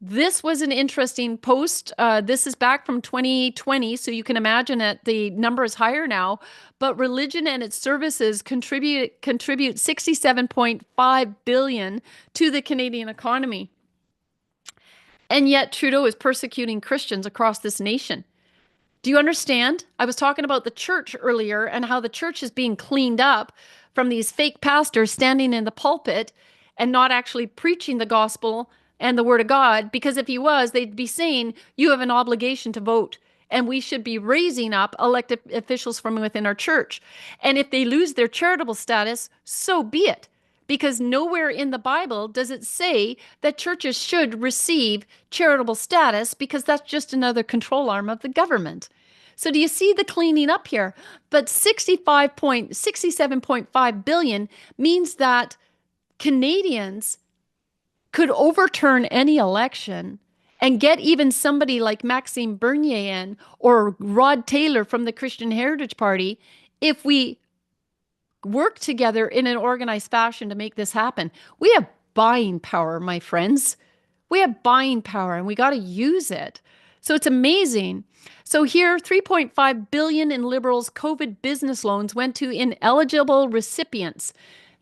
This was an interesting post. This is back from 2020, so you can imagine that the number is higher now. But religion and its services contribute $67.5 billion to the Canadian economy. And yet Trudeau is persecuting Christians across this nation. Do you understand? I was talking about the church earlier and how the church is being cleaned up from these fake pastors standing in the pulpit and not actually preaching the gospel and the word of God, because if he was, they'd be saying, you have an obligation to vote, and we should be raising up elected officials from within our church. And if they lose their charitable status, so be it. Because nowhere in the Bible does it say that churches should receive charitable status, because that's just another control arm of the government. So do you see the cleaning up here? But 67.5 billion means that Canadians could overturn any election and get even somebody like Maxime Bernier in or Rod Taylor from the Christian Heritage Party if we work together in an organized fashion to make this happen. We have buying power, my friends. We have buying power and we got to use it. So it's amazing. So here, 3.5 billion in Liberals' COVID business loans went to ineligible recipients.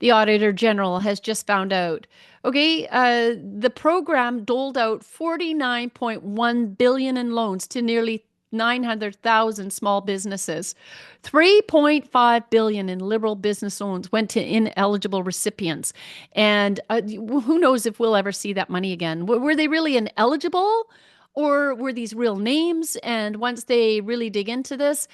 The Auditor General has just found out. Okay, the program doled out 49.1 billion in loans to nearly 900,000 small businesses. 3.5 billion in Liberal business loans went to ineligible recipients. And who knows if we'll ever see that money again. Were they really ineligible? Or were these real names? And once they really dig into this,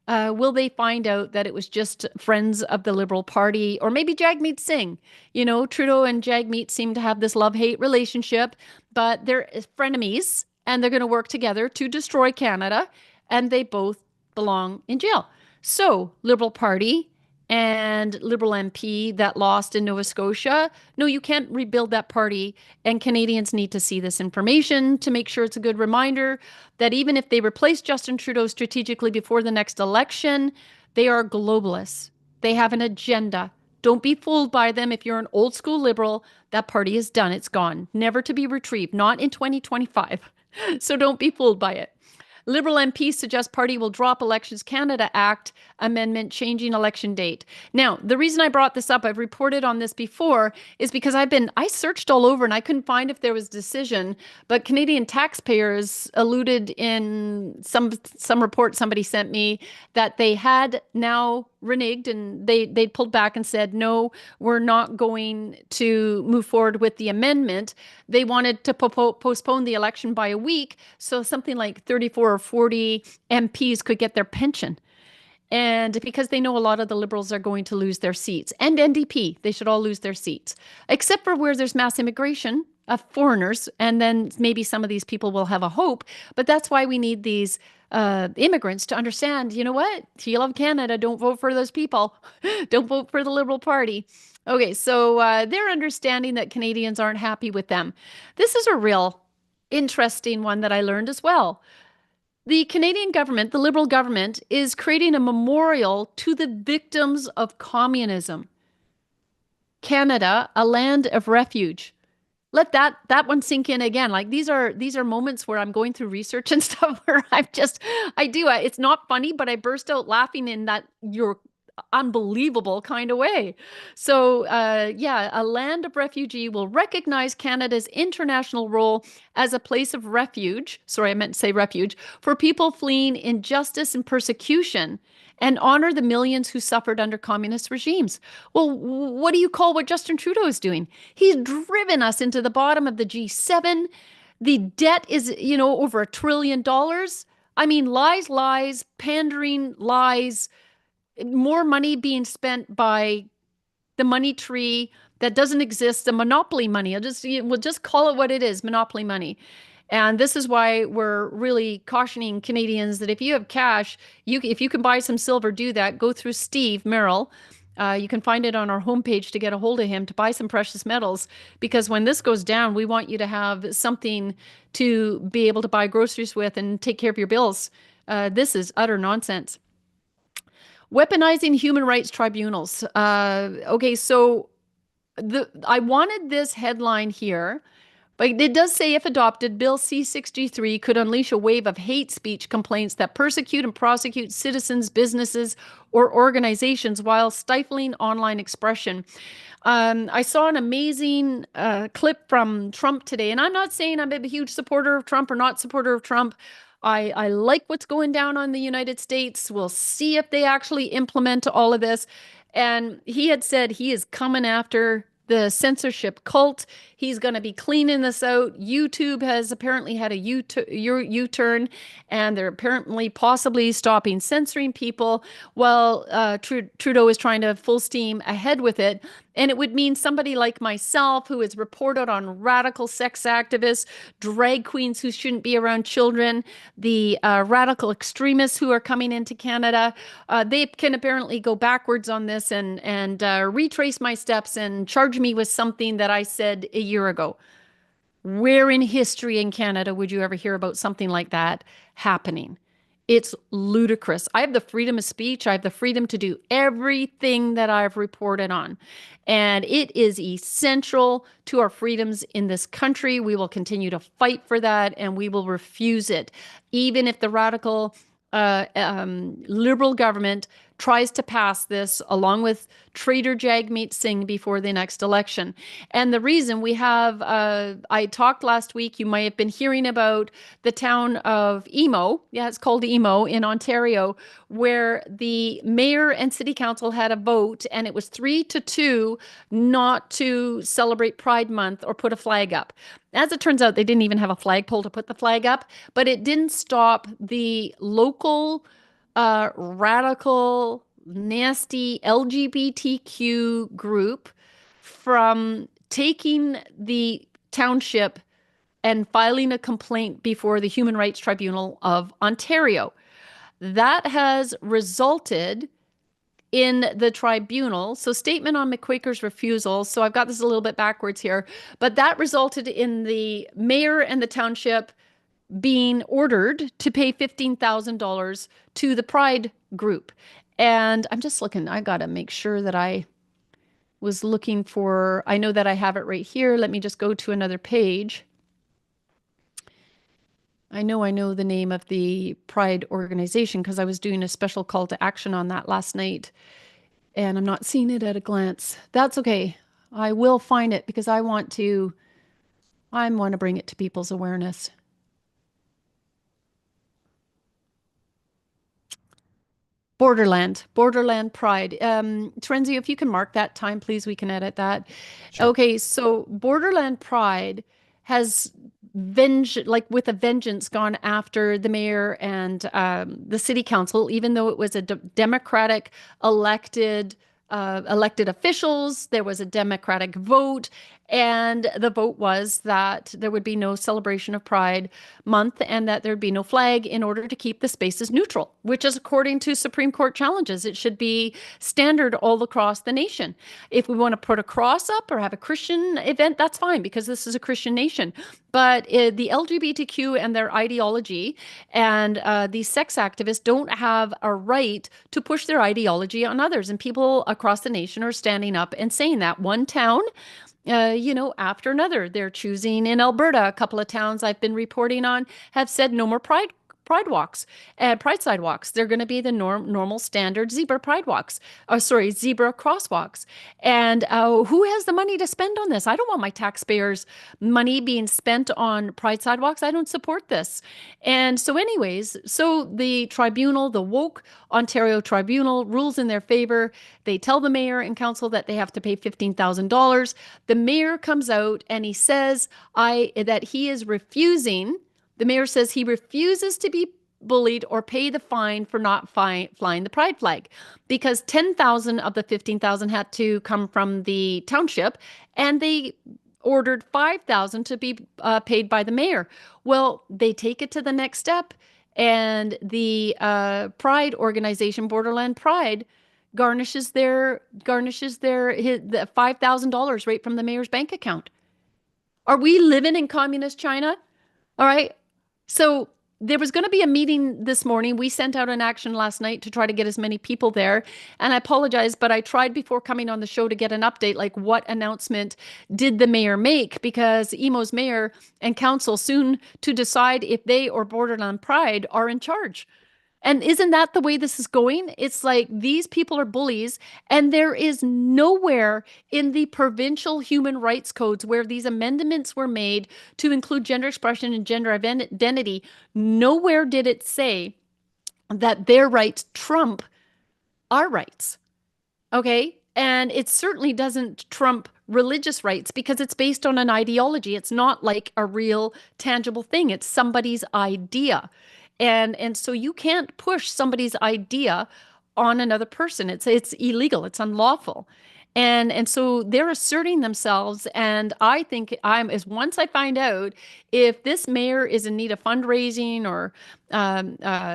will they find out that it was just friends of the Liberal Party or maybe Jagmeet Singh? You know, Trudeau and Jagmeet seem to have this love-hate relationship, but they're frenemies and they're going to work together to destroy Canada, and they both belong in jail. So, Liberal Party and Liberal MP that lost in Nova Scotia, no, you can't rebuild that party, and Canadians need to see this information to make sure it's a good reminder that even if they replace Justin Trudeau strategically before the next election, they are globalists. They have an agenda. Don't be fooled by them. If you're an old school Liberal, that party is done. It's gone, never to be retrieved, not in 2025. So don't be fooled by it. Liberal MPs suggest party will drop Elections Canada Act amendment changing election date. Now, the reason I brought this up, I've reported on this before, is because I searched all over and I couldn't find if there was a decision, but Canadian taxpayers alluded in some report somebody sent me that they had now reneged and they pulled back and said, no, we're not going to move forward with the amendment. They wanted to postpone the election by a week so something like 34 or 40 MPs could get their pension. And because they know a lot of the Liberals are going to lose their seats, and NDP, they should all lose their seats, except for where there's mass immigration of foreigners, and then maybe some of these people will have a hope. But that's why we need these immigrants to understand, you know what? If you love Canada, don't vote for those people. Don't vote for the Liberal Party. Okay, so they're understanding that Canadians aren't happy with them. This is a real interesting one that I learned as well. The Canadian government, the Liberal government, is creating a memorial to the victims of communism. Canada, a land of refuge. Let that one sink in again. Like these are moments where I'm going through research and stuff where it's not funny, but I burst out laughing in that you're unbelievable kind of way. So a land of refugee will recognize Canada's international role as a place of refuge. Sorry, I meant to say refuge for people fleeing injustice and persecution, and honor the millions who suffered under communist regimes. Well, what do you call what Justin Trudeau is doing? He's driven us into the bottom of the G7. The debt is, over $1 trillion. I mean, lies, pandering, lies, more money being spent by the money tree that doesn't exist, the monopoly money. We'll just call it what it is, monopoly money. And this is why we're really cautioning Canadians that if you have cash, if you can buy some silver, do that. Go through Steve Merrill. You can find it on our homepage to get a hold of him to buy some precious metals, because when this goes down, we want you to have something to be able to buy groceries with and take care of your bills. This is utter nonsense. Weaponizing human rights tribunals. Okay, so I wanted this headline here, but it does say, if adopted, Bill C-63 could unleash a wave of hate speech complaints that persecute and prosecute citizens, businesses, or organizations while stifling online expression. I saw an amazing clip from Trump today, and I'm not saying I'm a huge supporter of Trump or not supporter of Trump. I like what's going down on the United States. We'll see if they actually implement all of this. And he had said he is coming after the censorship cult. He's going to be cleaning this out. YouTube has apparently had a U-turn, and they're apparently possibly stopping censoring people while Trudeau is trying to full steam ahead with it. And it would mean somebody like myself who has reported on radical sex activists, drag queens who shouldn't be around children, the radical extremists who are coming into Canada. They can apparently go backwards on this and retrace my steps and charge me with something that I said a year ago. Where in history in Canada would you ever hear about something like that happening? It's ludicrous. I have the freedom of speech. I have the freedom to do everything that I've reported on. And it is essential to our freedoms in this country. We will continue to fight for that, and we will refuse it. Even if the radical Liberal government tries to pass this along with traitor Jagmeet Singh before the next election. And the reason we have, I talked last week, you might have been hearing about the town of Emo, yeah, it's called Emo in Ontario, where the mayor and city council had a vote and it was 3-2 not to celebrate Pride Month or put a flag up. As it turns out, they didn't even have a flagpole to put the flag up, but it didn't stop the local radical, nasty LGBTQ group from taking the township and filing a complaint before the Human Rights Tribunal of Ontario. That has resulted in the tribunal. So statement on McQuaker's refusal. So I've got this a little bit backwards here, but that resulted in the mayor and the township being ordered to pay $15,000 to the Pride group. And I'm just looking, I got to make sure that I was looking for, I know that I have it right here. Let me just go to another page. I know the name of the Pride organization because I was doing a special call to action on that last night and I'm not seeing it at a glance. That's okay. I will find it because I want to bring it to people's awareness. Borderland Pride. Terenzio, if you can mark that time, please, we can edit that. Sure. Okay, so Borderland Pride has with a vengeance gone after the mayor and the city council, even though it was a Democratic elected officials. There was a Democratic vote, and the vote was that there would be no celebration of Pride Month and that there'd be no flag in order to keep the spaces neutral, which is according to Supreme Court challenges. It should be standard all across the nation. If we want to put a cross up or have a Christian event, that's fine because this is a Christian nation. But the LGBTQ and their ideology and these sex activists don't have a right to push their ideology on others. And people across the nation are standing up and saying that. One town, after another, they're choosing in Alberta, a couple of towns I've been reporting on have said no more pride walks and pride sidewalks. They're going to be the normal standard zebra zebra crosswalks. And who has the money to spend on this? I don't want my taxpayers' money being spent on pride sidewalks. I don't support this. And so anyways, the tribunal, the woke Ontario tribunal rules in their favor. They tell the mayor and council that they have to pay $15,000. The mayor comes out and he says that he is refusing. The mayor says he refuses to be bullied or pay the fine for not flying the pride flag because $10,000 of the $15,000 had to come from the township and they ordered $5,000 to be paid by the mayor. Well, they take it to the next step and the Pride organization, Borderland Pride, garnishes the $5,000 right from the mayor's bank account. Are we living in communist China? All right. So there was going to be a meeting this morning. We sent out an action last night to try to get as many people there. And I apologize, but I tried before coming on the show to get an update, like what announcement did the mayor make? Because Emo's mayor and council soon to decide if they or Borderland Pride are in charge. And isn't that the way this is going? It's like these people are bullies, and there is nowhere in the provincial human rights codes where these amendments were made to include gender expression and gender identity. Nowhere did it say that their rights trump our rights. Okay? And it certainly doesn't trump religious rights because it's based on an ideology. It's not like a real tangible thing. It's somebody's idea. And so you can't push somebody's idea on another person. It's illegal. It's unlawful. And so they're asserting themselves. And I think once I find out if this mayor is in need of fundraising or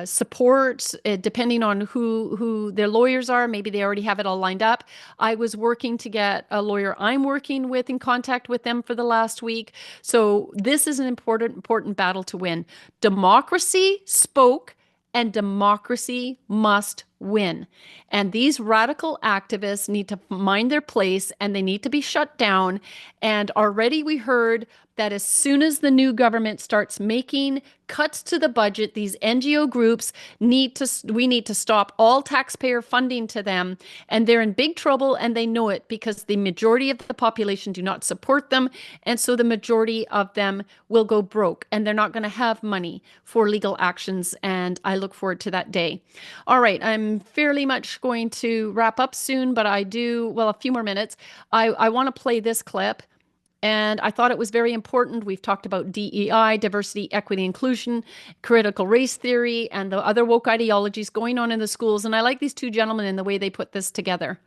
support, depending on who their lawyers are, maybe they already have it all lined up. I was working to get a lawyer I'm working with in contact with them for the last week. So this is an important battle to win. Democracy spoke, and democracy must win. And these radical activists need to mind their place, and they need to be shut down. And already we heard that as soon as the new government starts making cuts to the budget, these NGO groups we need to stop all taxpayer funding to them. And they're in big trouble, and they know it because the majority of the population do not support them. And so the majority of them will go broke, and they're not going to have money for legal actions. And I look forward to that day. All right, I'm fairly much going to wrap up soon, but a few more minutes. I want to play this clip. And I thought it was very important. We've talked about DEI, diversity, equity, inclusion, critical race theory, and the other woke ideologies going on in the schools. And I like these two gentlemen in the way they put this together.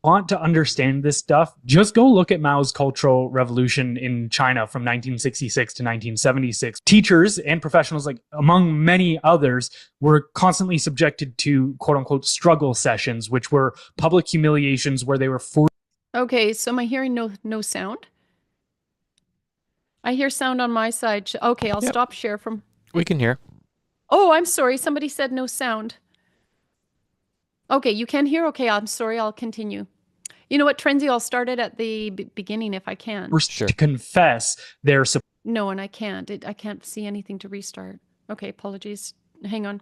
Want to understand this stuff, just go look at Mao's Cultural Revolution in China from 1966 to 1976. Teachers and professionals, like among many others, were constantly subjected to quote unquote struggle sessions, which were public humiliations where they were forced. Okay, so am I hearing no sound? I hear sound on my side. Okay, I'll stop share from... We can hear. Oh, I'm sorry. Somebody said no sound. Okay, you can hear? Okay, I'm sorry. I'll continue. You know what, Trenzy, I'll start it at the beginning if I can. Sure. To confess their... No, and I can't. I can't see anything to restart. Okay, apologies. Hang on.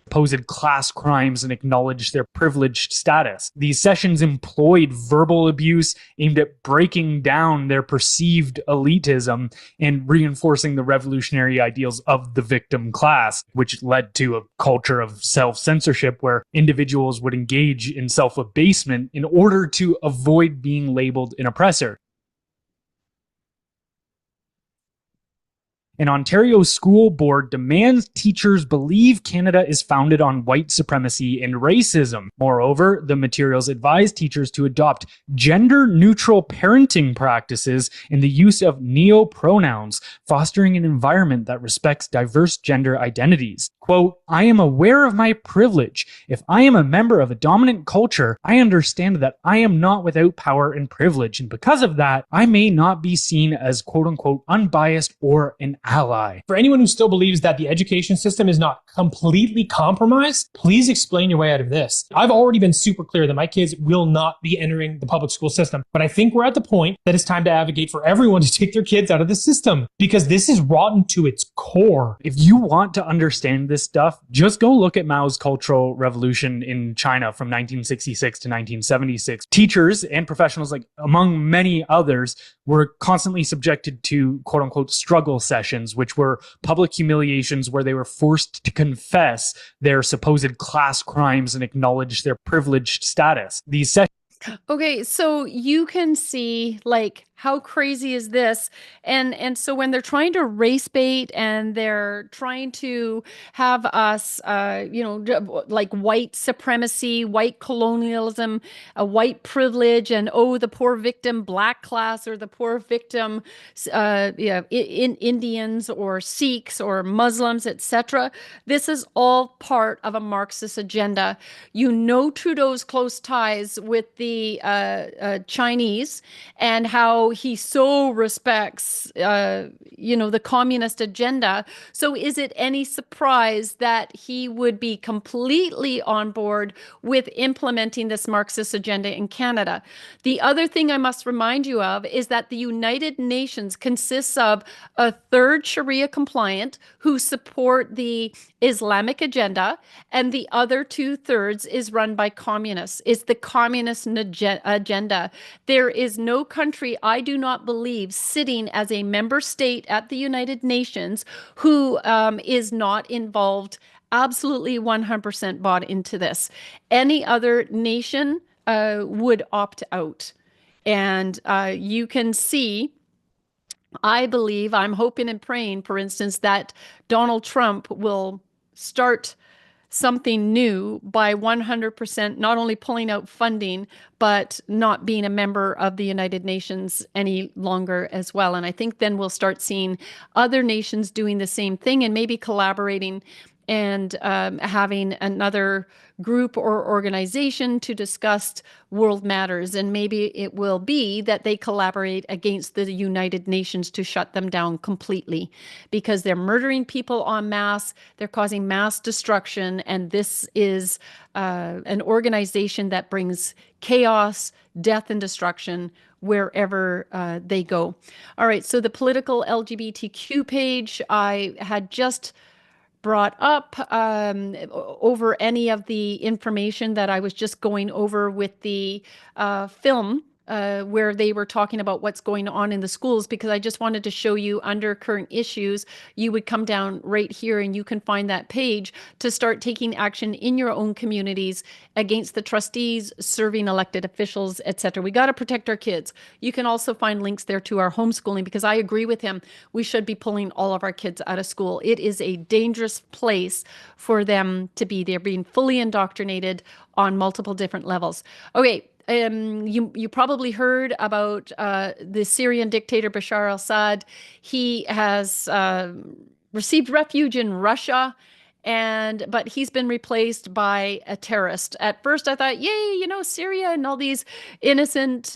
Supposed class crimes and acknowledged their privileged status. These sessions employed verbal abuse aimed at breaking down their perceived elitism and reinforcing the revolutionary ideals of the victim class, which led to a culture of self-censorship where individuals would engage in self-abasement in order to avoid being labeled an oppressor. An Ontario school board demands teachers believe Canada is founded on white supremacy and racism. Moreover, the materials advise teachers to adopt gender-neutral parenting practices and the use of neo-pronouns, fostering an environment that respects diverse gender identities. Quote, I am aware of my privilege. If I am a member of a dominant culture, I understand that I am not without power and privilege, and because of that, I may not be seen as quote-unquote unbiased or an ally. For anyone who still believes that the education system is not completely compromised, please explain your way out of this. I've already been super clear that my kids will not be entering the public school system, but I think we're at the point that it's time to advocate for everyone to take their kids out of the system because this is rotten to its core. If you want to understand this stuff, just go look at Mao's Cultural Revolution in China from 1966 to 1976. Teachers and professionals, like among many others, were constantly subjected to quote unquote struggle sessions, which were public humiliations where they were forced to confess their supposed class crimes and acknowledge their privileged status. These sessions... Okay, so you can see like how crazy is this? And so when they're trying to race bait and they're trying to have us, like white supremacy, white colonialism, a white privilege, and the poor victim, black class, or the poor victim, Indians or Sikhs or Muslims, etc. This is all part of a Marxist agenda. You know Trudeau's close ties with the Chinese and how he so respects, the communist agenda. So is it any surprise that he would be completely on board with implementing this Marxist agenda in Canada? The other thing I must remind you of is that the United Nations consists of a third Sharia compliant who support the Islamic agenda, and the other 2/3 is run by communists. It's the communist agenda. There is no country, I do not believe, sitting as a member state at the United Nations who is not involved, absolutely 100% bought into this. Any other nation would opt out. And you can see, I believe, I'm hoping and praying, for instance, that Donald Trump will start something new by 100% not only pulling out funding, but not being a member of the United Nations any longer as well. And I think then we'll start seeing other nations doing the same thing and maybe collaborating and having another group or organization to discuss world matters. And maybe it will be that they collaborate against the United Nations to shut them down completely, because they're murdering people en masse, they're causing mass destruction, and this is an organization that brings chaos, death, and destruction wherever they go. All right, so the political LGBTQ page I had just brought up over any of the information that I was just going over with the film where they were talking about what's going on in the schools, because I just wanted to show you under current issues, you would come down right here and you can find that page to start taking action in your own communities against the trustees, serving elected officials, etc. We got to protect our kids. You can also find links there to our homeschooling, because I agree with him. We should be pulling all of our kids out of school. It is a dangerous place for them to be. They're being fully indoctrinated on multiple different levels. Okay. You probably heard about the Syrian dictator Bashar al-Assad. He has received refuge in Russia, but he's been replaced by a terrorist. At first I thought, yay, Syria and all these innocent,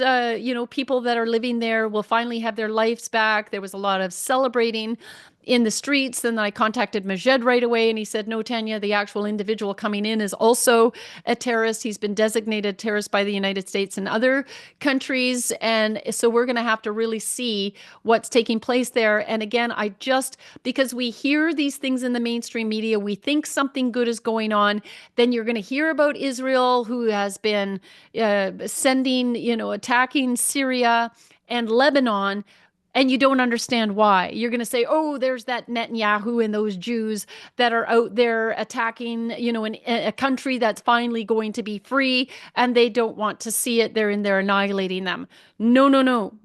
people that are living there will finally have their lives back. There was a lot of celebrating in the streets. Then I contacted Majed right away, and he said, no, Tanya, the actual individual coming in is also a terrorist. He's been designated terrorist by the United States and other countries. And so we're going to have to really see what's taking place there. And again, because we hear these things in the mainstream media, we think something good is going on. Then you're going to hear about Israel, who has been attacking Syria and Lebanon, and you don't understand why. You're going to say, oh, there's that Netanyahu and those Jews that are out there attacking, a country that's finally going to be free, and they don't want to see it. They're in there annihilating them. No,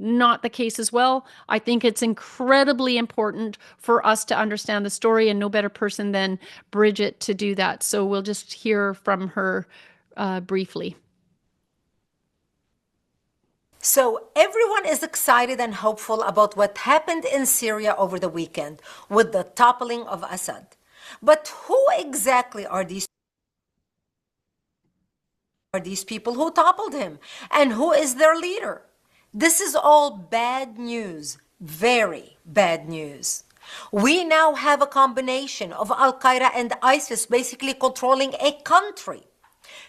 not the case as well. I think it's incredibly important for us to understand the story, and no better person than Bridget to do that. So we'll just hear from her briefly. So everyone is excited and hopeful about what happened in Syria over the weekend with the toppling of Assad. But who exactly are these people who toppled him? And who is their leader? This is all bad news, very bad news. We now have a combination of Al-Qaeda and ISIS basically controlling a country.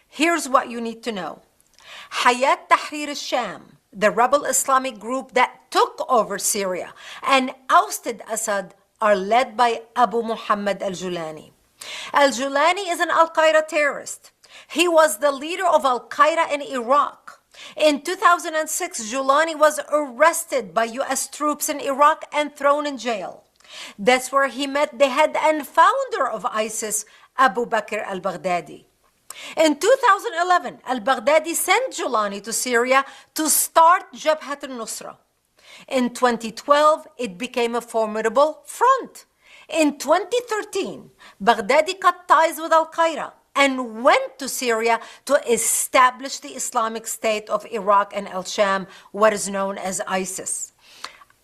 Here's what you need to know. Hayat Tahrir al-Sham, the rebel Islamic group that took over Syria and ousted Assad, are led by Abu Muhammad al-Julani. Al-Julani is an Al-Qaeda terrorist. He was the leader of Al-Qaeda in Iraq. In 2006, Julani was arrested by U.S. troops in Iraq and thrown in jail. That's where he met the head and founder of ISIS, Abu Bakr al-Baghdadi. In 2011, al-Baghdadi sent Julani to Syria to start Jabhat al-Nusra. In 2012, it became a formidable front. In 2013, Baghdadi cut ties with Al-Qaeda and went to Syria to establish the Islamic State of Iraq and al-Sham, what is known as ISIS.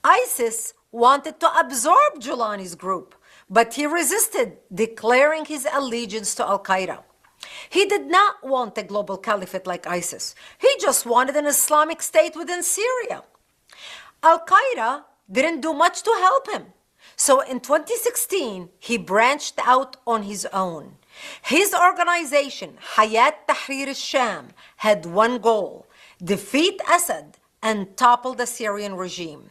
ISIS wanted to absorb Julani's group, but he resisted, declaring his allegiance to Al-Qaeda. He did not want a global caliphate like ISIS. He just wanted an Islamic State within Syria. Al-Qaeda didn't do much to help him. So in 2016, he branched out on his own. His organization, Hayat Tahrir al-Sham, had one goal: defeat Assad and topple the Syrian regime.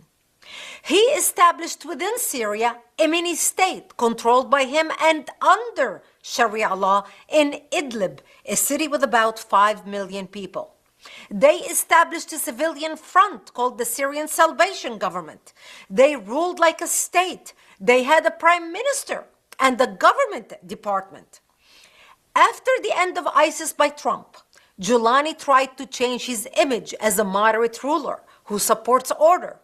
He established within Syria a mini-state controlled by him and under Sharia law in Idlib, a city with about 5 million people. They established a civilian front called the Syrian Salvation Government. They ruled like a state. They had a prime minister and a government department. After the end of ISIS by Trump, Julani tried to change his image as a moderate ruler who supports order.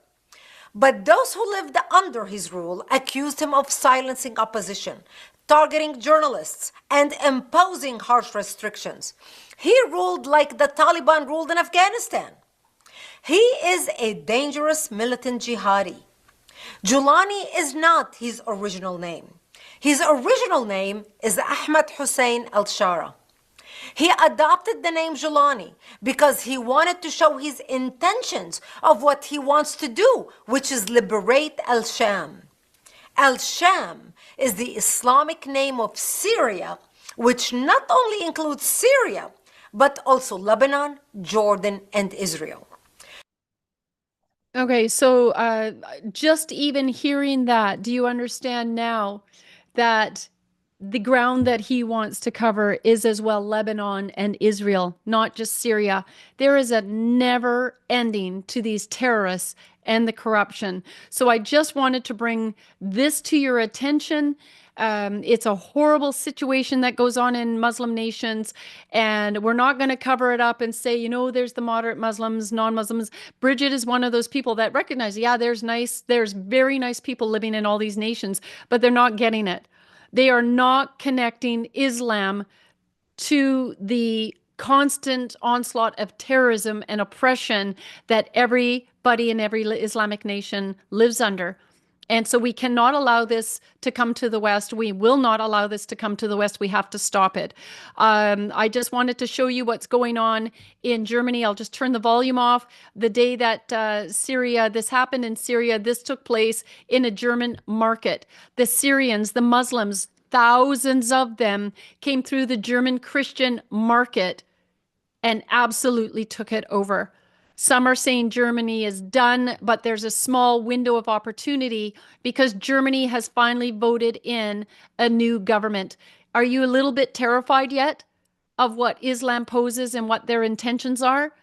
But those who lived under his rule accused him of silencing opposition, targeting journalists and imposing harsh restrictions. He ruled like the Taliban ruled in Afghanistan. He is a dangerous militant jihadi. Julani is not his original name. His original name is Ahmed Hussein al-Shara. He adopted the name Julani because he wanted to show his intentions of what he wants to do, which is liberate al-Sham. Al-Sham is the Islamic name of Syria, which not only includes Syria, but also Lebanon, Jordan, and Israel. Okay, so just even hearing that, do you understand now that the ground that he wants to cover is as well Lebanon and Israel, not just Syria? There is a never ending to these terrorists and the corruption. So I just wanted to bring this to your attention. It's a horrible situation that goes on in Muslim nations, and we're not going to cover it up and say, you know, there's the moderate Muslims, non-Muslims. Bridget is one of those people that recognize, yeah, there's very nice people living in all these nations, but they're not getting it. They are not connecting Islam to the constant onslaught of terrorism and oppression that everybody in every Islamic nation lives under. And so we cannot allow this to come to the West. We will not allow this to come to the West. We have to stop it. I just wanted to show you what's going on in Germany. I'll just turn the volume off. The day that this happened in Syria, this took place in a German market. The Syrians, the Muslims, thousands of them came through the German Christian market and absolutely took it over. Some are saying Germany is done, but there's a small window of opportunity because Germany has finally voted in a new government. Are you a little bit terrified yet of what Islam poses and what their intentions are?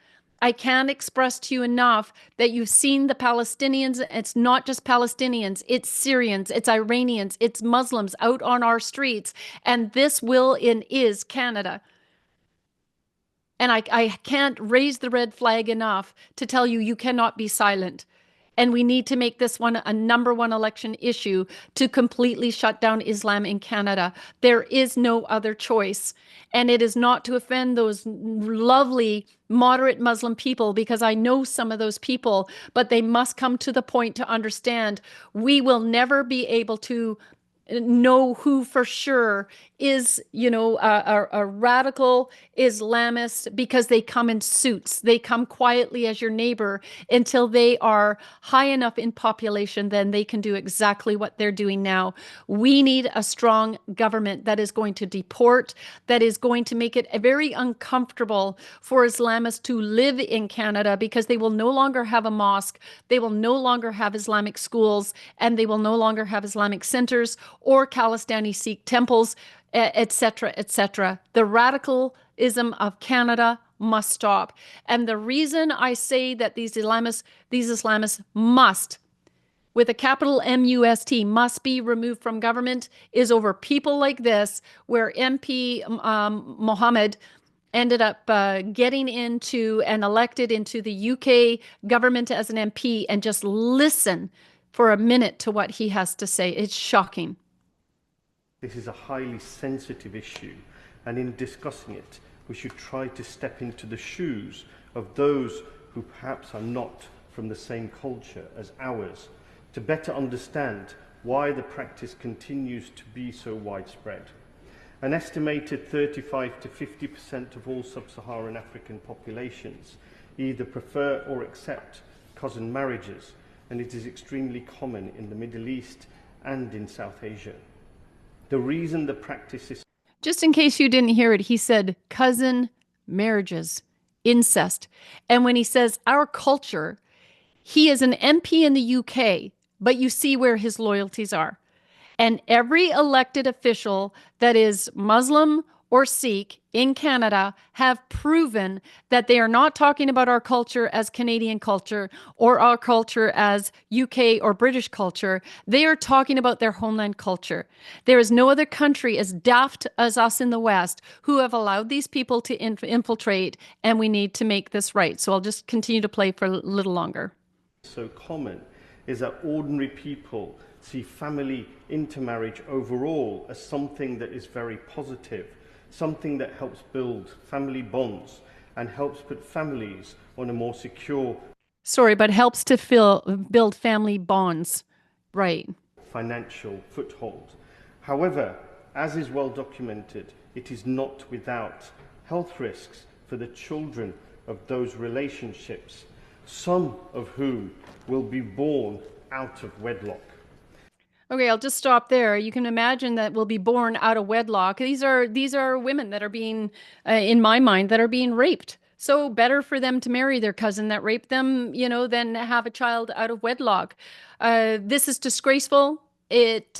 I can't express to you enough that you've seen the Palestinians. It's not just Palestinians, it's Syrians, it's Iranians, it's Muslims out on our streets. And this will and is Canada. And I can't raise the red flag enough to tell you, you cannot be silent. And we need to make this one a number one election issue to completely shut down Islam in Canada. There is no other choice. And it is not to offend those lovely moderate Muslim people, because I know some of those people, but they must come to the point to understand we will never be able to know who for sure is, a radical Islamist, because they come in suits. They come quietly as your neighbor until they are high enough in population, then they can do exactly what they're doing now. We need a strong government that is going to deport, that is going to make it very uncomfortable for Islamists to live in Canada, because they will no longer have a mosque, they will no longer have Islamic schools, and they will no longer have Islamic centers or Khalistani Sikh temples, etc., etc. The radicalism of Canada must stop. And the reason I say that these Islamists must, with a capital MUST, must be removed from government is over people like this, where MP Mohammed ended up getting into and elected into the UK government as an MP, and just listen for a minute to what he has to say. It's shocking. This is a highly sensitive issue, and in discussing it, we should try to step into the shoes of those who perhaps are not from the same culture as ours, to better understand why the practice continues to be so widespread. An estimated 35 to 50% of all sub-Saharan African populations either prefer or accept cousin marriages, and it is extremely common in the Middle East and in South Asia. The reason the practice is... Just in case you didn't hear it, he said cousin marriages, incest. And when he says our culture, he is an MP in the UK, but you see where his loyalties are. And every elected official that is Muslim or Sikh in Canada have proven that they are not talking about our culture as Canadian culture or our culture as UK or British culture. They are talking about their homeland culture. There is no other country as daft as us in the West who have allowed these people to infiltrate, and we need to make this right. So I'll just continue to play for a little longer. So common is that ordinary people see family intermarriage overall as something that is very positive, something that helps build family bonds and helps put families on a more secure Sorry, but helps to build family bonds. Right. financial foothold. However, as is well documented, it is not without health risks for the children of those relationships, some of whom will be born out of wedlock. Okay, I'll just stop there. You can imagine that will be born out of wedlock. These are women that are being, in my mind, that are being raped. So better for them to marry their cousin that raped them, than have a child out of wedlock. This is disgraceful. These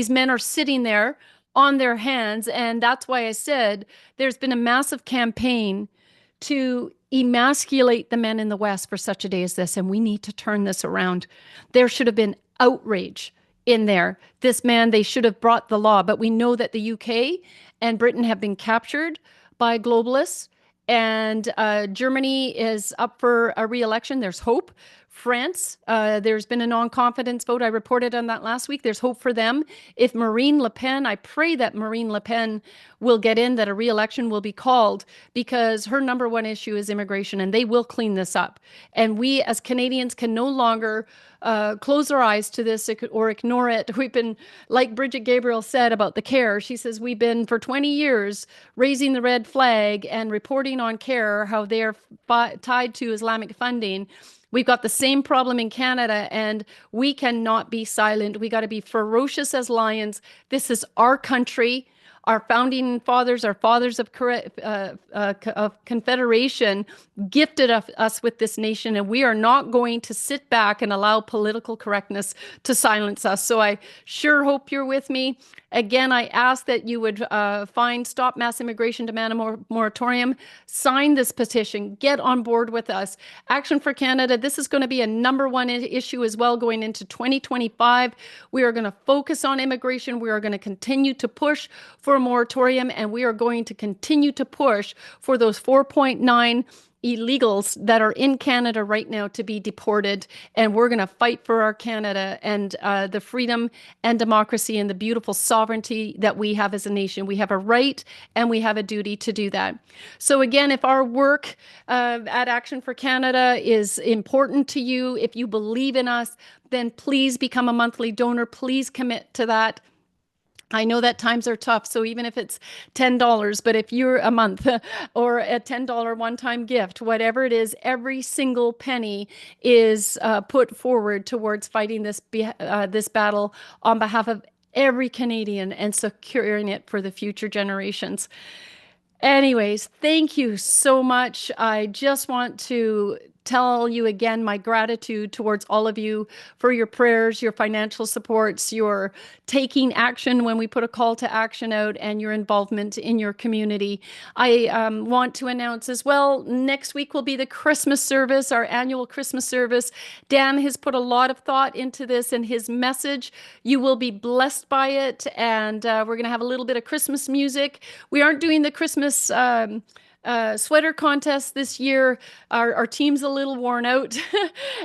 men are sitting there on their hands, and that's why I said there's been a massive campaign to emasculate the men in the West for such a day as this, and we need to turn this around. There should have been outrage in there. This man, they should have brought the law, but we know that the UK and Britain have been captured by globalists, and Germany is up for a re-election. There's hope. France, there's been a non-confidence vote. I reported on that last week. There's hope for them. If Marine Le Pen, I pray that Marine Le Pen will get in, that a re-election will be called, because her number one issue is immigration, and they will clean this up. And we as Canadians can no longer close our eyes to this or ignore it. We've been, like Bridget Gabriel said about the CARE, she says, we've been for 20 years raising the red flag and reporting on CARE, how they're tied to Islamic funding. We've got the same problem in Canada, and we cannot be silent. We got to be ferocious as lions. This is our country. Our founding fathers, our fathers of Confederation, gifted us with this nation, and we are not going to sit back and allow political correctness to silence us. So I sure hope you're with me. Again, I ask that you would find Stop Mass Immigration Demand a Moratorium, sign this petition, get on board with us. Action for Canada, this is going to be a number one issue as well going into 2025. We are going to focus on immigration. We are going to continue to push for a moratorium, and we are going to continue to push for those 4.9 illegals that are in Canada right now to be deported. And we're going to fight for our Canada and the freedom and democracy and the beautiful sovereignty that we have as a nation. We have a right and we have a duty to do that. So again, if our work at Action for Canada is important to you, if you believe in us, then please become a monthly donor. Please commit to that. I know that times are tough, so even if it's $10, but if you're a month or a $10 one-time gift, whatever it is, every single penny is put forward towards fighting this battle on behalf of every Canadian and securing it for the future generations. Anyways, thank you so much. I just want to tell you again my gratitude towards all of you for your prayers, your financial supports, your taking action when we put a call to action out, and your involvement in your community. I want to announce as well, next week will be the Christmas service, our annual Christmas service. Dan has put a lot of thought into this and his message. You will be blessed by it, and we're going to have a little bit of Christmas music. We aren't doing the Christmas sweater contest this year. Our team's a little worn out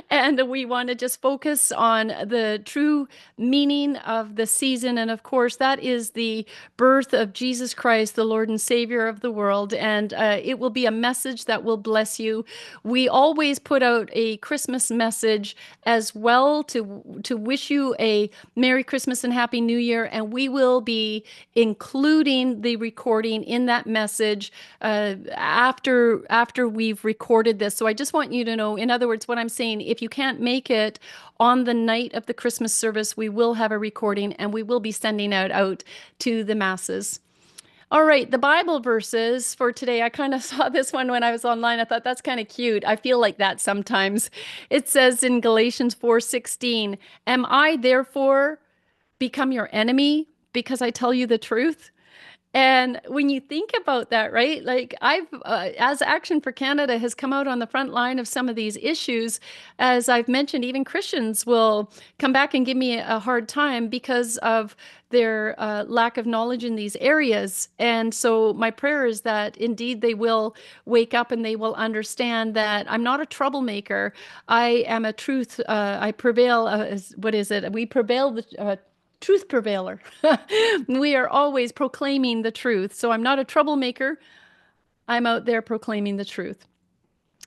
and we want to just focus on the true meaning of the season. And of course, that is the birth of Jesus Christ, the Lord and Savior of the world. And it will be a message that will bless you. We always put out a Christmas message as well to wish you a Merry Christmas and Happy New Year. And we will be including the recording in that message after we've recorded this. So I just want you to know, in other words, what I'm saying, if you can't make it on the night of the Christmas service, we will have a recording and we will be sending out to the masses. All right, the Bible verses for today. I kind of saw this one when I was online. I thought that's kind of cute. I feel like that sometimes. It says in Galatians 4:16, "Am I therefore become your enemy because I tell you the truth? And when you think about that, right, like as Action for Canada has come out on the front line of some of these issues, as I've mentioned, even Christians will come back and give me a hard time because of their lack of knowledge in these areas. And so my prayer is that indeed they will wake up and they will understand that I'm not a troublemaker. I am a truth. I prevail. What is it? We prevail the truth prevailer. We are always proclaiming the truth. So I'm not a troublemaker. I'm out there proclaiming the truth.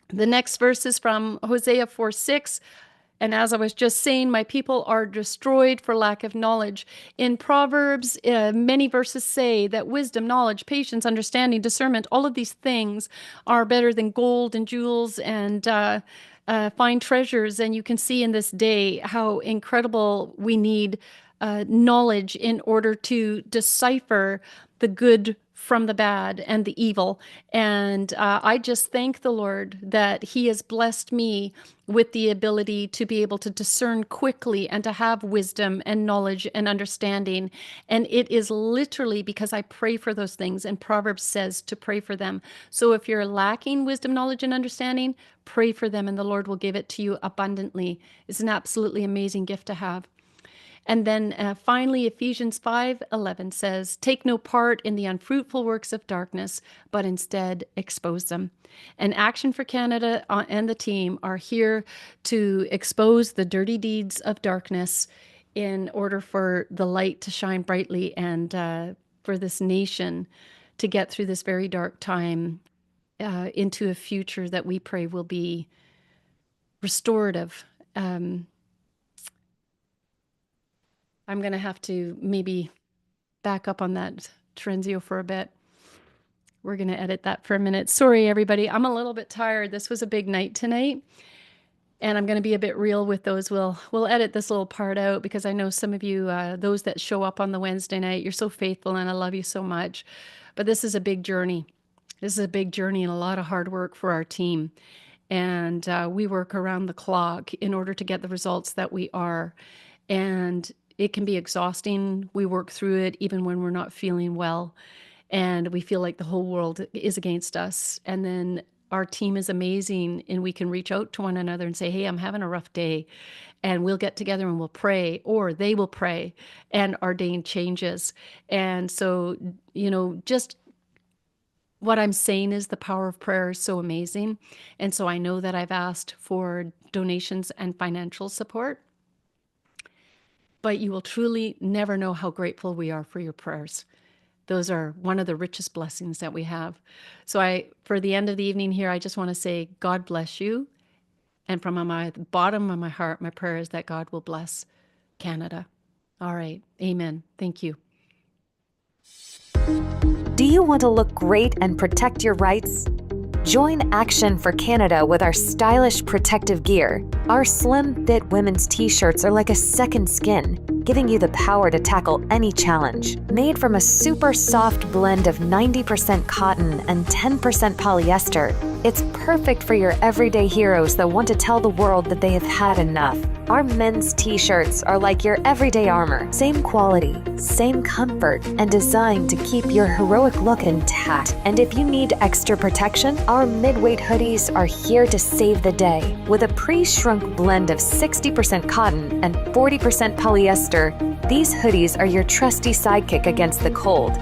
The next verse is from Hosea 4:6. And as I was just saying, my people are destroyed for lack of knowledge. In Proverbs, many verses say that wisdom, knowledge, patience, understanding, discernment, all of these things are better than gold and jewels and fine treasures. And you can see in this day how incredible we need knowledge in order to decipher the good from the bad and the evil. And I just thank the Lord that He has blessed me with the ability to be able to discern quickly and to have wisdom and knowledge and understanding. And it is literally because I pray for those things. And Proverbs says to pray for them. So if you're lacking wisdom, knowledge, and understanding, pray for them and the Lord will give it to you abundantly. It's an absolutely amazing gift to have. And then finally, Ephesians 5:11 says, take no part in the unfruitful works of darkness, but instead expose them. And Action for Canada and the team are here to expose the dirty deeds of darkness in order for the light to shine brightly and for this nation to get through this very dark time into a future that we pray will be restorative. I'm going to have to maybe back up on that Terenzio for a bit. We're going to edit that for a minute. Sorry, everybody. I'm a little bit tired. This was a big night tonight, and I'm going to be a bit real with those. We'll edit this little part out because I know some of you, those that show up on the Wednesday night, you're so faithful, and I love you so much. But this is a big journey. This is a big journey and a lot of hard work for our team. And we work around the clock in order to get the results that we are. And it can be exhausting. We work through it even when we're not feeling well and we feel like the whole world is against us. And then our team is amazing and we can reach out to one another and say, hey, I'm having a rough day. And we'll get together and we'll pray, or they will pray and ordain changes. And so, just what I'm saying is the power of prayer is so amazing. And so I know that I've asked for donations and financial support. But you will truly never know how grateful we are for your prayers. Those are one of the richest blessings that we have. So for the end of the evening here, I just want to say, God bless you. And from the bottom of my heart, my prayer is that God will bless Canada. All right. Amen. Thank you. Do you want to look great and protect your rights? Join Action for Canada with our stylish protective gear. Our slim fit women's t-shirts are like a second skin, giving you the power to tackle any challenge. Made from a super soft blend of 90% cotton and 10% polyester, it's perfect for your everyday heroes that want to tell the world that they have had enough. Our men's t-shirts are like your everyday armor. Same quality, same comfort, and designed to keep your heroic look intact. And if you need extra protection, our mid-weight hoodies are here to save the day. With a pre-shrunk blend of 60% cotton and 40% polyester, these hoodies are your trusty sidekick against the cold.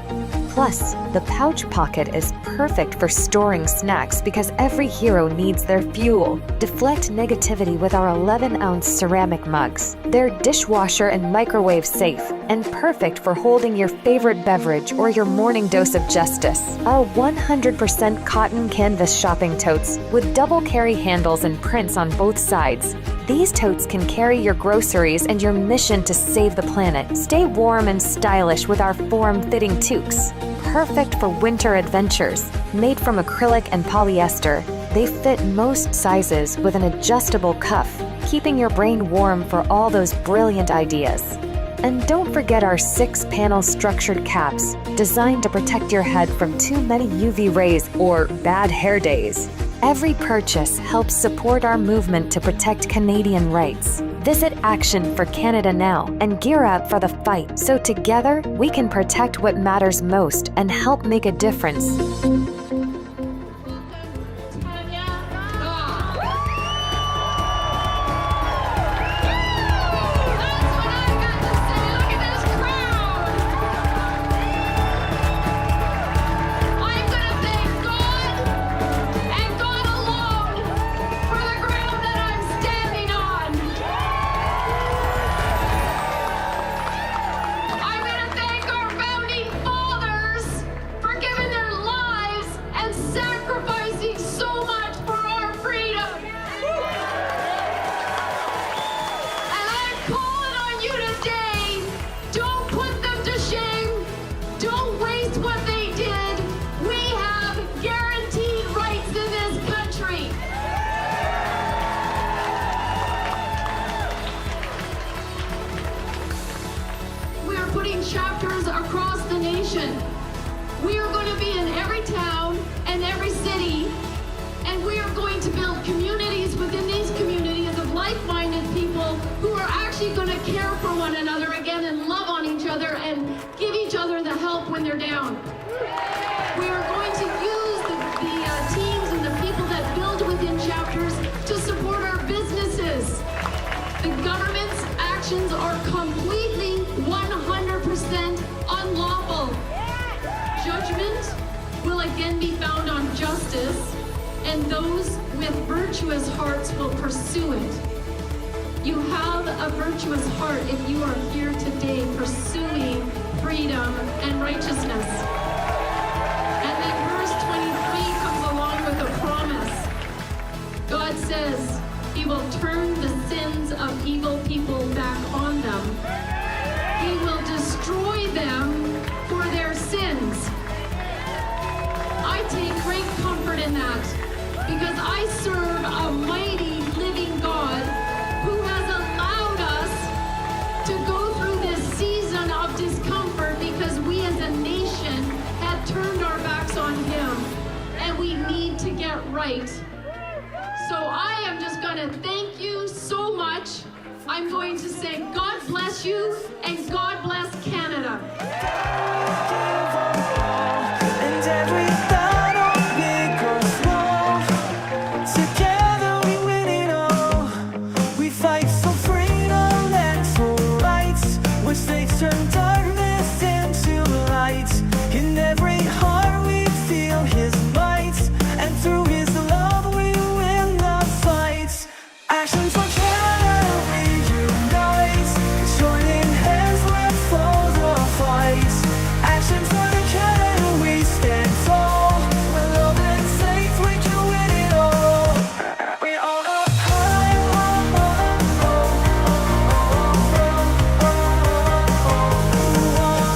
Plus, the pouch pocket is perfect for storing snacks because every hero needs their fuel. Deflect negativity with our 11-ounce ceramic mugs. They're dishwasher and microwave safe and perfect for holding your favorite beverage or your morning dose of justice. Our 100% cotton canvas shopping totes with double carry handles and prints on both sides. These totes can carry your groceries and your mission to save the planet. Stay warm and stylish with our form-fitting toques. Perfect for winter adventures. Made from acrylic and polyester, they fit most sizes with an adjustable cuff, keeping your brain warm for all those brilliant ideas. And don't forget our 6-panel structured caps, designed to protect your head from too many UV rays or bad hair days. Every purchase helps support our movement to protect Canadian rights. Visit Action for Canada now and gear up for the fight so together we can protect what matters most and help make a difference. Chapters across the nation. We are going to be in every town and every city, and we are going to build communities within these communities of like-minded people who are actually going to care for one another again and love on each other and give each other the help when they're down. We are going to use the teams and the people that build within chapters to support our businesses. The government's actions are completely 100% unlawful. Judgment will again be found on justice, and those with virtuous hearts will pursue it. You have a virtuous heart if you are here today pursuing freedom and righteousness. And then verse 23 comes along with a promise. God says He will turn the sins of evil people back on them. He will destroy them for their sins. I take great comfort in that because I serve a mighty living God who has allowed us to go through this season of discomfort because we as a nation had turned our backs on Him and we need to get right. So I am just going to thank you so much. I'm going to say God bless you and God bless Canada. And every battle, big or small, together we win it all. We fight for freedom and for rights, which they turn darkness into light. In every heart we feel His might, and through His love we win the fight. Action for Canada, we unite, joining hands where foes will fight. Action for the Canada, we stand tall. With love and faith we can win it all. We all up high, all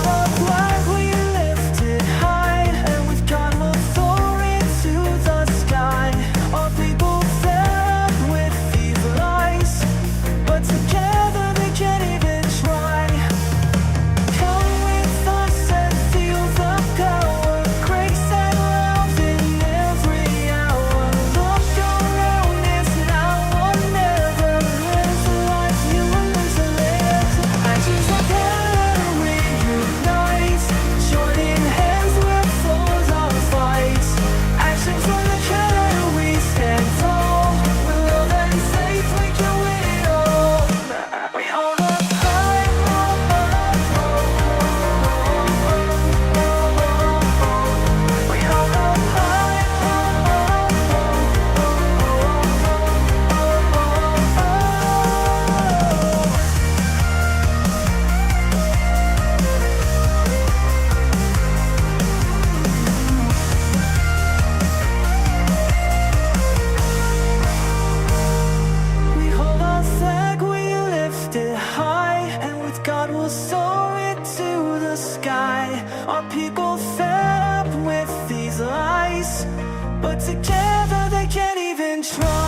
up flag we lifted high, and with God we'll soar into the sky. Our people fed up with these lies, but together they can't even try. Come with us and feel the power, grace and love in every hour. Look around, it's now or never. Live the life you were meant to live. Actions for Canada, we unite, joining hands where foes are fight. Action for the Canada, we stand tall. With love and faith we can win it all. We hold up high, we hold up high. We hold our flag, we lift it high, and with God we'll soar it to the sky. Our people fed up with these lies, but together they can't even try.